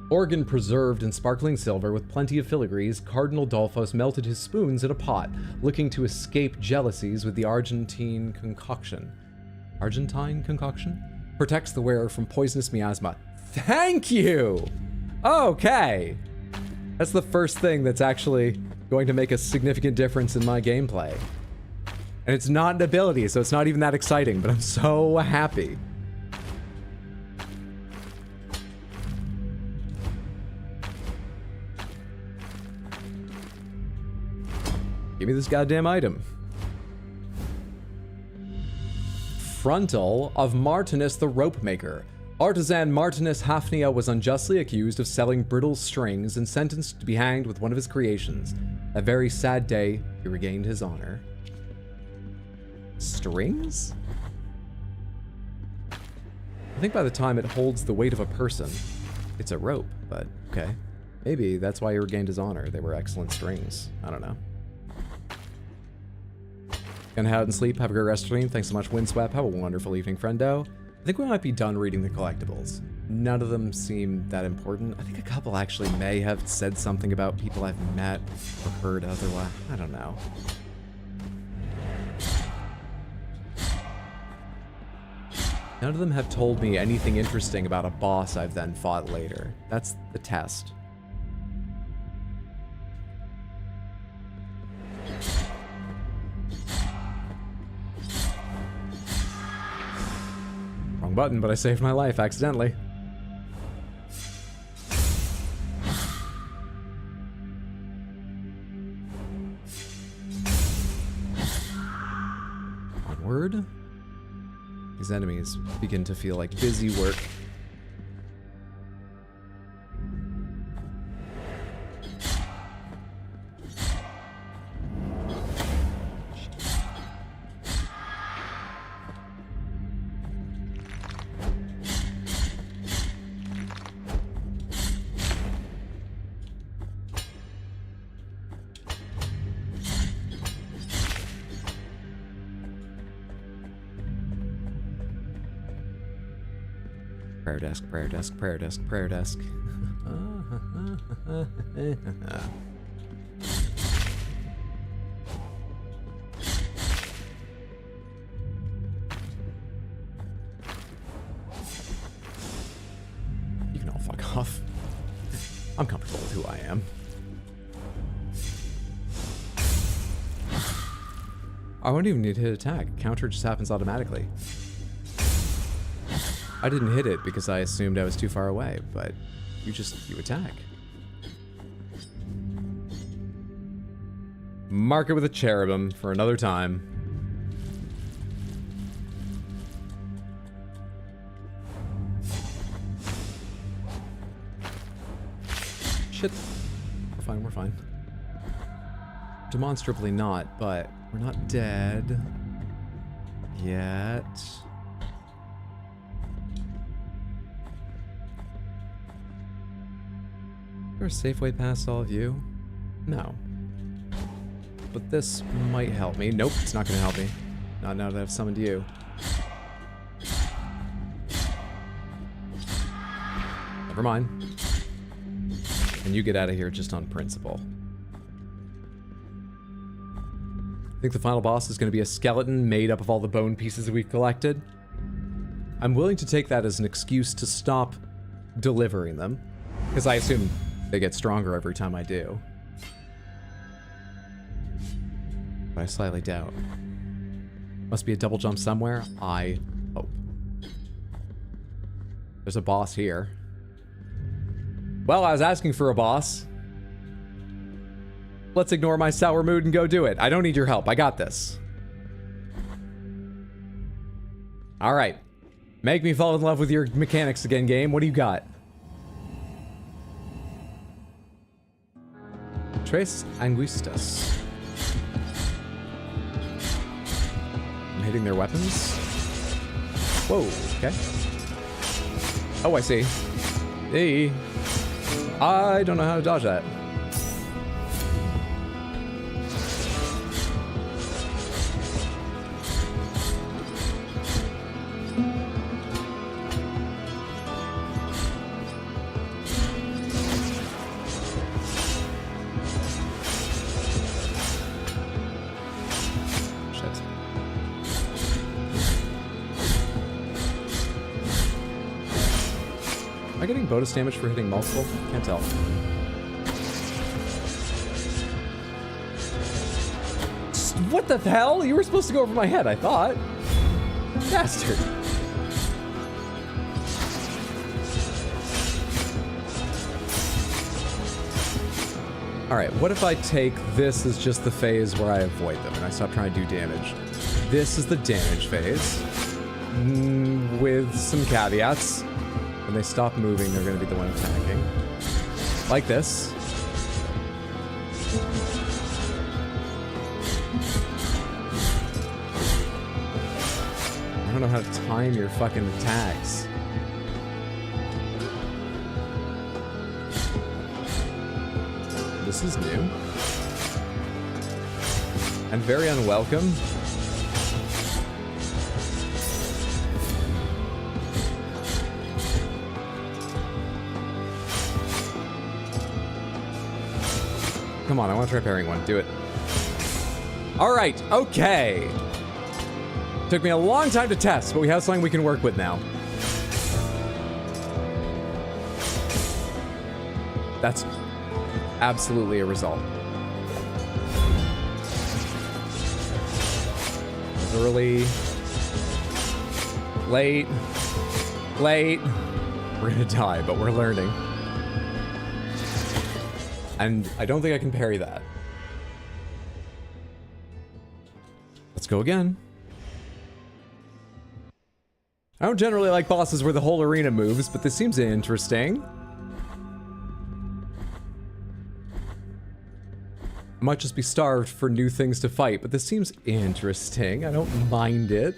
Organ preserved in sparkling silver with plenty of filigrees, Cardinal Dolphos melted his spoons in a pot, looking to escape jealousies with the Argentine concoction. Argentine concoction? Protects the wearer from poisonous miasma. Thank you! Okay. That's the first thing that's actually going to make a significant difference in my gameplay. And it's not an ability, so it's not even that exciting, but I'm so happy. Give me this goddamn item. Frontal of Martinus the Rope Maker. Artisan Martinus Hafnia was unjustly accused of selling brittle strings and sentenced to be hanged with one of his creations. That very sad day, he regained his honor. Strings? I think by the time it holds the weight of a person, it's a rope, but okay. Maybe that's why he regained his honor. They were excellent strings. I don't know. Gonna head out and sleep. Have a great rest of the stream. Thanks so much, Windswept. Have a wonderful evening, friendo. I think we might be done reading the collectibles. None of them seem that important. I think a couple actually may have said something about people I've met or heard otherwise. I don't know. None of them have told me anything interesting about a boss I've then fought later. That's the test. Wrong button, but I saved my life accidentally. Onward. These enemies begin to feel like busy work. Prayer desk, prayer desk, prayer desk, prayer desk. You can all fuck off. I'm comfortable with who I am. I won't even need to hit attack. Counter just happens automatically. I didn't hit it because I assumed I was too far away, but you attack. Mark it with a cherubim for another time. Shit. We're fine, we're fine. Demonstrably not, but we're not dead yet. Is there a safe way past all of you? No. But this might help me. Nope, it's not gonna help me. Not now that I've summoned you. Never mind. And you get out of here just on principle. I think the final boss is going to be a skeleton made up of all the bone pieces that we've collected. I'm willing to take that as an excuse to stop delivering them, because I assume they get stronger every time I do. But I slightly doubt. Must be a double jump somewhere, I hope. There's a boss here. Well, I was asking for a boss. Let's ignore my sour mood and go do it. I don't need your help. I got this. All right. Make me fall in love with your mechanics again, game. What do you got? Tres Anguistas. I'm hitting their weapons. Whoa, okay. Oh, I see. Hey. I don't know how to dodge that. Am I getting bonus damage for hitting multiple? Can't tell. What the hell? You were supposed to go over my head, I thought. Bastard. Alright, what if I take this as just the phase where I avoid them and I stop trying to do damage? This is the damage phase. With some caveats. When they stop moving, they're going to be the one attacking. Like this. I don't know how to time your fucking attacks. This is new. And very unwelcome. Come on, I want to try parrying one. Do it. All right, okay. Took me a long time to test, but we have something we can work with now. That's absolutely a result. Early. Late. Late. We're gonna die, but we're learning. And I don't think I can parry that. Let's go again. I don't generally like bosses where the whole arena moves, but this seems interesting. I might just be starved for new things to fight, but this seems interesting. I don't mind it.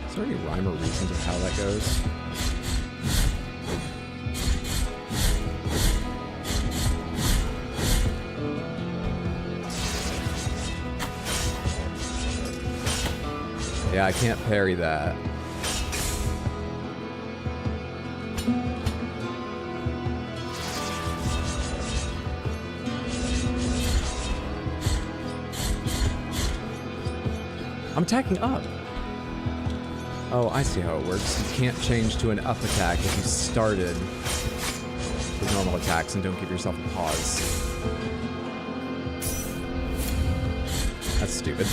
Is there any rhyme or reason to how that goes? Yeah, I can't parry that. I'm attacking up. Oh, I see how it works. You can't change to an up attack if you started with normal attacks and don't give yourself a pause. That's stupid.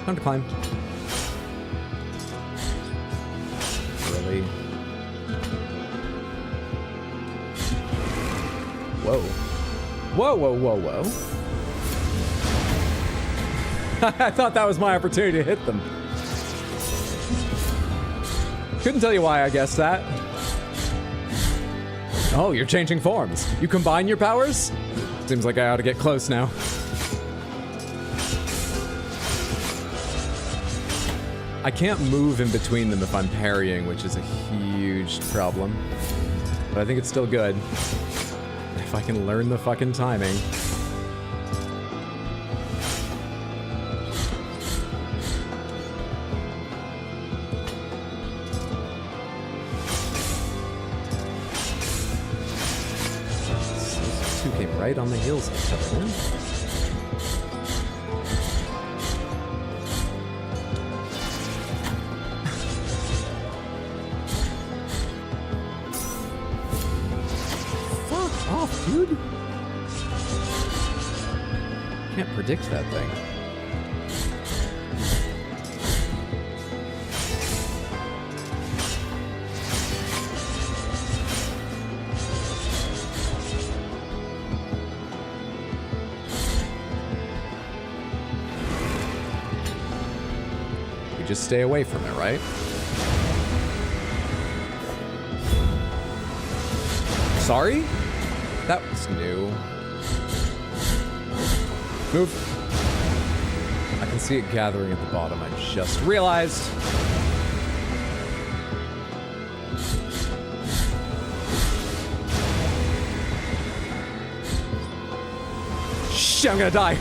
Time to climb. Really? Whoa. Whoa, whoa, whoa, whoa. I thought that was my opportunity to hit them. Couldn't tell you why I guessed that. Oh, you're changing forms. You combine your powers? Seems like I ought to get close now. I can't move in between them if I'm parrying, which is a huge problem. But I think it's still good. If I can learn the fucking timing. Those two came right on the heels of each other, man. Dude. Can't predict that thing. You just stay away from it, right? Sorry? That was new. Move. I can see it gathering at the bottom, I just realized. Shit, I'm gonna die.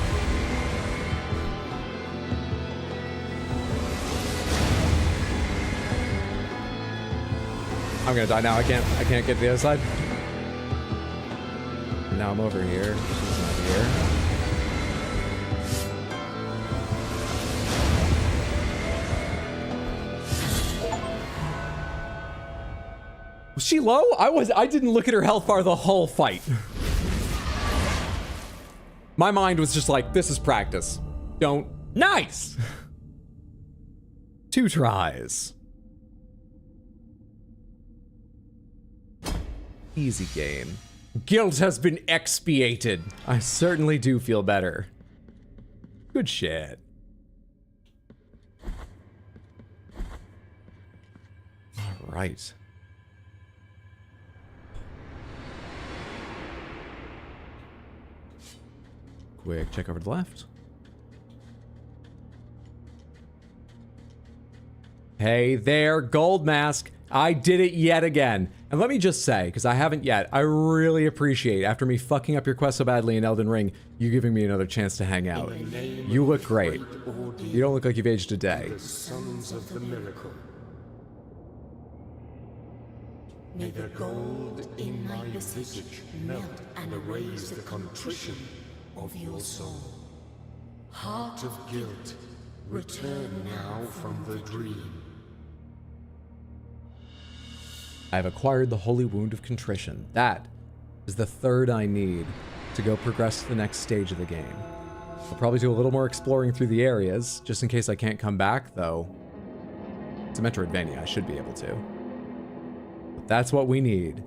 I'm gonna die now, I can't get to the other side. Now I'm over here. She's not here. Was she low? I didn't look at her health bar the whole fight. My mind was just like, this is practice. Don't. Nice! 2 tries. Easy game. Guilt has been expiated. I certainly do feel better. Good shit. All right. Quick check over to the left. Hey there, Goldmask. I did it yet again. And let me just say, because I haven't yet, I really appreciate, after me fucking up your quest so badly in Elden Ring, you giving me another chance to hang out. You look great. You don't look like you've aged a day. The sons of the miracle. May the gold in my visage melt and erase the contrition of your soul. Heart of guilt, return now from the dream. I have acquired the Holy Wound of Contrition. That is the third I need to go progress to the next stage of the game. I'll probably do a little more exploring through the areas, just in case I can't come back, though. It's a Metroidvania, I should be able to. But that's what we need.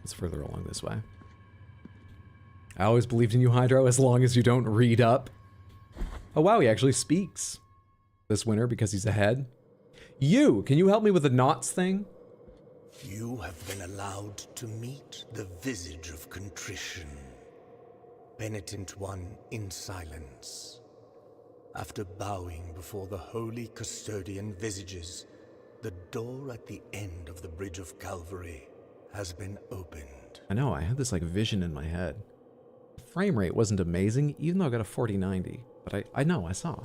It's further along this way. I always believed in you, Hydro, as long as you don't read up. Oh wow, he actually speaks. This winter because he's ahead. You, can you help me with the knots thing? You have been allowed to meet the visage of contrition. Penitent one in silence. After bowing before the holy custodian visages, the door at the end of the Bridge of Calvary has been opened. I know, I had this like vision in my head. The frame rate wasn't amazing, even though I got a 4090. But I know, I saw.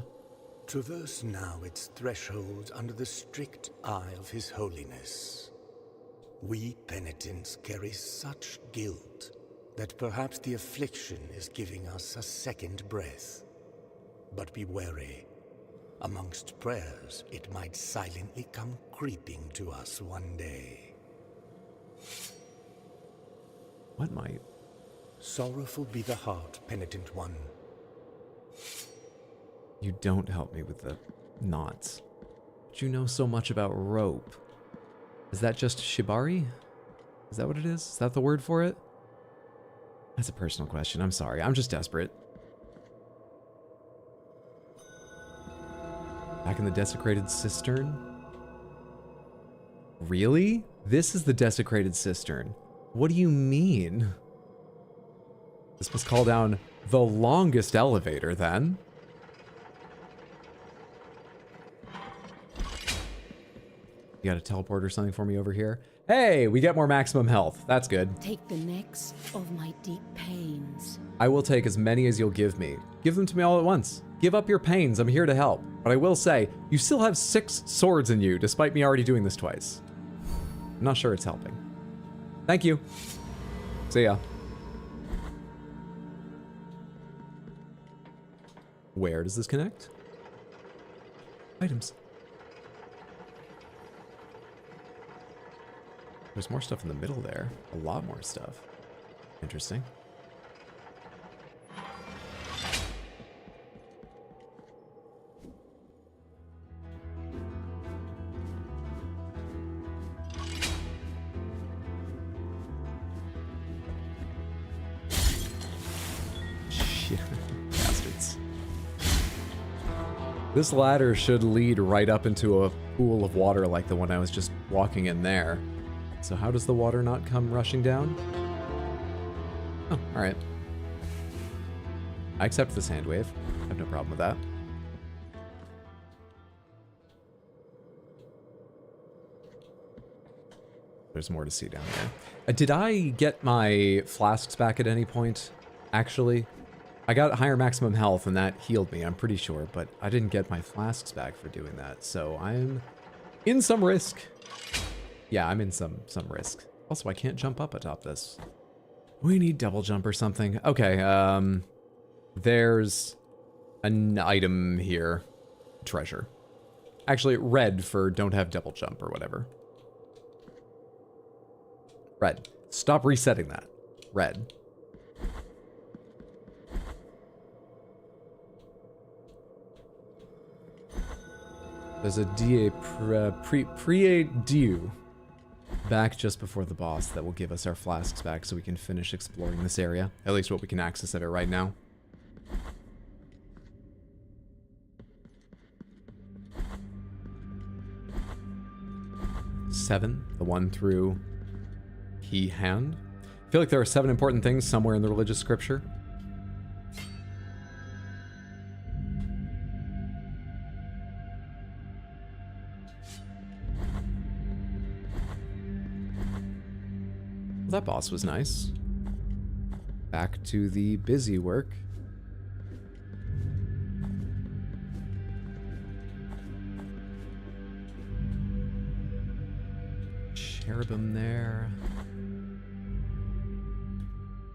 Traverse now its threshold under the strict eye of His Holiness. We penitents carry such guilt that perhaps the affliction is giving us a second breath. But be wary. Amongst prayers, it might silently come creeping to us one day. What might? Sorrowful be the heart, penitent one. You don't help me with the knots. But you know so much about rope. Is that just shibari? Is that what it is? Is that the word for it? That's a personal question. I'm sorry. I'm just desperate. Back in the desecrated cistern? Really? This is the desecrated cistern. What do you mean? This must call down the longest elevator, then. You got a teleport or something for me over here? Hey, we get more maximum health. That's good. Take the next of my deep pains. I will take as many as you'll give me. Give them to me all at once. Give up your pains. I'm here to help. But I will say, you still have 6 swords in you, despite me already doing this twice. I'm not sure it's helping. Thank you. See ya. Where does this connect? Items. There's more stuff in the middle there. A lot more stuff. Interesting. Bastards. This ladder should lead right up into a pool of water like the one I was just walking in there. So how does the water not come rushing down? Oh, alright. I accept this hand wave. I have no problem with that. There's more to see down there. Did I get my flasks back at any point? Actually, I got higher maximum health and that healed me, I'm pretty sure, but I didn't get my flasks back for doing that, so I'm in some risk. Yeah, I'm in some risk. Also, I can't jump up atop this. We need double jump or something. Okay, there's an item here. Treasure. Actually, red for don't have double jump or whatever. Red. Stop resetting that. Red. There's a Prie-Dieu back just before the boss that will give us our flasks back so we can finish exploring this area. At least what we can access at it right now. 7, the one through Key Hand. I feel like there are 7 important things somewhere in the religious scripture. Well, that boss was nice. Back to the busy work. Cherubim there.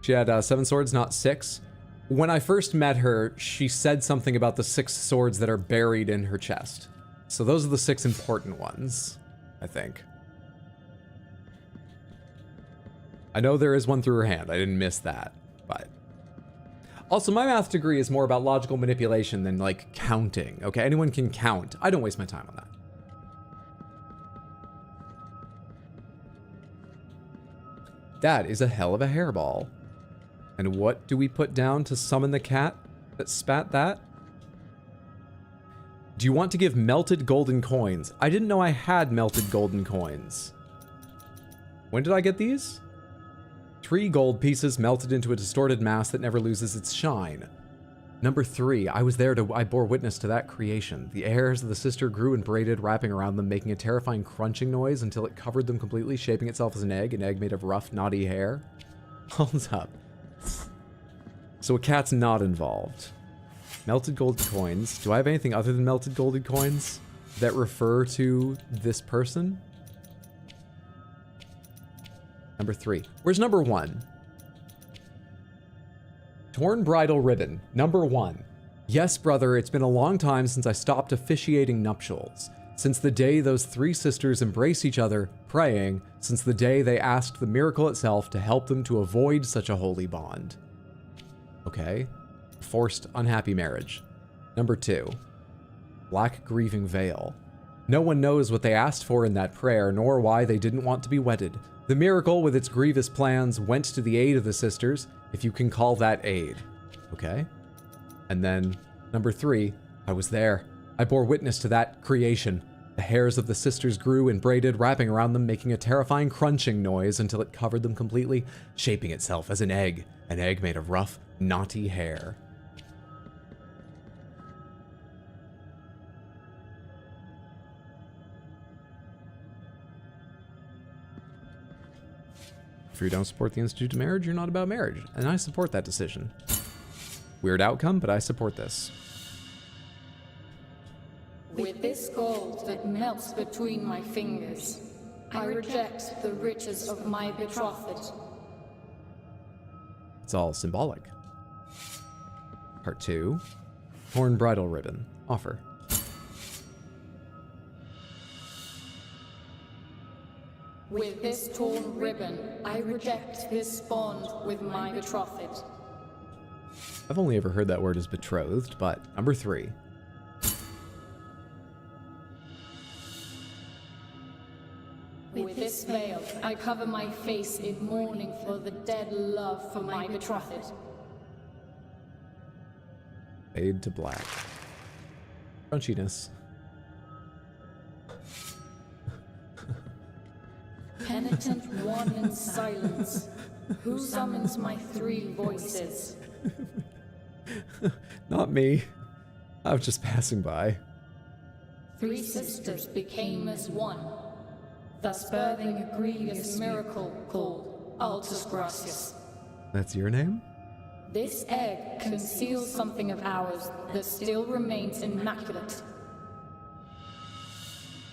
She had 7 swords, not 6. When I first met her, she said something about the 6 swords that are buried in her chest. So those are the 6 important ones, I think. I know there is one through her hand. I didn't miss that, but... Also, my math degree is more about logical manipulation than, like, counting, okay? Anyone can count. I don't waste my time on that. That is a hell of a hairball. And what do we put down to summon the cat that spat that? Do you want to give melted golden coins? I didn't know I had melted golden coins. When did I get these? 3 gold pieces melted into a distorted mass that never loses its shine. Number 3, I bore witness to that creation. The hairs of the sister grew and braided, wrapping around them, making a terrifying crunching noise until it covered them completely, shaping itself as an egg made of rough, knotty hair. Hold up. So a cat's not involved. Melted gold coins. Do I have anything other than melted golden coins that refer to this person? Number 3. Where's number 1? Torn bridal ribbon. Number 1. Yes, brother, it's been a long time since I stopped officiating nuptials. Since the day those 3 sisters embrace each other, praying, since the day they asked the miracle itself to help them to avoid such a holy bond. Okay. Forced unhappy marriage. Number 2. Black grieving veil. No one knows what they asked for in that prayer, nor why they didn't want to be wedded. The miracle, with its grievous plans, went to the aid of the sisters, if you can call that aid. Okay. And then, number 3, I was there. I bore witness to that creation. The hairs of the sisters grew and braided, wrapping around them, making a terrifying crunching noise until it covered them completely, shaping itself as an egg made of rough, knotty hair. If you don't support the Institute of Marriage, you're not about marriage, and I support that decision. Weird outcome, but I support this. With this gold that melts between my fingers, I reject the riches of my betrothed. It's all symbolic. Part 2. Torn bridal ribbon. Offer. With this torn ribbon, I reject this bond with my betrothed. I've only ever heard that word as betrothed, but number 3. With this veil, I cover my face in mourning for the dead love for my betrothed. Fade to black. Crunchiness. Penitent one in silence, who summons my 3 voices? Not me. I was just passing by. 3 sisters became as one, thus birthing a grievous miracle called Altus Gracias. That's your name? This egg conceals something of ours that still remains immaculate.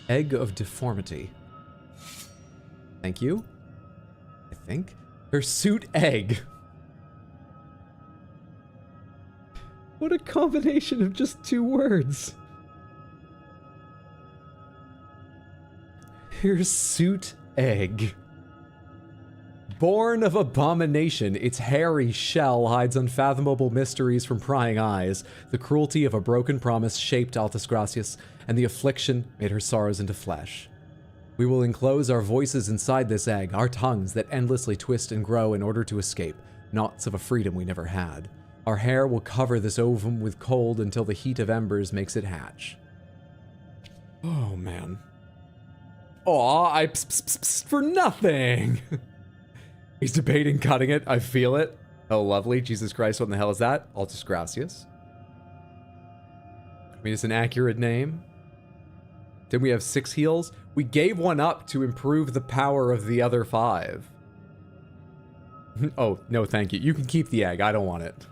Egg of deformity. Thank you. I think. Hirsute egg. What a combination of just 2 words. Hirsute egg. Born of abomination, its hairy shell hides unfathomable mysteries from prying eyes. The cruelty of a broken promise shaped Altas Gracias, and the affliction made her sorrows into flesh. We will enclose our voices inside this egg, our tongues that endlessly twist and grow in order to escape, knots of a freedom we never had. Our hair will cover this ovum with cold until the heat of embers makes it hatch. Oh, man. Aw, I psst for nothing. He's debating cutting it. I feel it. Oh, lovely. Jesus Christ, what in the hell is that? Altus Gracias. I mean, it's an accurate name. Didn't we have 6 heals? We gave one up to improve the power of the other 5. Oh, no thank you. You can keep the egg. I don't want it.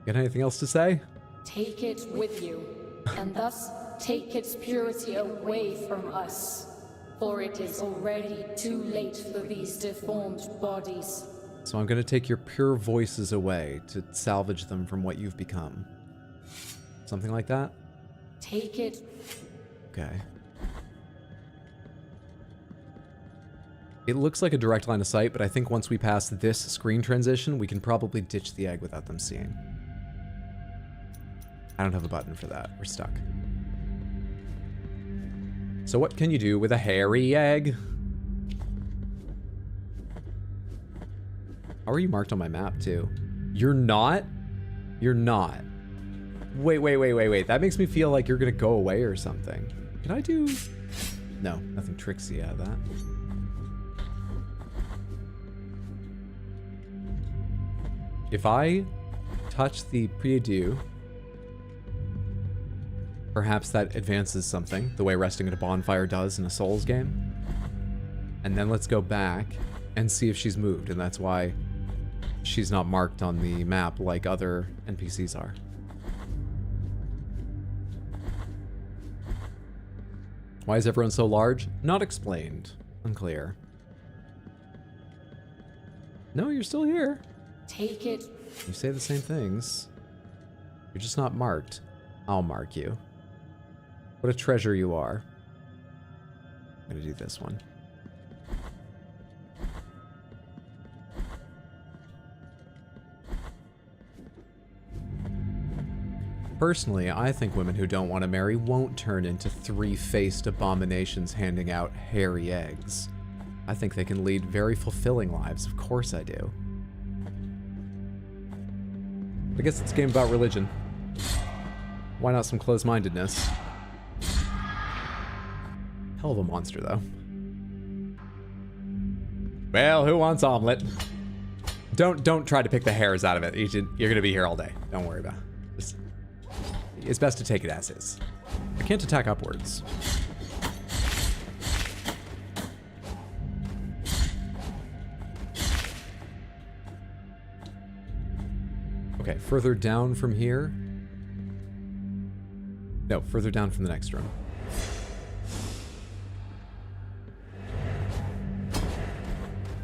Got anything else to say? Take it with you, and thus take its purity away from us. For it is already too late for these deformed bodies. So I'm going to take your pure voices away to salvage them from what you've become. Something like that? Take it. Okay. It looks like a direct line of sight, but I think once we pass this screen transition, we can probably ditch the egg without them seeing. I don't have a button for that. We're stuck. So what can you do with a hairy egg? How are you marked on my map, too? You're not? You're not. Wait. That makes me feel like you're gonna go away or something. Can I do... No, nothing tricksy out of that. If I touch the prie-dieu, perhaps that advances something, the way resting at a bonfire does in a Souls game. And then let's go back and see if she's moved, and that's why she's not marked on the map like other NPCs are. Why is everyone so large? Not explained. Unclear. No, you're still here. Take it. You say the same things. You're just not marked. I'll mark you. What a treasure you are. I'm gonna do this one. Personally, I think women who don't want to marry won't turn into 3-faced abominations handing out hairy eggs. I think they can lead very fulfilling lives. Of course I do. I guess it's a game about religion. Why not some closed-mindedness? Hell of a monster, though. Well, who wants omelet? Don't try to pick the hairs out of it. You're gonna be here all day. Don't worry about it. Just, it's best to take it as is. I can't attack upwards. Okay, further down from here. No, further down from the next room.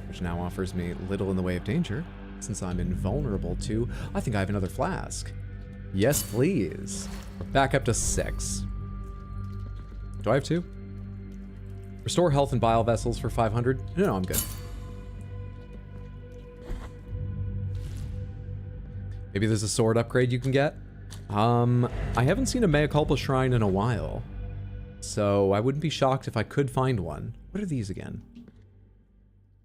Which now offers me little in the way of danger, since I'm invulnerable to... I think I have another flask. Yes, please. We're back up to 6. Do I have 2? Restore health and bile vessels for 500? No, I'm good. Maybe there's a sword upgrade you can get? I haven't seen a Mea Culpa shrine in a while, so I wouldn't be shocked if I could find one. What are these again?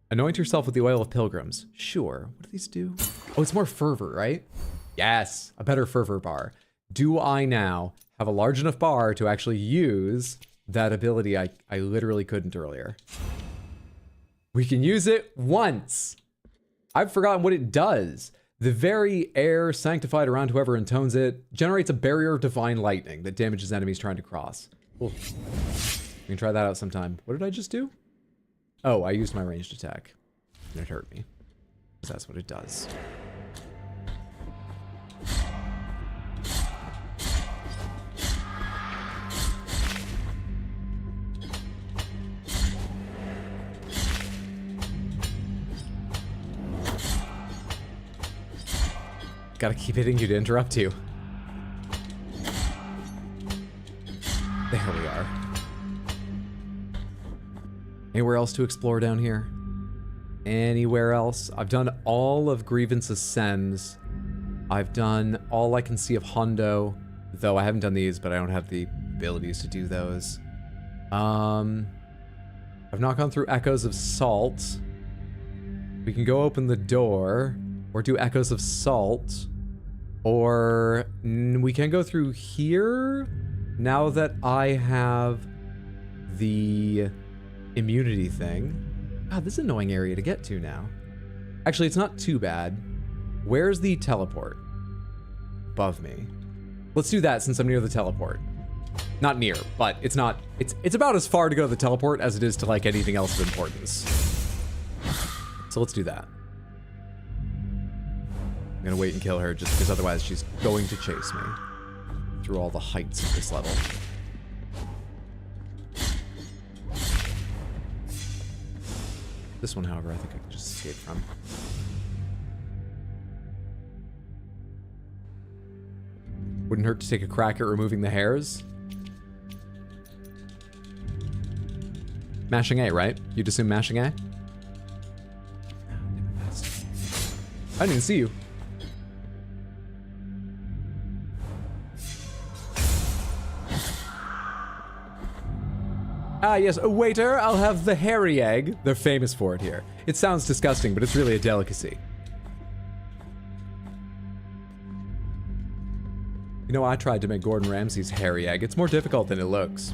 Anoint yourself with the oil of pilgrims. Sure. What do these do? Oh, it's more fervor, right? Yes, a better fervor bar. Do I now have a large enough bar to actually use that ability I literally couldn't earlier? We can use it once. I've forgotten what it does. The very air sanctified around whoever intones it generates a barrier of divine lightning that damages enemies trying to cross. Cool. We can try that out sometime. What did I just do? Oh, I used my ranged attack. And it hurt me. Because that's what it does. Gotta keep hitting you to interrupt you. There we are. Anywhere else to explore down here? Anywhere else? I've done all of Grievance Ascends. I've done all I can see of Hondo, though I haven't done these, but I don't have the abilities to do those. I've not gone through Echoes of Salt. We can go open the door, or do Echoes of Salt, or we can go through here, now that I have the immunity thing... God, this is an annoying area to get to now. Actually, it's not too bad. Where's the teleport? Above me. Let's do that since I'm near the teleport. Not near, but it's not... It's about as far to go to the teleport as it is to, like, anything else of importance. So let's do that. I'm gonna wait and kill her just because otherwise she's going to chase me through all the heights of this level. This one, however, I think I can just escape from. Wouldn't hurt to take a crack at removing the hairs. Mashing A, right? You'd assume mashing A? I didn't even see you. Ah, yes, a waiter, I'll have the hairy egg. They're famous for it here. It sounds disgusting, but it's really a delicacy. You know, I tried to make Gordon Ramsay's hairy egg. It's more difficult than it looks.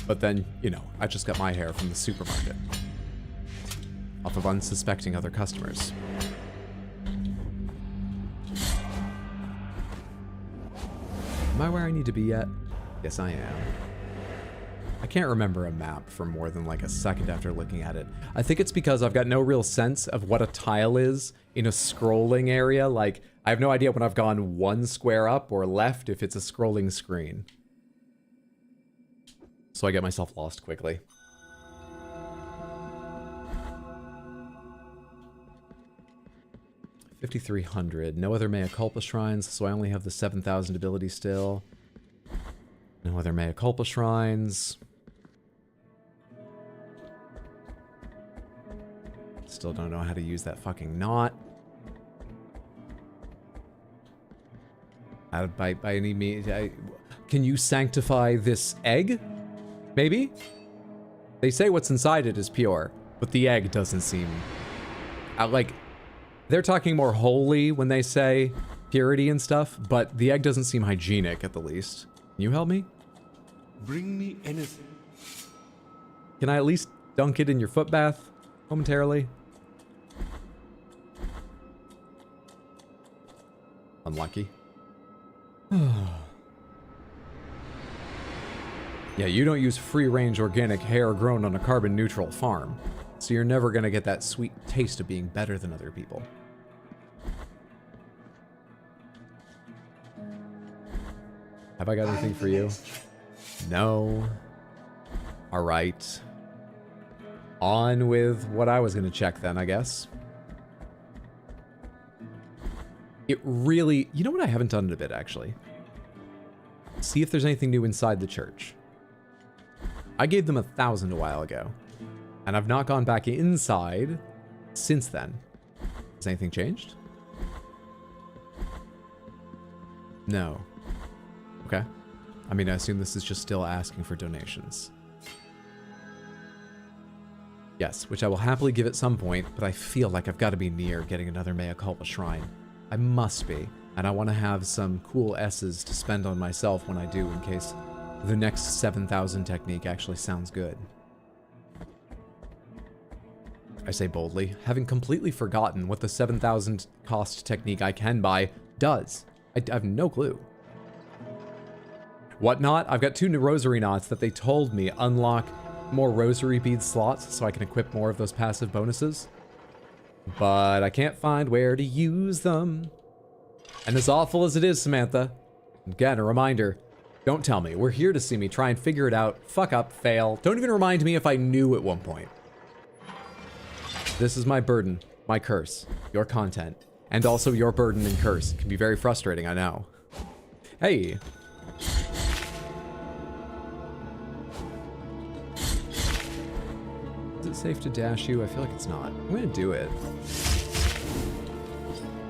But then, you know, I just got my hair from the supermarket. Off of unsuspecting other customers. Am I where I need to be yet? Yes, I am. I can't remember a map for more than like a second after looking at it. I think it's because I've got no real sense of what a tile is in a scrolling area. Like, I have no idea when I've gone one square up or left if it's a scrolling screen. So I get myself lost quickly. $5,300. No other mea culpa shrines, so I only have the 7,000 ability still. No other mea culpa shrines. Still don't know how to use that fucking knot. By any means, can you sanctify this egg? Maybe? They say what's inside it is pure, but the egg doesn't seem... like, they're talking more holy when they say purity and stuff, but the egg doesn't seem hygienic at the least. Can you help me? Bring me anything. Can I at least dunk it in your foot bath momentarily? Unlucky. Yeah, you don't use free-range organic hair grown on a carbon-neutral farm, so you're never gonna get that sweet taste of being better than other people. Have I got anything for you? No. Alright. On with what I was gonna check then, I guess. It really... You know what I haven't done in a bit, actually? See if there's anything new inside the church. I gave them 1,000 a while ago. And I've not gone back inside since then. Has anything changed? No. Okay. I mean, I assume this is just still asking for donations. Yes, which I will happily give at some point, but I feel like I've got to be near getting another mea culpa shrine. I must be, and I want to have some cool S's to spend on myself when I do, in case the next 7,000 technique actually sounds good. I say boldly, having completely forgotten what the 7,000 cost technique I can buy does. I have no clue. Whatnot? I've got 2 new rosary knots that they told me unlock more rosary bead slots so I can equip more of those passive bonuses. But I can't find where to use them. And as awful as it is, Samantha, again, a reminder, don't tell me. We're here to see me try and figure it out, fuck up, fail. Don't even remind me if I knew at one point. This is my burden, my curse, your content, and also your burden and curse. It can be very frustrating, I know. Hey. Is it safe to dash you? I feel like it's not. I'm gonna do it.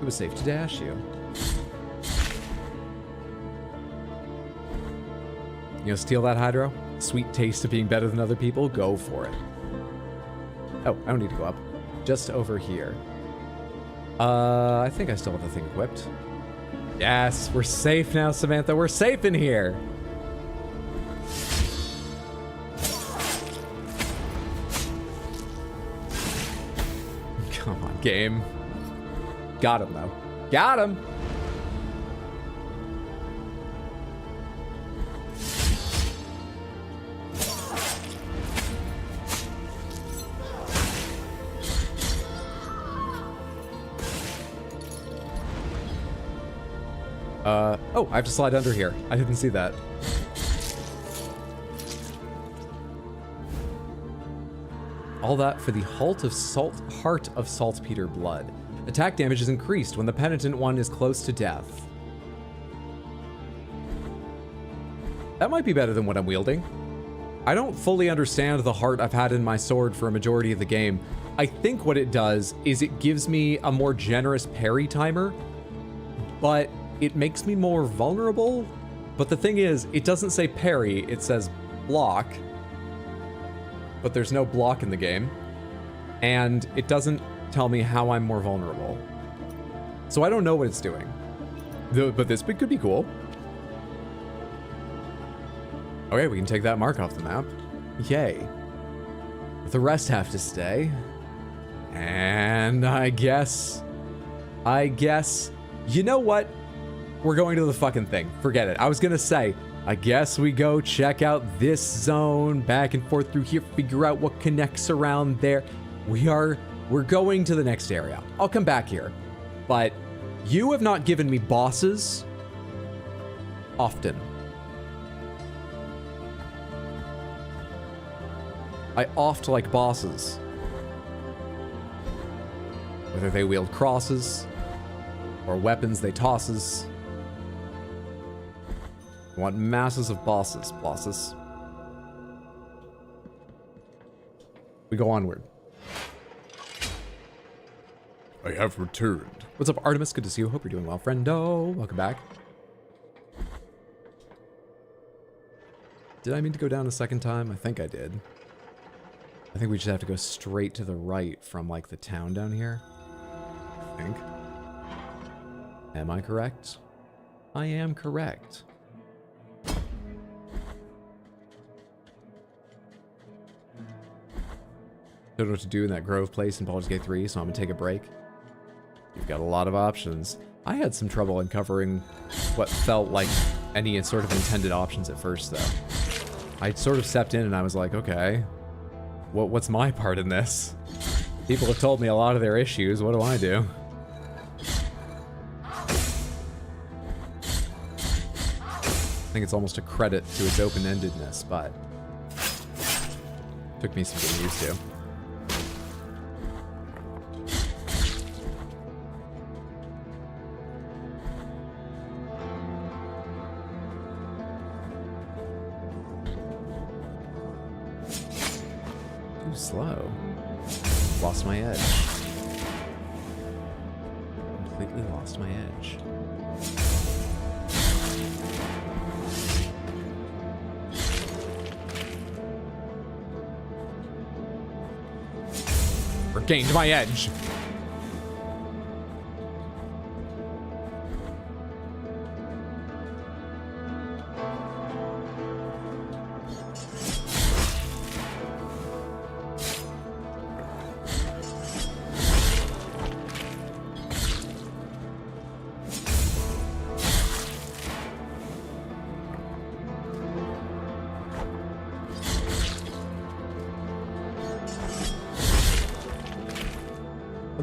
It was safe to dash you. You know, steal that Hydro? Sweet taste of being better than other people? Go for it. Oh, I don't need to go up. Just over here. I think I still have the thing equipped. Yes, we're safe now, Samantha. We're safe in here. Come on, game. Got him, though. Got him! Oh, I have to slide under here. I didn't see that. All that for the Heart of Saltpeter Blood. Attack damage is increased when the penitent one is close to death. That might be better than what I'm wielding. I don't fully understand the heart I've had in my sword for a majority of the game. I think what it does is it gives me a more generous parry timer, but it makes me more vulnerable. But the thing is, it doesn't say parry, it says block. But there's no block in the game. And it doesn't tell me how I'm more vulnerable. So I don't know what it's doing. But this bit could be cool. Okay, we can take that mark off the map. Yay. But the rest have to stay. And I guess, you know what? We're going to the fucking thing. Forget it. I was gonna say, I guess we go check out this zone, back and forth through here, figure out what connects around there. We're going to the next area. I'll come back here. But you have not given me bosses often. I oft like bosses. Whether they wield crosses or weapons they tosses. I want masses of bosses. We go onward. I have returned. What's up, Artemis? Good to see you. Hope you're doing well, friendo. Welcome back. Did I mean to go down a second time? I think I did. I think we just have to go straight to the right from, like, the town down here. I think. Am I correct? I am correct. Don't know what to do in that Grove place in Baldur's Gate 3, so I'm gonna take a break. You've got a lot of options. I had some trouble uncovering what felt like any sort of intended options at first, though. I sort of stepped in and I was like, okay, what's my part in this? People have told me a lot of their issues. What do I do? I think it's almost a credit to its open-endedness, but took me some getting used to. Slow. Lost my edge. Completely lost my edge. Regained my edge.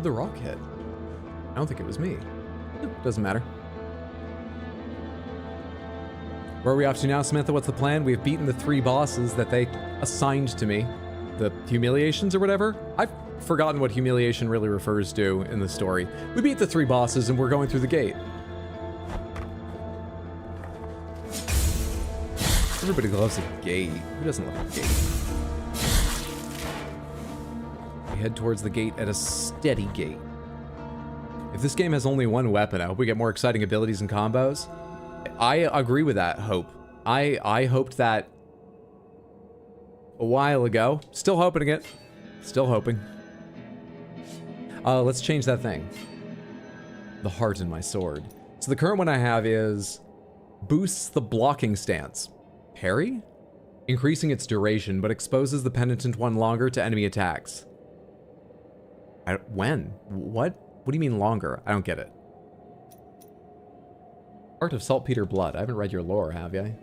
The rock hit. I don't think it was me. Doesn't matter. Where are we off to now, Samantha? What's the plan? We have beaten the 3 bosses that they assigned to me. The humiliations or whatever? I've forgotten what humiliation really refers to in the story. We beat the 3 bosses and we're going through the gate. Everybody loves a gate. Who doesn't love a gate? Head towards the gate at a steady gait. If this game has only one weapon, I hope we get more exciting abilities and combos. I agree with that hope. I hoped that a while ago. Still hoping it. Still hoping. Let's change that thing. The heart in my sword. So the current one I have is boosts the blocking stance. Parry? Increasing its duration, but exposes the penitent one longer to enemy attacks. When? What? What do you mean longer? I don't get it. Heart of Saltpeter Blood. I haven't read your lore, have you?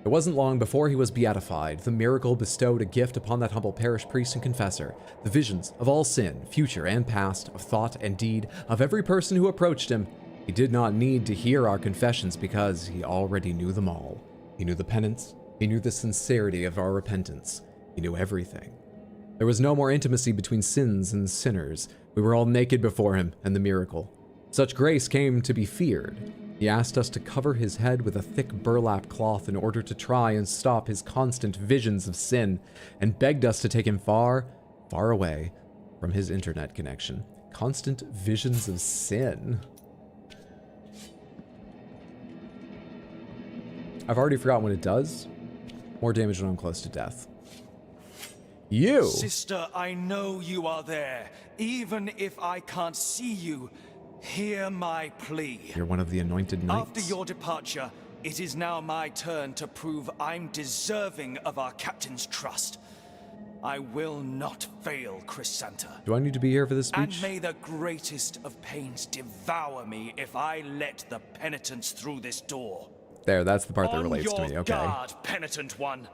It wasn't long before he was beatified. The miracle bestowed a gift upon that humble parish priest and confessor. The visions of all sin, future and past, of thought and deed, of every person who approached him. He did not need to hear our confessions because he already knew them all. He knew the penance. He knew the sincerity of our repentance. He knew everything. There was no more intimacy between sins and sinners. We were all naked before him and the miracle. Such grace came to be feared. He asked us to cover his head with a thick burlap cloth in order to try and stop his constant visions of sin, and begged us to take him far, far away from his internet connection. Constant visions of sin. I've already forgotten what it does. More damage when I'm close to death. You! Sister, I know you are there. Even if I can't see you, hear my plea. You're one of the anointed knights. After your departure, it is now my turn to prove I'm deserving of our captain's trust. I will not fail, Chrysanta. Do I need to be here for this speech? And may the greatest of pains devour me if I let the penitents through this door. There, that's the part that relates to me, okay. On your guard, penitent one.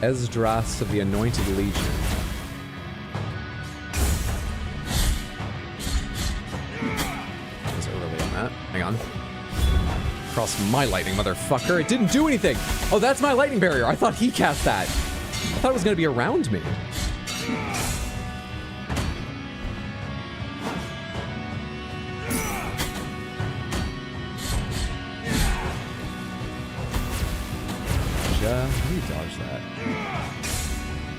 Esdras of the Anointed Legion. I was early on that. Hang on. Cross my lightning, motherfucker. It didn't do anything. Oh, that's my lightning barrier. I thought he cast that. I thought it was going to be around me. How do you dodge that?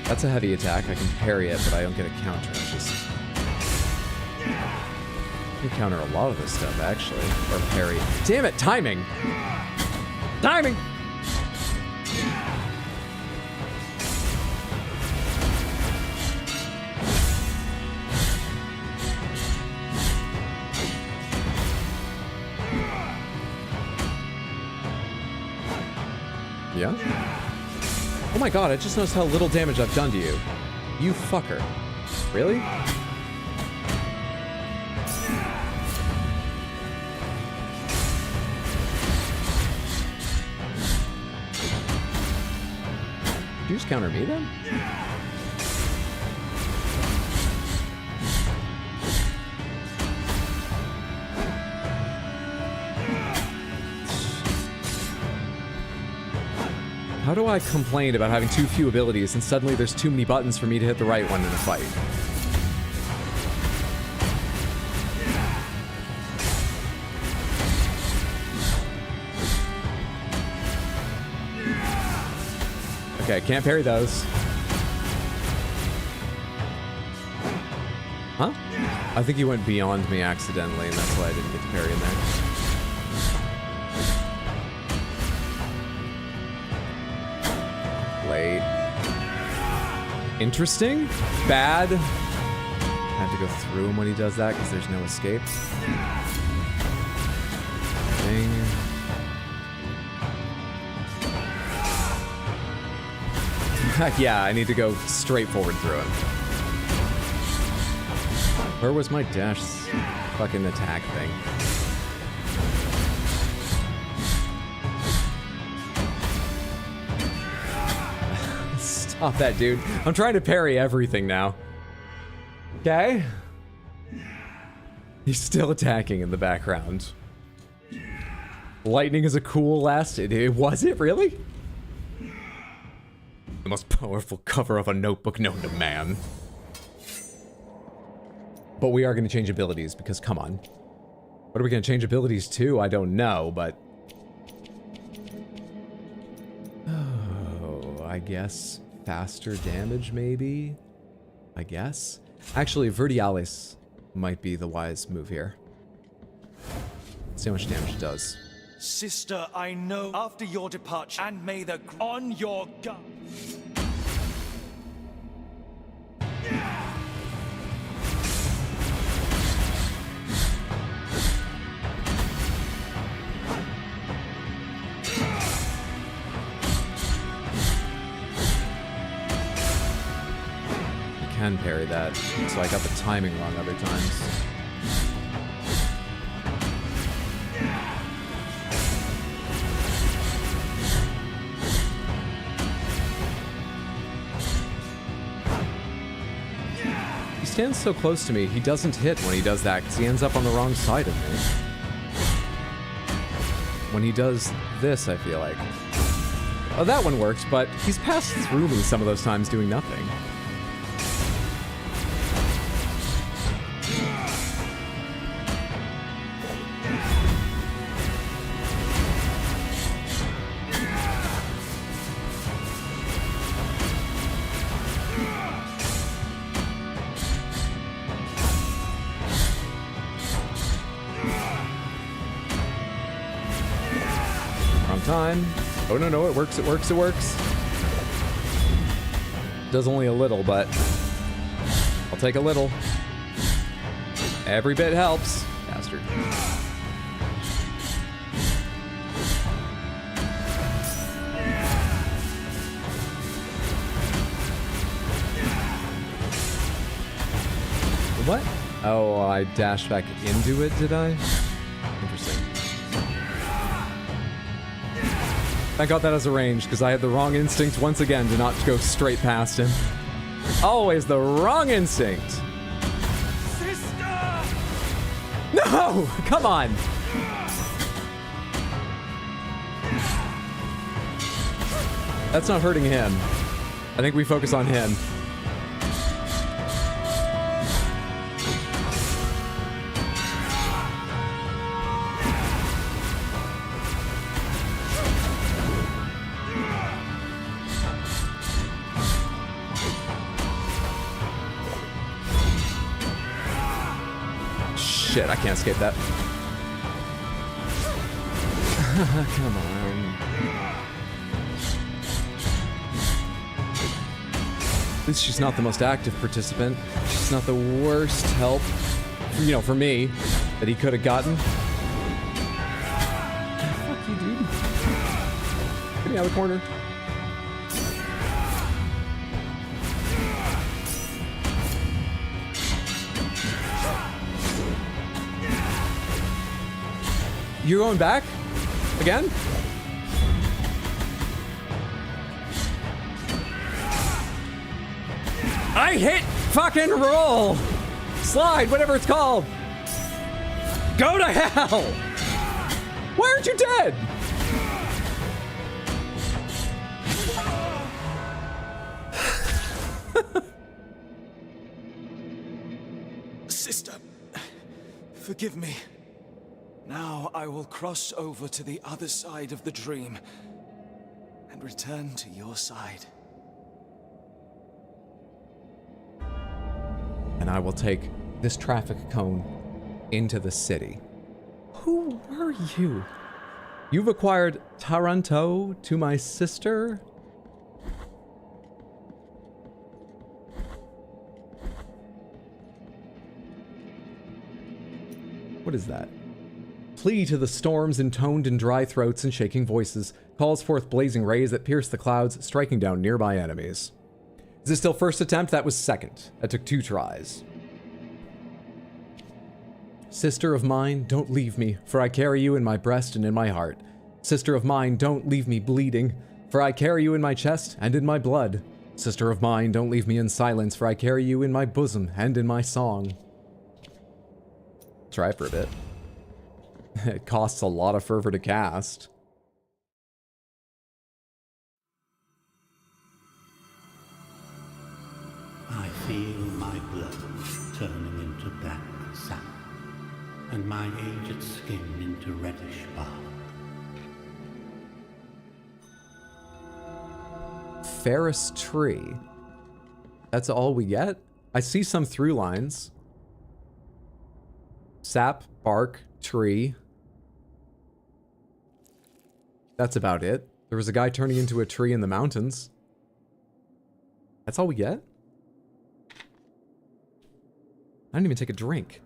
That's a heavy attack. I can parry it, but I don't get a counter. It's just... I can counter a lot of this stuff, actually. Or parry. Damn it! Timing! Timing! Yeah? Oh my god, I just noticed how little damage I've done to you. You fucker. Really? Did you just counter me then? How do I complain about having too few abilities and suddenly there's too many buttons for me to hit the right one in a fight? Okay, can't parry those. Huh? I think he went beyond me accidentally, and that's why I didn't get to parry in there. Late. Interesting. Bad. I have to go through him when he does that because there's no escape. Dang. Heck yeah, I need to go straight forward through him. Where was my dash fucking attack thing? Stop that, dude. I'm trying to parry everything now. Okay? He's still attacking in the background. Lightning is a cool last... Was it really? The most powerful cover of a notebook known to man. But we are going to change abilities, because come on. What are we going to change abilities to? I don't know, but... Oh, I guess faster damage, maybe? I guess? Actually, Vertialis might be the wise move here. Let's see how much damage it does. Sister, I know after your departure, and may the on your gun. can parry that, so I got the timing wrong other times. He stands so close to me, he doesn't hit when he does that, because he ends up on the wrong side of me. When he does this, I feel like. Oh, that one worked, but he's passed through me some of those times doing nothing. Time. Oh, no, it works, it works, it works. Does only a little, but I'll take a little. Every bit helps. Bastard. What? Oh, I dashed back into it, did I? Interesting. I got that as a range, because I had the wrong instinct once again to not go straight past him. Always the wrong instinct. Sister! No! Come on! That's not hurting him. I think we focus on him. Shit, I can't escape that. Come on. At least she's not the most active participant. She's not the worst help, you know, for me, that he could have gotten. Fuck you, dude. Get me out of the corner. You're going back? Again? I hit fucking roll! Slide, whatever it's called! Go to hell! Why aren't you dead? Sister, forgive me. Now I will cross over to the other side of the dream and return to your side. And I will take this traffic cone into the city. Who are you? You've acquired Taranto to my sister? What is that? Plea to the storms intoned in dry throats and shaking voices, calls forth blazing rays that pierce the clouds, striking down nearby enemies. Is this still first attempt? That was second. That took 2 tries. Sister of mine, don't leave me, for I carry you in my breast and in my heart. Sister of mine, don't leave me bleeding, for I carry you in my chest and in my blood. Sister of mine, don't leave me in silence, for I carry you in my bosom and in my song. Try for a bit. It costs a lot of fervor to cast. I feel my blood turning into black sap, and my aged skin into reddish bark. Ferris tree. That's all we get? I see some through lines. Sap, bark, tree. That's about it. There was a guy turning into a tree in the mountains. That's all we get? I didn't even take a drink.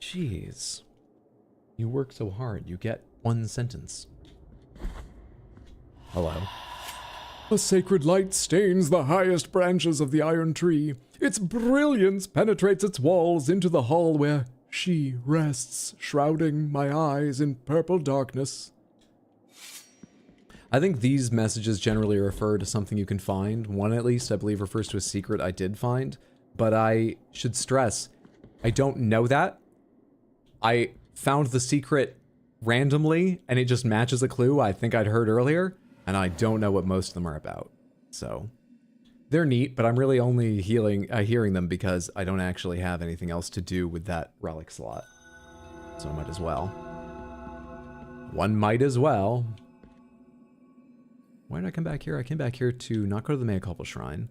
Jeez. You work so hard, you get 1 sentence. Hello. A sacred light stains the highest branches of the iron tree. Its brilliance penetrates its walls into the hall where she rests, shrouding my eyes in purple darkness. I think these messages generally refer to something you can find. One, at least, I believe refers to a secret I did find. But I should stress, I don't know that. I found the secret randomly, and it just matches a clue I think I'd heard earlier, and I don't know what most of them are about. So, they're neat, but I'm really only hearing them because I don't actually have anything else to do with that relic slot. So I might as well. One might as well. Why did I come back here? I came back here to not go to the Mea Culpa Shrine.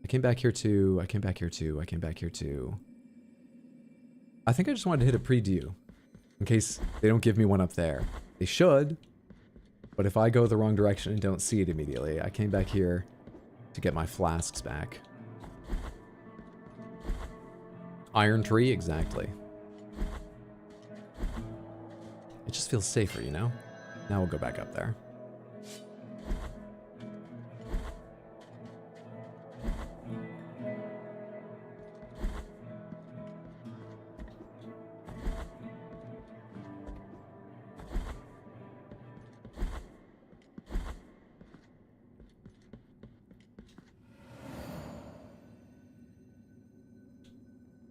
I came back here to... I came back here to... I think I just wanted to hit a pre-due. In case they don't give me one up there. They should. But if I go the wrong direction and don't see it immediately, I came back here to get my flasks back. Iron tree, exactly. It just feels safer, you know? Now we'll go back up there.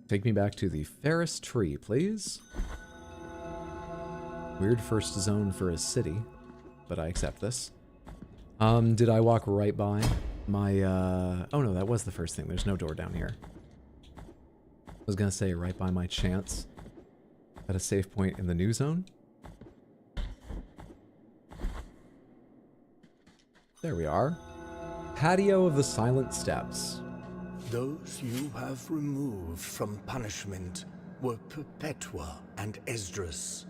Take me back to the Ferris tree, please. Weird first zone for a city, but I accept this. Did I walk right by my, oh no, that was the first thing. There's no door down here. I was gonna say right by my chance at a safe point in the new zone. There we are. Patio of the Silent Steps. Those you have removed from punishment were Perpetua and Esdras,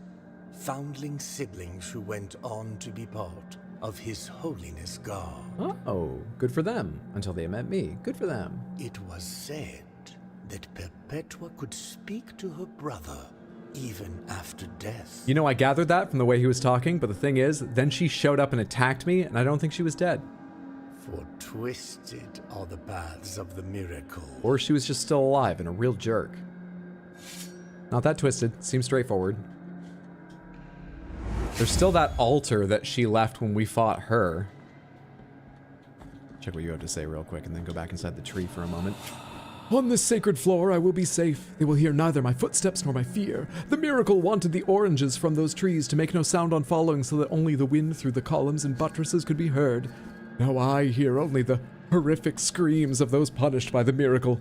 foundling siblings who went on to be part of His Holiness God. Oh, good for them. Until they met me. Good for them. It was said that Perpetua could speak to her brother even after death. You know, I gathered that from the way he was talking, but the thing is, then she showed up and attacked me, and I don't think she was dead. For twisted are the paths of the miracle. Or she was just still alive and a real jerk. Not that twisted. Seems straightforward. There's still that altar that she left when we fought her. Check what you have to say real quick and then go back inside the tree for a moment. On this sacred floor I will be safe. They will hear neither my footsteps nor my fear. The miracle wanted the oranges from those trees to make no sound on falling so that only the wind through the columns and buttresses could be heard. Now I hear only the horrific screams of those punished by the miracle.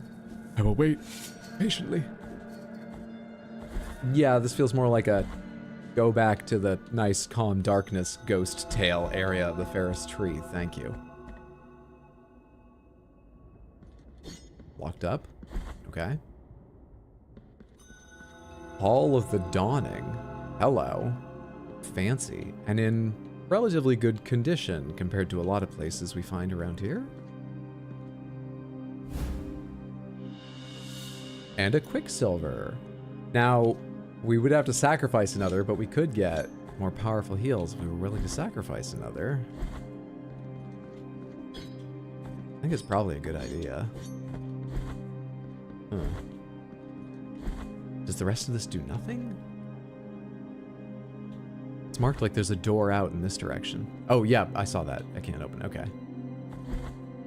I will wait patiently. Yeah, this feels more like a go back to the nice, calm darkness ghost tale area of the Ferris tree. Thank you. Locked up. Okay. Hall of the Dawning. Hello. Fancy. And in relatively good condition compared to a lot of places we find around here. And a Quicksilver. Now, we would have to sacrifice another, but we could get more powerful heals if we were willing to sacrifice another. I think it's probably a good idea. Huh. Does the rest of this do nothing? It's marked like there's a door out in this direction. Oh, yeah, I saw that. I can't open. Okay.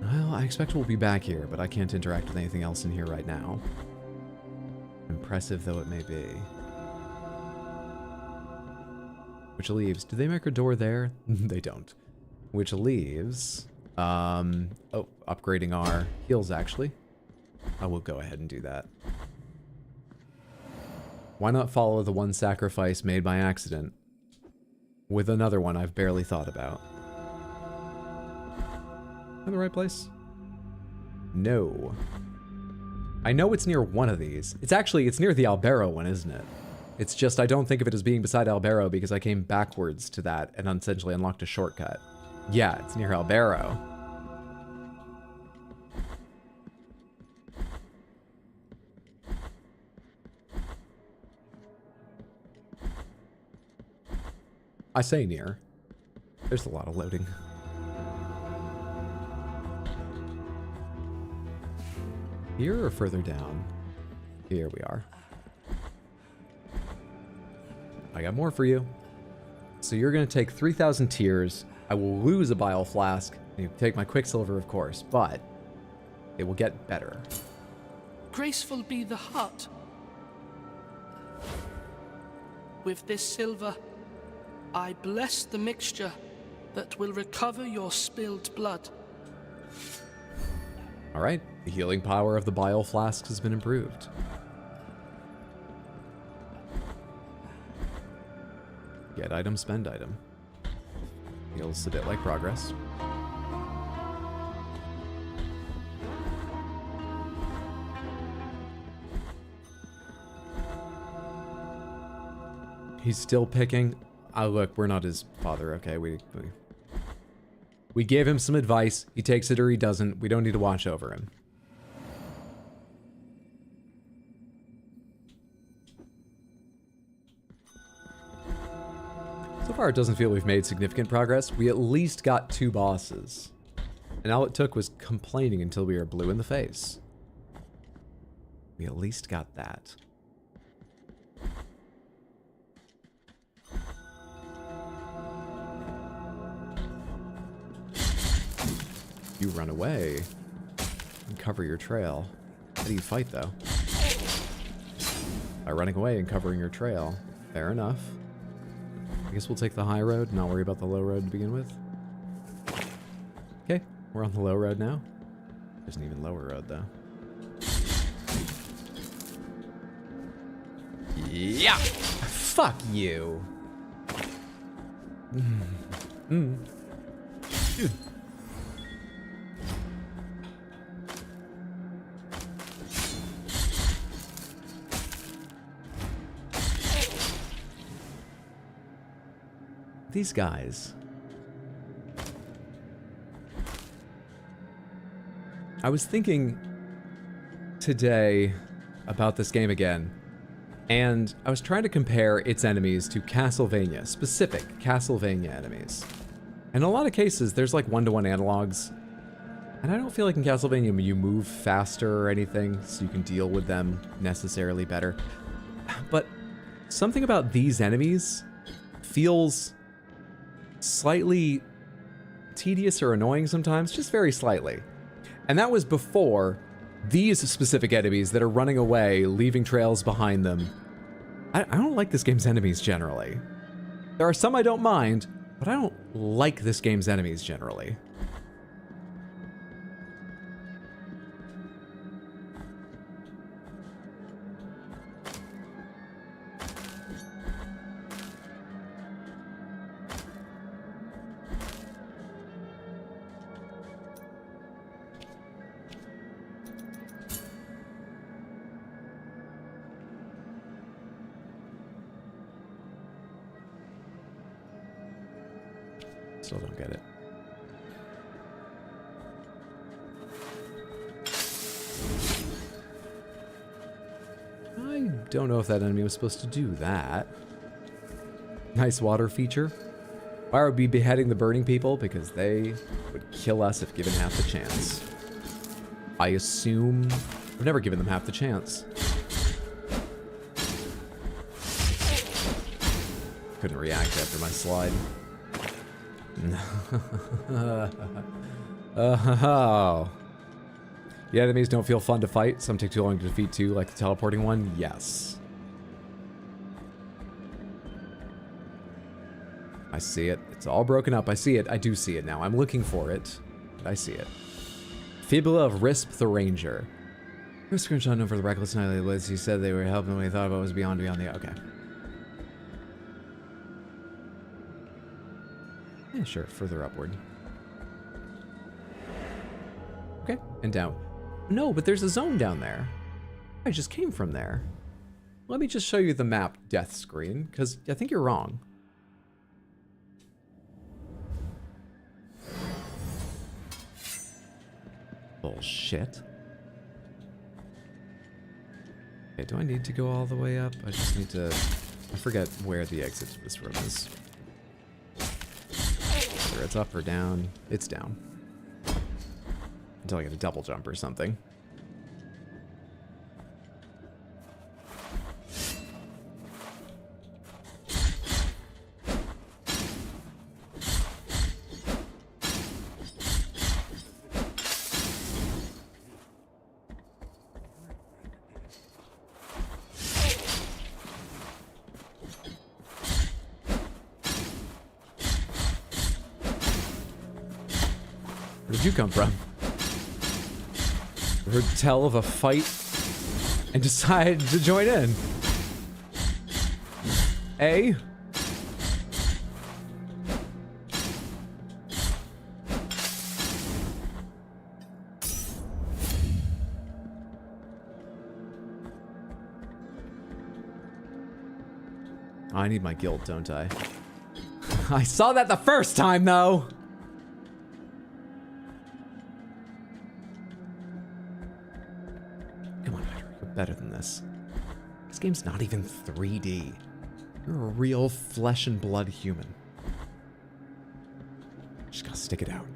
Well, I expect we'll be back here, but I can't interact with anything else in here right now. Impressive though it may be. Which leaves... Do they make a door there? They don't. Which leaves... Oh, upgrading our heals, actually. I will go ahead and do that. Why not follow the one sacrifice made by accident with another one I've barely thought about? Am I in the right place? No. I know it's near one of these. It's near the Albero one, isn't it? It's just I don't think of it as being beside Albero because I came backwards to that and essentially unlocked a shortcut. Yeah, it's near Albero. I say near. There's a lot of loading. Here or further down? Here we are. I got more for you. So you're going to take 3,000 tears. I will lose a bile flask. And you take my quicksilver, of course, but it will get better. Graceful be the heart. With this silver, I bless the mixture that will recover your spilled blood. All right, the healing power of the bile flasks has been improved. Get item, spend item. Feels a bit like progress. He's still picking. Oh, look, we're not his father. Okay, we gave him some advice. He takes it or he doesn't. We don't need to watch over him. So far, it doesn't feel we've made significant progress. We at least got 2 bosses. And all it took was complaining until we were blue in the face. We at least got that. You run away and cover your trail. How do you fight, though? By running away and covering your trail. Fair enough. I guess we'll take the high road, not worry about the low road to begin with. Okay, we're on the low road now. There's an even lower road, though. Yeah! Fuck you! These guys. I was thinking today about this game again, and I was trying to compare its enemies to Castlevania, specific Castlevania enemies. In a lot of cases, there's like one-to-one analogs, and I don't feel like in Castlevania you move faster or anything, so you can deal with them necessarily better. But something about these enemies feels slightly tedious or annoying sometimes, just very slightly. And that was before these specific enemies that are running away, leaving trails behind them. I don't like this game's enemies generally. There are some I don't mind, but I don't like this game's enemies generally. Still don't get it. I don't know if that enemy was supposed to do that. Nice water feature. Why are we beheading the burning people? Because they would kill us if given half the chance. I assume I've never given them half the chance. Couldn't react after my slide. Oh. The enemies don't feel fun to fight. Some take too long to defeat too, like the teleporting one. Yes. I see it. It's all broken up. I see it. I do see it now. I'm looking for it. I see it. Fibula of Risp the Ranger. No screenshot over the reckless night lists. He said they were helping when he thought about what was beyond the... Okay. Yeah, sure. Further upward. Okay. And down. No, but there's a zone down there. I just came from there. Let me just show you the map death screen, because I think you're wrong. Bullshit. Okay, do I need to go all the way up? I just need to... I forget where the exit to this room is. Whether it's up or down. It's down. Until I get a double jump or something. Where'd you come from? Heard tell of a fight and decided to join in. Eh? I need my guild, don't I? I saw that the first time, though! Come on, you're better than this. This game's not even 3D. You're a real flesh and blood human. Just gotta stick it out.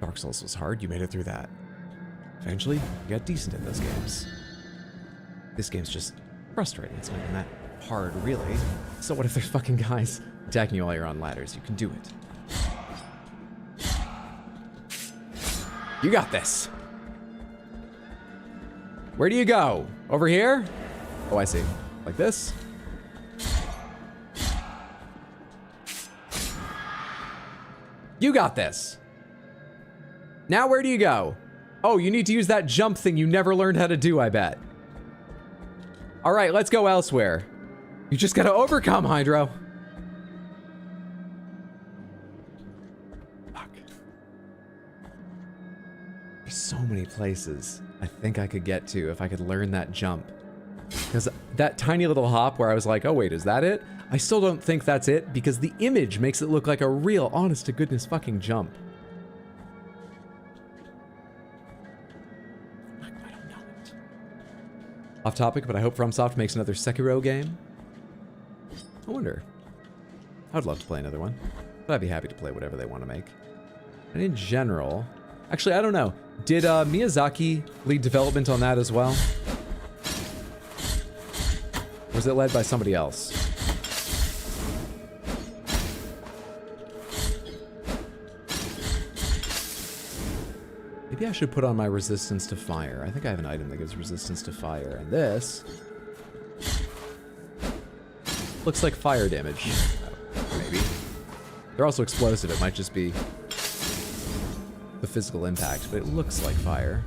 Dark Souls was hard, you made it through that. Eventually, you got decent at those games. This game's just frustrating. It's not even that hard, really. So what if there's fucking guys attacking you while you're on ladders? You can do it. You got this. Where do you go? Over here? Oh, I see. Like this? You got this. Now where do you go? Oh, you need to use that jump thing you never learned how to do, I bet. All right, let's go elsewhere. You just gotta overcome, Hydro. Fuck. There's so many places I think I could get to if I could learn that jump. Because that tiny little hop where I was like, oh wait, is that it? I still don't think that's it because the image makes it look like a real, honest to goodness fucking jump. I don't know it. Off topic, but I hope FromSoft makes another Sekiro game. I wonder. I would love to play another one, but I'd be happy to play whatever they want to make. And in general, actually, I don't know. Did Miyazaki lead development on that as well? Or was it led by somebody else? Maybe I should put on my resistance to fire. I think I have an item that gives resistance to fire, and this looks like fire damage. Maybe. They're also explosive. It might just be the physical impact, but it looks like fire.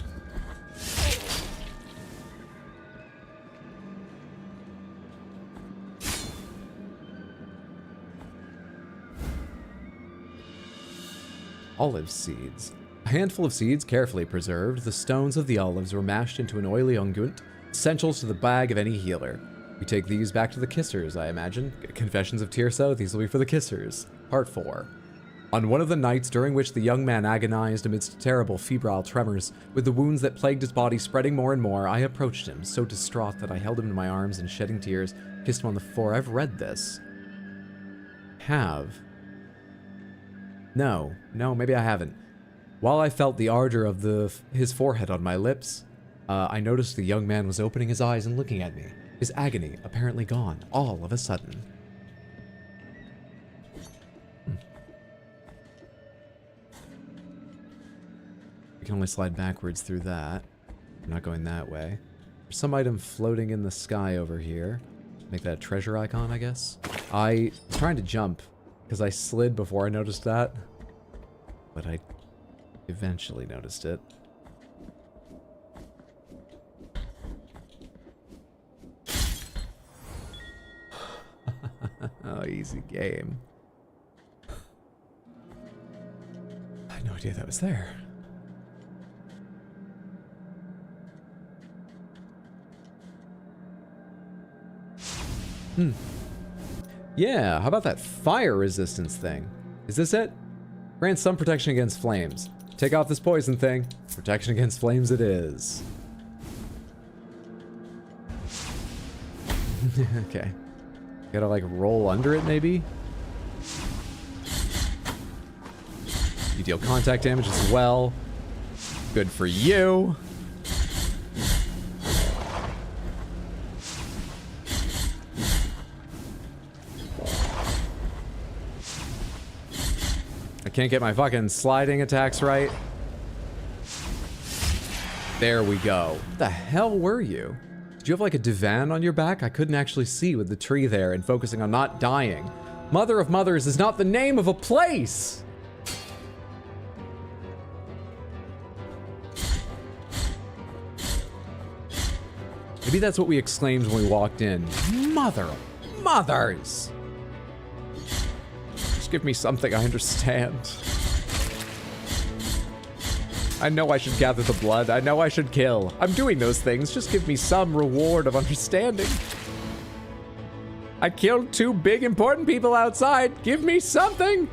Olive seeds. A handful of seeds, carefully preserved, the stones of the olives were mashed into an oily unguent, essentials to the bag of any healer. We take these back to the Kissers, I imagine. Confessions of Tirso, these will be for the Kissers. Part 4. On one of the nights during which the young man agonized amidst terrible febrile tremors, with the wounds that plagued his body spreading more and more, I approached him, so distraught that I held him in my arms and shedding tears, kissed him on the forehead. I've read this. Have. No, maybe I haven't. While I felt the ardor of his forehead on my lips, I noticed the young man was opening his eyes and looking at me. His agony apparently gone, all of a sudden. We can only slide backwards through that. I'm not going that way. There's some item floating in the sky over here. Make that a treasure icon, I guess. I was trying to jump because I slid before I noticed that, but I eventually noticed it. Oh, easy game. I had no idea that was there. Yeah, how about that fire resistance thing? Is this it? Grants some protection against flames. Take off this poison thing. Protection against flames it is. Okay. Gotta like roll under it maybe? You deal contact damage as well. Good for you. I can't get my fucking sliding attacks right. There we go. What the hell were you? Did you have like a divan on your back? I couldn't actually see with the tree there and focusing on not dying. Mother of Mothers is not the name of a place! Maybe that's what we exclaimed when we walked in. Mothers! Just give me something I understand. I know I should gather the blood. I know I should kill. I'm doing those things. Just give me some reward of understanding. I killed 2 big important people outside. Give me something.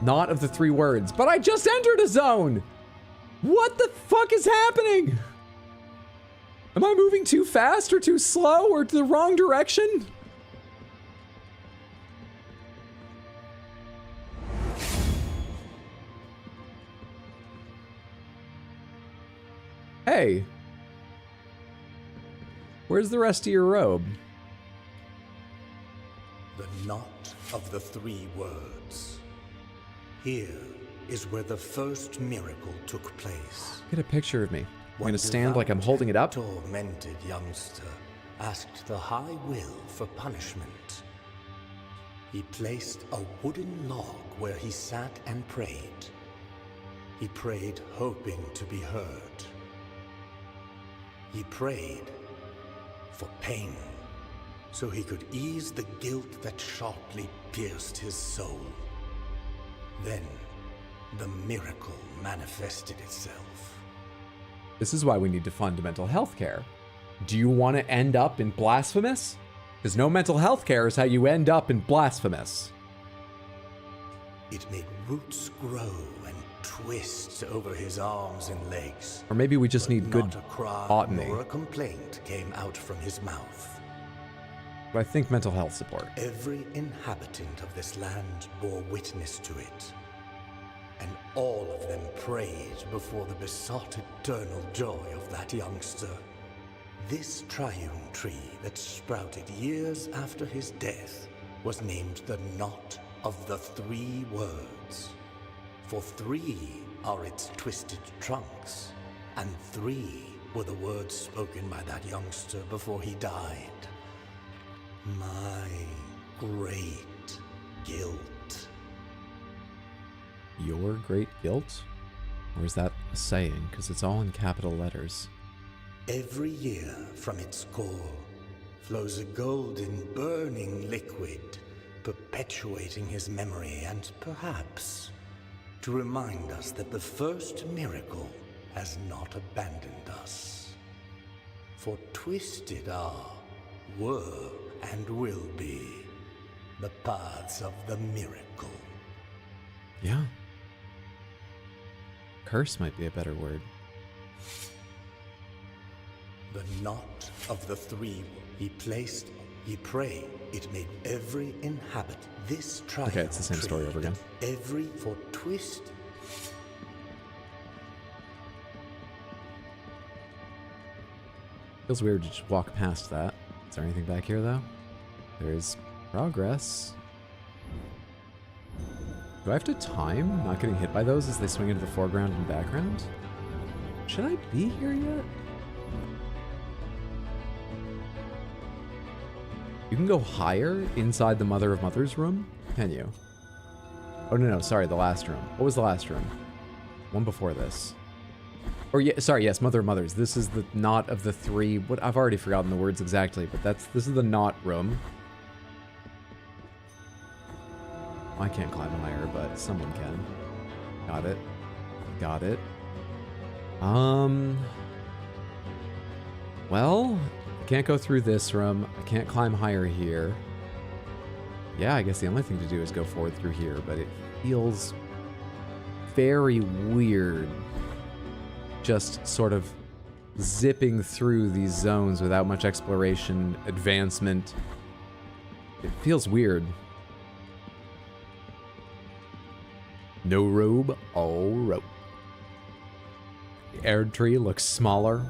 Not of the 3 words, but I just entered a zone. What the fuck is happening? Am I moving too fast or too slow or to the wrong direction? Hey. Where's the rest of your robe? The knot of the 3 words. Here is where the first miracle took place. Get a picture of me. I'm gonna stand like I'm holding it up. Tormented youngster asked the High Will for punishment. He placed a wooden log where he sat and prayed. He prayed hoping to be heard. He prayed for pain, so he could ease the guilt that sharply pierced his soul. Then, the miracle manifested itself. This is why we need to fund mental health care. Do you want to end up in Blasphemous? Because no mental health care is how you end up in Blasphemous. It made roots grow and twist over his arms and legs. Or maybe we just need good Not a cry botany. nor a complaint came out from his mouth. But I think mental health support. Every inhabitant of this land bore witness to it, and all of them prayed before the besought eternal joy of that youngster. This triune tree that sprouted years after his death was named the Knot of the 3 Words. For 3 are its twisted trunks, and 3 were the words spoken by that youngster before he died. My great guilt. Your great guilt? Or is that a saying? Because it's all in capital letters. Every year from its core flows a golden, burning liquid, perpetuating his memory and perhaps to remind us that the first miracle has not abandoned us. For twisted are, were, and will be the paths of the miracle. Yeah. Curse might be a better word. The knot of the 3 he placed, he prayed, it made every inhabit this triumph. Okay, it's the same story over again. Every for twist. Feels weird to just walk past that. Is there anything back here, though? There's progress. Do I have to time not getting hit by those as they swing into the foreground and background? Should I be here yet? You can go higher inside the Mother of Mothers room? Can you? Oh, no, sorry, the last room. What was the last room? One before this. Or, yeah, sorry, yes, Mother of Mothers. This is the knot of the 3. What I've already forgotten the words exactly, but this is the knot room. I can't climb higher, but someone can. Got it. Got it. Well, I can't go through this room. I can't climb higher here. Yeah, I guess the only thing to do is go forward through here, but it feels very weird just sort of zipping through these zones without much exploration, advancement. It feels weird. No robe, all rope. The air tree looks smaller.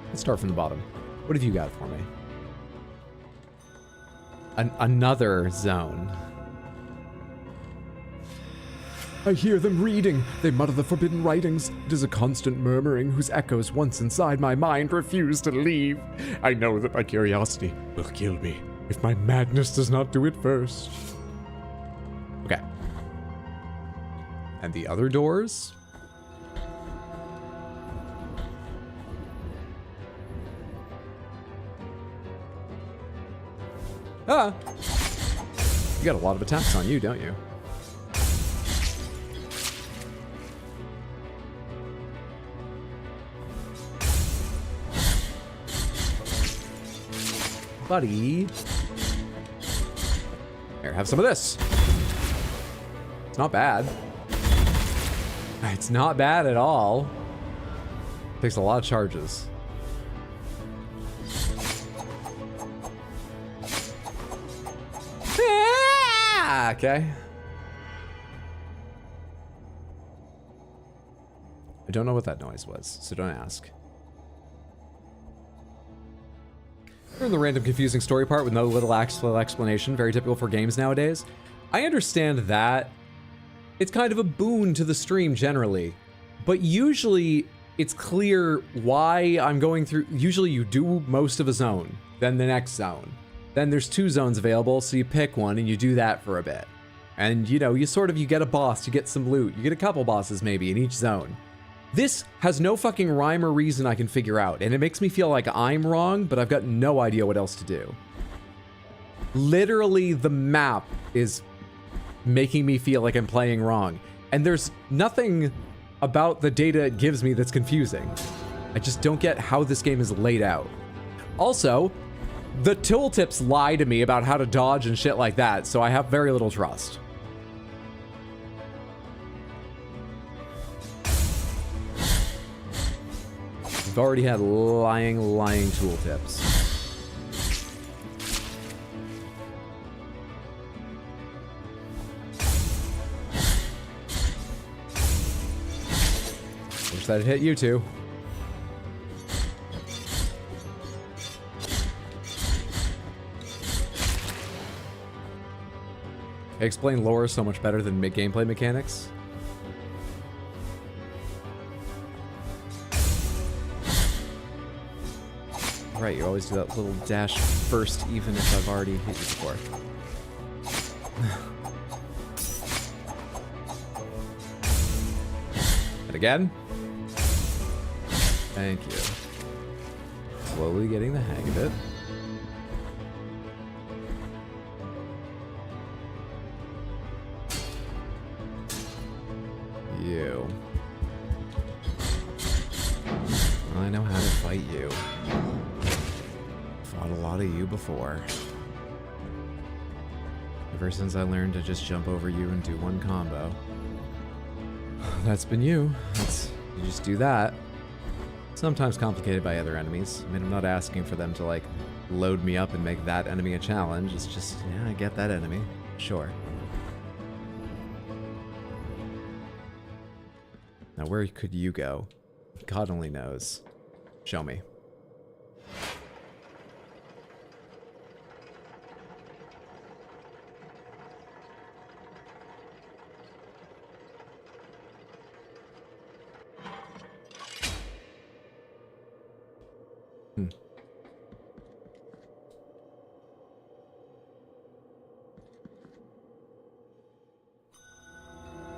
Let's start from the bottom. What have you got for me? Another zone. I hear them reading. They mutter the forbidden writings. It is a constant murmuring whose echoes once inside my mind refuse to leave. I know that my curiosity will kill me. If my madness does not do it first. Okay. And the other doors? Ah! You got a lot of attacks on you, don't you? Buddy. Here, have some of this. It's not bad. It's not bad at all. Takes a lot of charges. Okay. I don't know what that noise was, so don't ask. We're in the random confusing story part with no little actual explanation, very typical for games nowadays. I understand that. It's kind of a boon to the stream generally, but usually it's clear why I'm going through. Usually you do most of a zone, then the next zone. Then there's 2 zones available, so you pick one and you do that for a bit. And you know, you get a boss, you get some loot, you get a couple bosses maybe in each zone. This has no fucking rhyme or reason I can figure out, and it makes me feel like I'm wrong, but I've got no idea what else to do. Literally, the map is making me feel like I'm playing wrong, and there's nothing about the data it gives me that's confusing. I just don't get how this game is laid out. Also, the tooltips lie to me about how to dodge and shit like that, so I have very little trust. We've already had lying tooltips. Wish that hit you too. I explain lore so much better than gameplay mechanics. Right, you always do that little dash first, even if I've already hit you before. And again. Thank you. Slowly getting the hang of it. You. I know how to fight you. Fought a lot of you before. Ever since I learned to just jump over you and do one combo. That's been you. You just do that. Sometimes complicated by other enemies. I mean, I'm not asking for them to, like, load me up and make that enemy a challenge. It's just, yeah, I get that enemy. Sure. Now, where could you go? God only knows. Show me.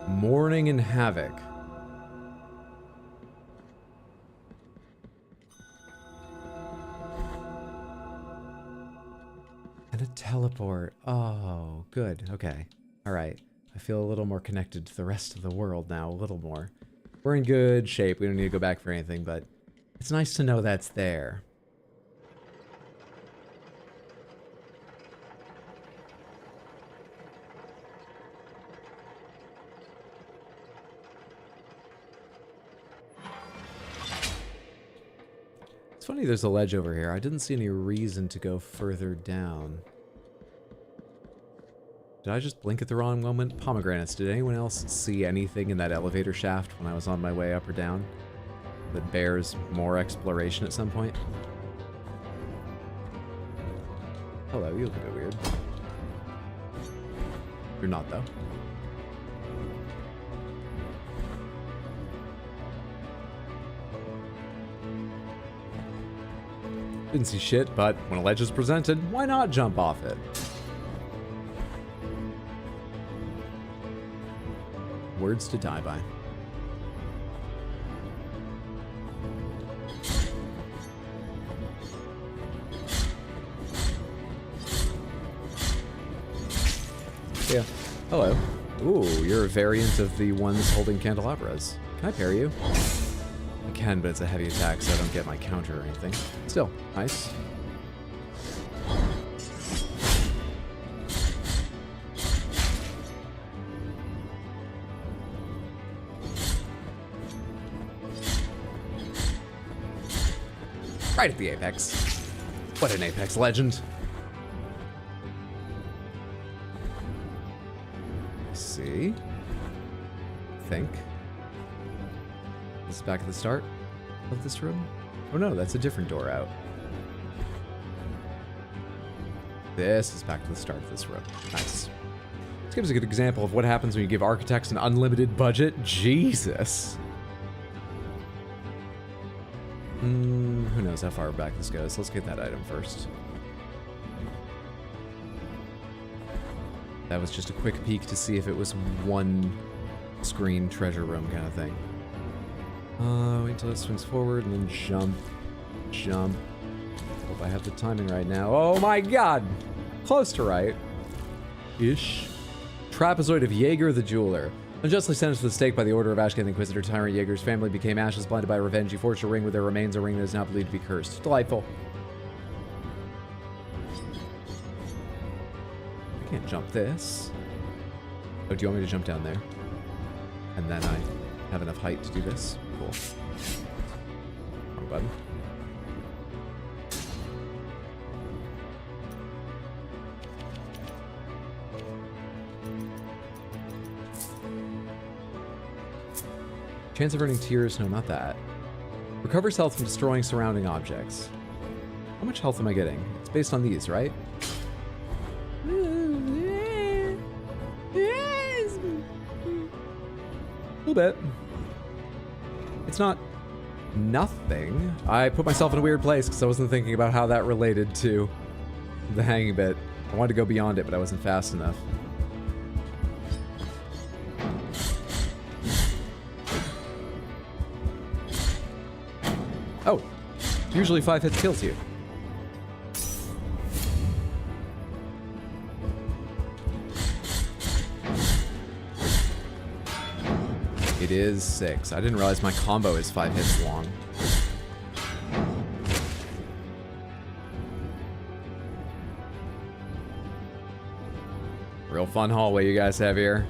Mourning in Havoc. And a teleport. Oh, good. Okay. All right. I feel a little more connected to the rest of the world now. A little more. We're in good shape. We don't need to go back for anything, but it's nice to know that's there. It's funny there's a ledge over here. I didn't see any reason to go further down. Did I just blink at the wrong moment? Pomegranates, did anyone else see anything in that elevator shaft when I was on my way up or down that bears more exploration at some point? Hello, you look a bit weird. You're not, though. Didn't see shit, but when a ledge is presented, why not jump off it? Words to die by. Yeah. Hello. Ooh, you're a variant of the ones holding candelabras. Can I parry you? I can, but it's a heavy attack, so I don't get my counter or anything. Still, nice. Right at the apex. What an apex legend. See? I think. This is back at the start of this room? Oh no, that's a different door out. This is back to the start of this room. Nice. This gives a good example of what happens when you give architects an unlimited budget. Jesus. Who knows how far back this goes. Let's get that item first. That was just a quick peek to see if it was one screen treasure room kind of thing. Wait until it swings forward and then jump. Jump. Hope I have the timing right now. Oh my god! Close to right. Ish. Trapezoid of Jaeger the Jeweler. Unjustly sentenced to the stake by the order of Ashcan the Inquisitor, Tyrant Jaeger's family became ashes, blinded by revenge. He forged a ring with their remains, a ring that is now believed to be cursed. Delightful. I can't jump this. Oh, do you want me to jump down there? And then I have enough height to do this? Cool. Wrong button. Chance of earning tears? No, not that. Recovers health from destroying surrounding objects. How much health am I getting? It's based on these, right? A little bit. It's not nothing. I put myself in a weird place because I wasn't thinking about how that related to the hanging bit. I wanted to go beyond it, but I wasn't fast enough. Oh, usually 5 hits kills you. It is 6. I didn't realize my combo is 5 hits long. Real fun hallway you guys have here.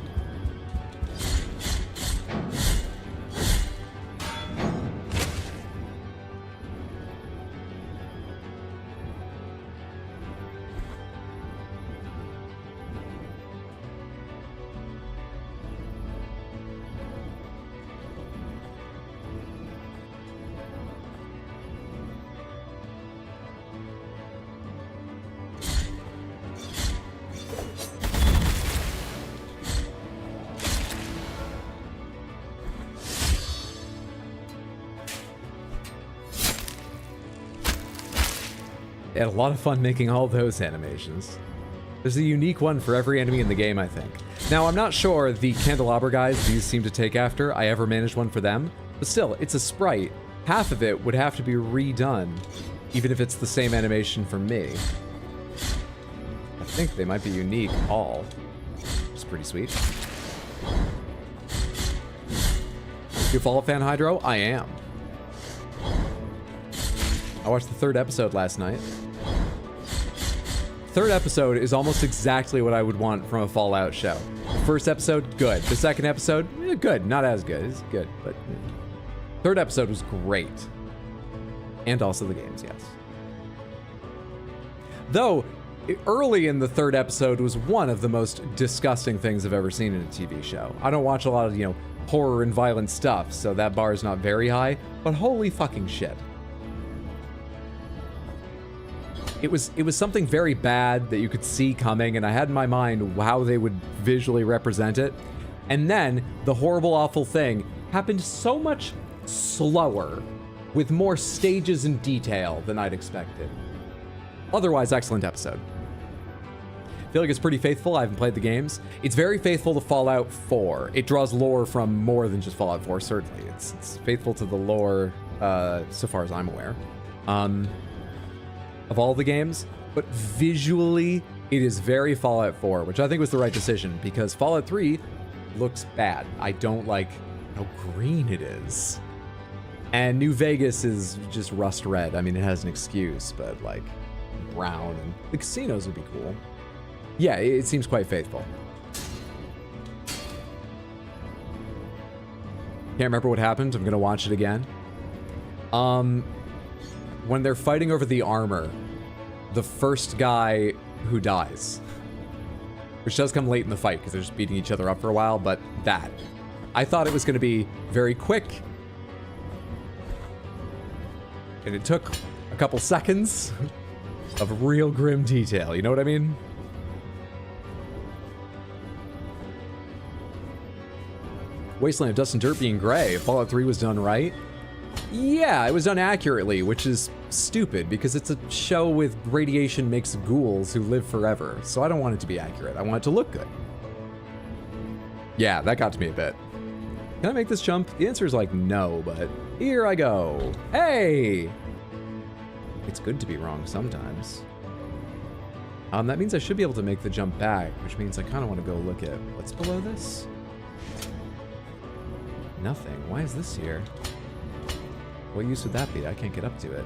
I had a lot of fun making all those animations. There's a unique one for every enemy in the game, I think. Now, I'm not sure the candelabra guys these seem to take after, I ever managed one for them, but still, it's a sprite. Half of it would have to be redone, even if it's the same animation for me. I think they might be unique all, which is pretty sweet. You a Fallout fan, Hydro? I am. I watched the 3rd episode last night. 3rd episode is almost exactly what I would want from a Fallout show. The 1st episode, good. The 2nd episode, good. Not as good. It's good, but... 3rd episode was great. And also the games, yes. Though, early in the 3rd episode was one of the most disgusting things I've ever seen in a TV show. I don't watch a lot of, horror and violent stuff, so that bar is not very high, but holy fucking shit. It was something very bad that you could see coming, and I had in my mind how they would visually represent it. And then the horrible, awful thing happened so much slower with more stages and detail than I'd expected. Otherwise, excellent episode. I feel like it's pretty faithful. I haven't played the games. It's very faithful to Fallout 4. It draws lore from more than just Fallout 4, certainly. It's faithful to the lore, so far as I'm aware, of all the games. But visually, it is very Fallout 4, which I think was the right decision, because Fallout 3 looks bad. I don't like how green it is. And New Vegas is just rust red. I mean, it has an excuse, but like brown, and the casinos would be cool. Yeah, it seems quite faithful. Can't remember what happened. I'm gonna watch it again. When they're fighting over the armor, the first guy who dies, which does come late in the fight because they're just beating each other up for a while, but that. I thought it was gonna be very quick. And it took a couple seconds of real grim detail, you know what I mean? Wasteland of Dust and Dirt being gray. Fallout 3 was done right. Yeah, it was done accurately, which is stupid because it's a show with radiation makes ghouls who live forever. So I don't want it to be accurate. I want it to look good. Yeah, that got to me a bit. Can I make this jump? The answer is like no, but here I go. Hey! It's good to be wrong sometimes. That means I should be able to make the jump back, which means I kind of want to go look at what's below this. Nothing. Why is this here? What use would that be? I can't get up to it.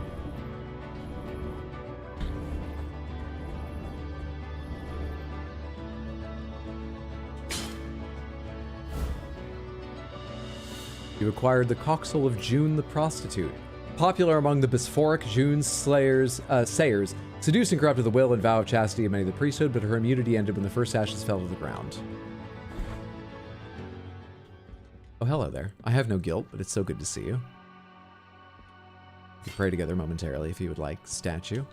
You acquired the coxel of June the prostitute. Popular among the Bisphoric June sayers, seduced and corrupted the will and vow of chastity of many of the priesthood, but her immunity ended when the first ashes fell to the ground. Oh, hello there. I have no guilt, but it's so good to see you. We can pray together momentarily if you would like, statue.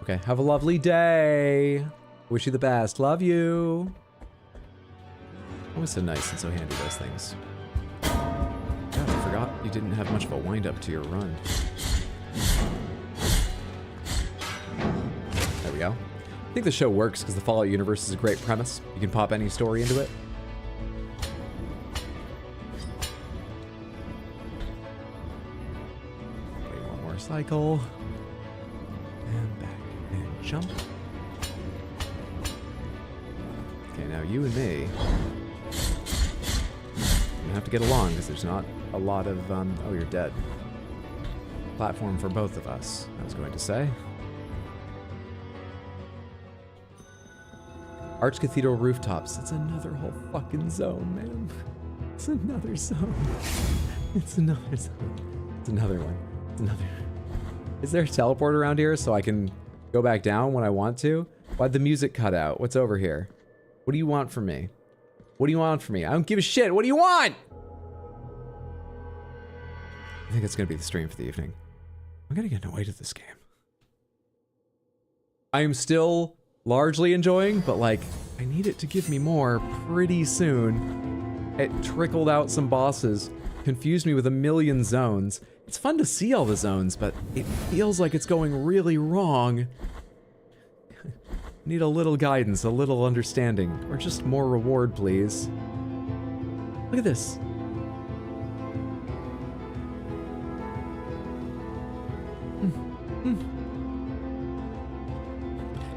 Okay, have a lovely day. Wish you the best. Love you. Always so nice and so handy, those things. God, I forgot you didn't have much of a wind-up to your run. There we go. I think the show works because the Fallout universe is a great premise. You can pop any story into it. Cycle, and back, and jump. Okay, now you and me gonna have to get along because there's not a lot of, oh, you're dead. Platform for both of us, I was going to say. Archcathedral rooftops. It's another whole fucking zone, man. It's another zone. It's another zone. It's another one. It's another. Is there a teleport around here so I can go back down when I want to? Why'd the music cut out? What's over here? What do you want from me? What do you want from me? I don't give a shit. What do you want? I think it's going to be the stream for the evening. I'm going to get annoyed at this game. I am still largely enjoying, but like, I need it to give me more pretty soon. It trickled out some bosses, confused me with a million zones. It's fun to see all the zones, but it feels like it's going really wrong. Need a little guidance, a little understanding, or just more reward, please. Look at this.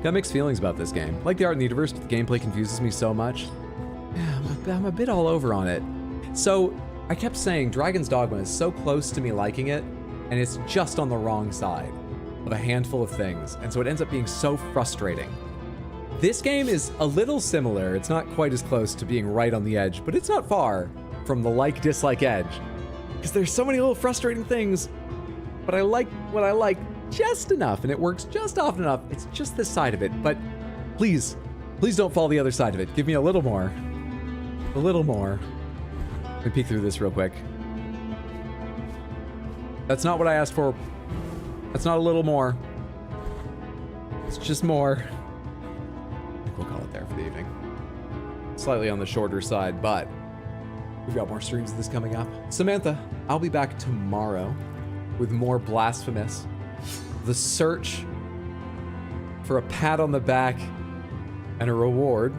Got mixed feelings about this game. Like the art in the universe, but the gameplay confuses me so much. Yeah, I'm a bit all over on it. So, I kept saying Dragon's Dogma is so close to me liking it, and it's just on the wrong side of a handful of things, and so it ends up being so frustrating. This game is a little similar. It's not quite as close to being right on the edge, but it's not far from the like-dislike edge, because there's so many little frustrating things, but I like what I like just enough, and it works just often enough. It's just this side of it, but please don't fall the other side of it. Give me a little more. A little more. Let me peek through this real quick. That's not what I asked for. That's not a little more. It's just more. I think we'll call it there for the evening. Slightly on the shorter side, but We've got more streams of this coming up. Samantha, I'll be back tomorrow with more Blasphemous. The search for a pat on the back and a reward.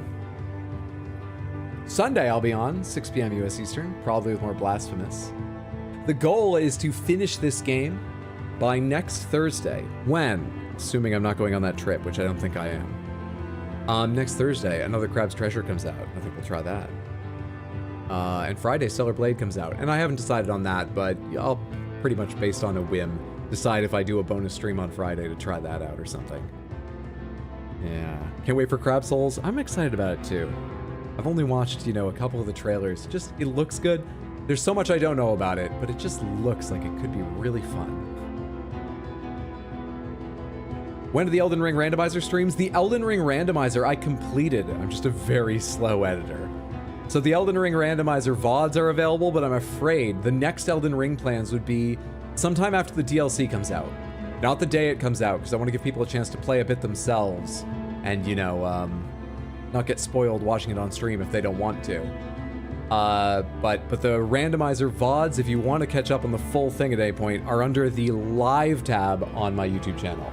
Sunday I'll be on, 6 p.m. US Eastern, probably with more Blasphemous. The goal is to finish this game by next Thursday, when, assuming I'm not going on that trip, which I don't think I am. Next Thursday, Another Crab's Treasure comes out. I think we'll try that. And Friday, Stellar Blade comes out. And I haven't decided on that, but I'll pretty much, based on a whim, decide if I do a bonus stream on Friday to try that out or something. Yeah. Can't wait for Crab Souls. I'm excited about it too. I've only watched, a couple of the trailers. Just, it looks good. There's so much I don't know about it, but it just looks like it could be really fun. When are the Elden Ring randomizer streams? The Elden Ring randomizer I completed. I'm just a very slow editor. So the Elden Ring randomizer VODs are available, but I'm afraid the next Elden Ring plans would be sometime after the DLC comes out. Not the day it comes out, because I want to give people a chance to play a bit themselves and, not get spoiled watching it on stream if they don't want to. But the randomizer VODs, if you want to catch up on the full thing at any point, are under the live tab on my YouTube channel.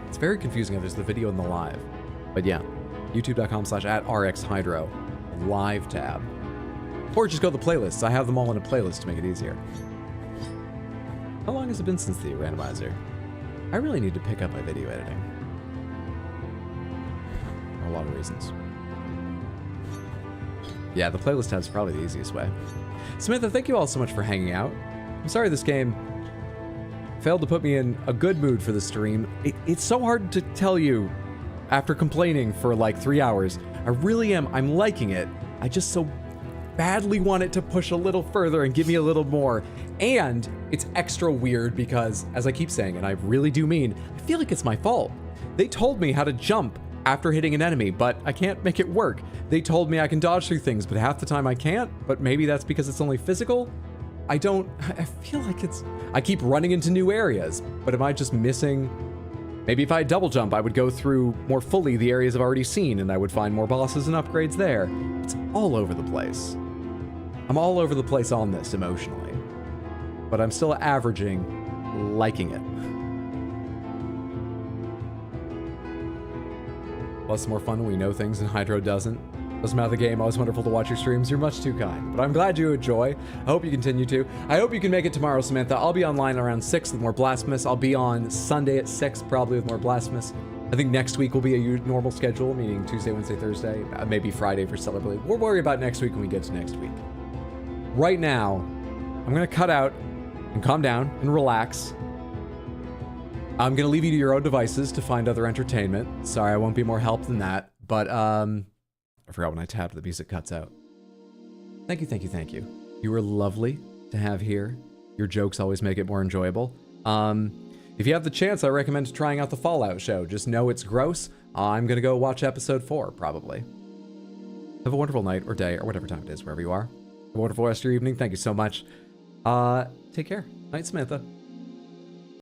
It's very confusing if there's the video and the live. But yeah, youtube.com/@rxhydro, live tab. Or just go to the playlists. I have them all in a playlist to make it easier. How long has it been since the randomizer? I really need to pick up my video editing. For a lot of reasons. Yeah, the playlist tab is probably the easiest way. Samantha, thank you all so much for hanging out. I'm sorry this game failed to put me in a good mood for the stream. It's so hard to tell you after complaining for like 3 hours. I really am. I'm liking it. I just so badly want it to push a little further and give me a little more. And it's extra weird because, as I keep saying, and I really do mean, I feel like it's my fault. They told me how to jump after hitting an enemy, but I can't make it work. They told me I can dodge through things, but half the time I can't, but maybe that's because it's only physical. I feel like I keep running into new areas, but am I just missing? Maybe if I had double jump, I would go through more fully the areas I've already seen, and I would find more bosses and upgrades there. It's all over the place. I'm all over the place on this emotionally, but I'm still averaging liking it. Plus, more fun when we know things and Hydro doesn't. Doesn't matter the game, always wonderful to watch your streams. You're much too kind, but I'm glad you enjoy. I hope you continue to. I hope you can make it tomorrow, Samantha. I'll be online around 6 with more Blasphemous. I'll be on Sunday at 6, probably with more Blasphemous. I think next week will be a normal schedule, meaning Tuesday, Wednesday, Thursday, maybe Friday for Stellar Blade. We'll worry about next week when we get to next week. Right now, I'm gonna cut out and calm down and relax. I'm gonna leave you to your own devices to find other entertainment. Sorry, I won't be more help than that, but I forgot when I tapped, the music cuts out. Thank you, thank you, thank you. You were lovely to have here. Your jokes always make it more enjoyable. If you have the chance, I recommend trying out the Fallout show. Just know it's gross. I'm gonna go watch episode 4, probably. Have a wonderful night or day or whatever time it is, wherever you are. Have a wonderful rest of your evening. Thank you so much. Take care. Night, Samantha.